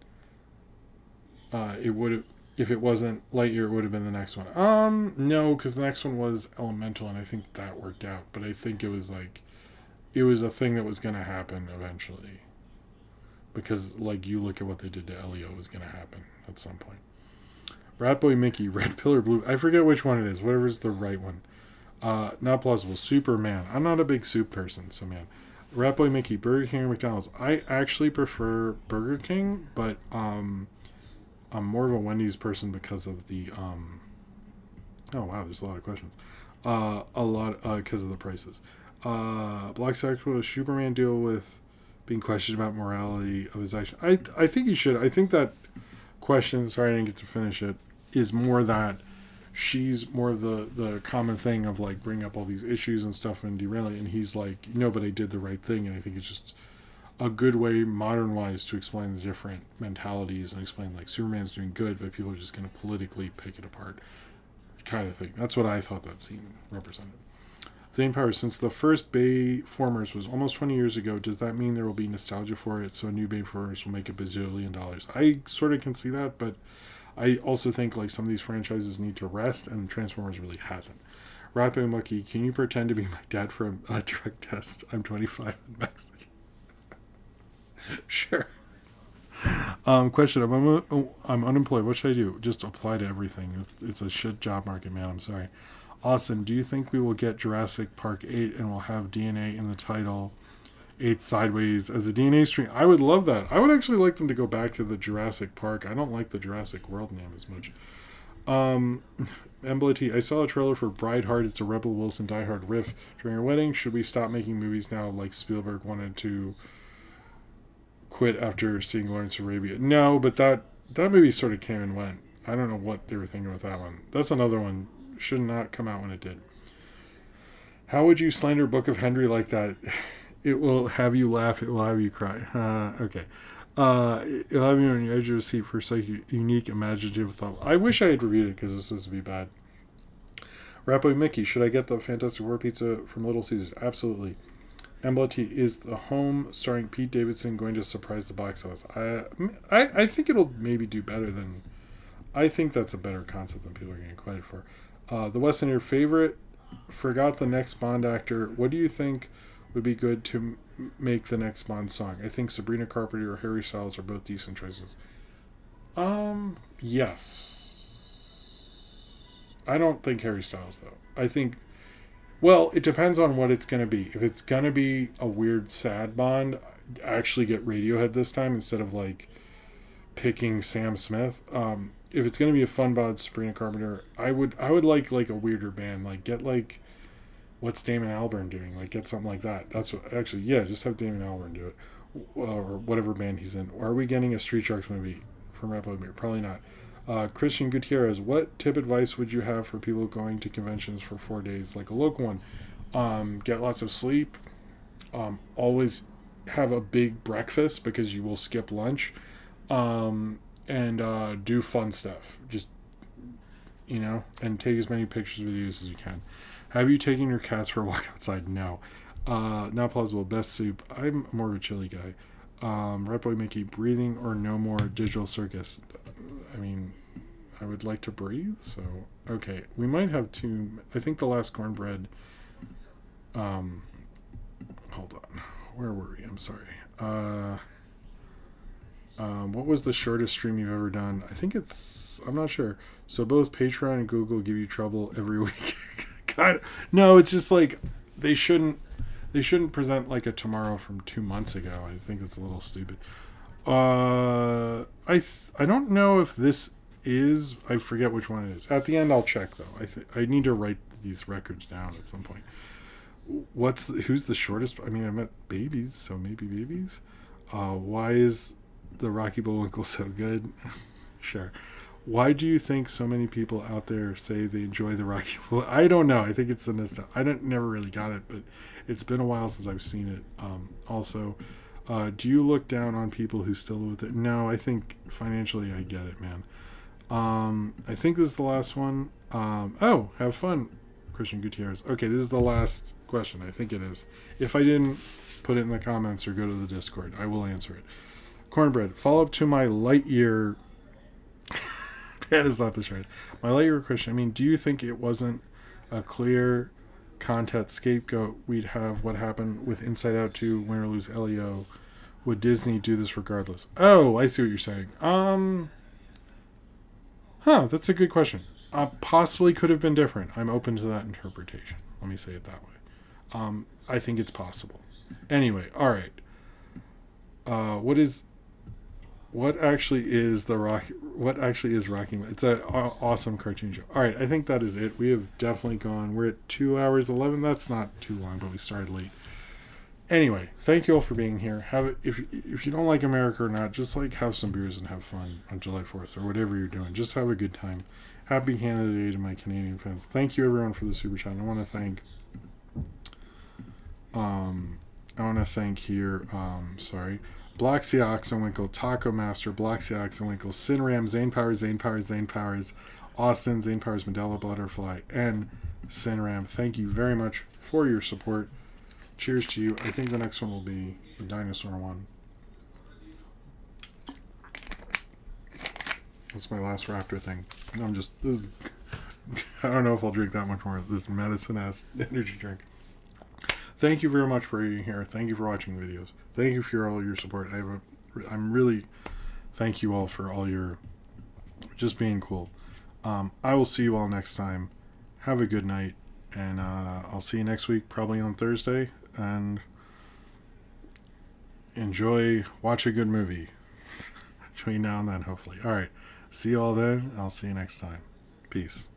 if it wasn't Lightyear, it would have been the next one? No, because the next one was Elemental, and I think that worked out. But I think it was a thing that was going to happen eventually. Because, like, you look at what they did to Elio, it was going to happen at some point. Ratboy Mickey, red pill or blue? I forget which one it is. Whatever's the right one. Not plausible. Superman. I'm not a big soup person, so man. Ratboy Mickey, Burger King or McDonald's? I actually prefer Burger King, but I'm more of a Wendy's person because of the oh wow, there's a lot of questions. Because of the prices. Black Sack, will Superman deal with being questioned about morality of his action? I think he should. I think that question, sorry I didn't get to finish it, is more that she's more of the common thing of like bring up all these issues and stuff and derail it, and he's like, no, but I did the right thing. And I think it's just a good way, modern wise, to explain the different mentalities and explain like Superman's doing good, but people are just going to politically pick it apart, kind of thing. That's what I thought that scene represented. Zane Powers, since the first Bay Formers was almost 20 years ago, does that mean there will be nostalgia for it, so a new Bay Formers will make $1 bazillion? I sort of can see that, but I also think like some of these franchises need to rest, and Transformers really hasn't. Ratboy Mucky, can you pretend to be my dad for a drug test? I'm 25 and Mexican. Sure. Question, I'm unemployed. What should I do? Just apply to everything. It's a shit job market, man. I'm sorry. Austin, do you think we will get Jurassic Park 8 and we'll have DNA in the title 8 Sideways as a DNA stream? I would love that. I would actually like them to go back to the Jurassic Park. I don't like the Jurassic World name as much. Embla, I saw a trailer for Brideheart. It's a Rebel Wilson Die Hard riff during her wedding. Should we stop making movies now like Spielberg wanted to quit after seeing Lawrence of Arabia? No, but that movie sort of came and went. I don't know what they were thinking with that one. That's another one. Should not come out when it did. How would you slander Book of Henry like that? It will have you laugh. It will have you cry. Okay. It'll have you on your edge of your seat for such unique, imaginative thought. I wish I had reviewed it because this was to be bad. Ratboy Mickey, should I get the Fantastic Four pizza from Little Caesars? Absolutely. Embla, is the home starring Pete Davidson going to surprise the box office? I think it'll maybe do better than... I think that's a better concept than people are getting credit for. The West End, your favorite, forgot the next Bond actor. What do you think would be good to make the next Bond song? I think Sabrina Carpenter or Harry Styles are both decent choices. Yes. I don't think Harry Styles, though. I think, well, it depends on what it's going to be. If it's going to be a weird, sad Bond, actually get Radiohead this time instead of, like, picking Sam Smith. If it's going to be a fun Bond, Sabrina Carpenter, I would like a weirder band. Like, get, like, what's Damon Albarn doing? Like, get something like that. That's what, actually, yeah, just have Damon Albarn do it. Or whatever band he's in. Or are we getting a Street Sharks movie from Rapid? Probably not. Christian Gutierrez, what tip advice would you have for people going to conventions for 4 days, like a local one? Get lots of sleep. Always have a big breakfast because you will skip lunch. And do fun stuff. Just, and take as many pictures with you as you can. Have you taken your cats for a walk outside? No. Not plausible. Best soup. I'm more of a chili guy. Rat Boy Mickey, breathing or no more digital circus? I mean, I would like to breathe, so okay. We might have two. I think the last cornbread. Hold on. Where were we? I'm sorry. What was the shortest stream you've ever done? I think I'm not sure. So both Patreon and Google give you trouble every week. God, no, it's just like they shouldn't present like a tomorrow from 2 months ago. I think it's a little stupid. I don't know if this is. I forget which one it is. At the end, I'll check though. I need to write these records down at some point. Who's the shortest? I mean, I met babies, so maybe babies. Why is the Rocky Bullwinkle so good? Sure. Why do you think so many people out there say they enjoy the Rocky Bullwinkle? I don't know. I think it's the nostalgia. Never really got it, but it's been a while since I've seen it. Also, do you look down on people who still live with it? No, I think financially I get it, man. I think this is the last one. Have fun, Christian Gutierrez. Okay, this is the last question. I think it is. If I didn't, put it in the comments or go to the Discord. I will answer it. Cornbread, follow up to my Lightyear. That is not the right. My Lightyear question. I mean, do you think it wasn't a clear content scapegoat? We'd have what happened with Inside Out 2, Win or Lose Elio. Would Disney do this regardless? Oh, I see what you're saying. That's a good question. Possibly could have been different. I'm open to that interpretation. Let me say it that way. I think it's possible. Anyway, all right. What actually is Rocky? It's an awesome cartoon show. All right, I think that is it. We have definitely gone. We're at 2 hours 11. That's not too long, but we started late. Anyway, thank you all for being here. If you don't like America or not, just like have some beers and have fun on July 4th or whatever you're doing. Just have a good time. Happy Canada Day to my Canadian fans. Thank you everyone for the super chat. I want to thank here. Black Sea Oxenwinkle, Taco Master, Black Sea Oxenwinkle, Sinram, Zane Powers, Austin, Zane Powers, Mandela Butterfly, and Sinram. Thank you very much for your support. Cheers to you. I think the next one will be the dinosaur one. That's my last Raptor thing. I don't know if I'll drink that much more of this medicine-ass energy drink. Thank you very much for being here. Thank you for watching the videos. Thank you for all your support. I'm really thank you all for all your just being cool. I will see you all next time. Have a good night, and I'll see you next week, probably on Thursday. And watch a good movie between now and then, hopefully. All right, see you all then. I'll see you next time. Peace.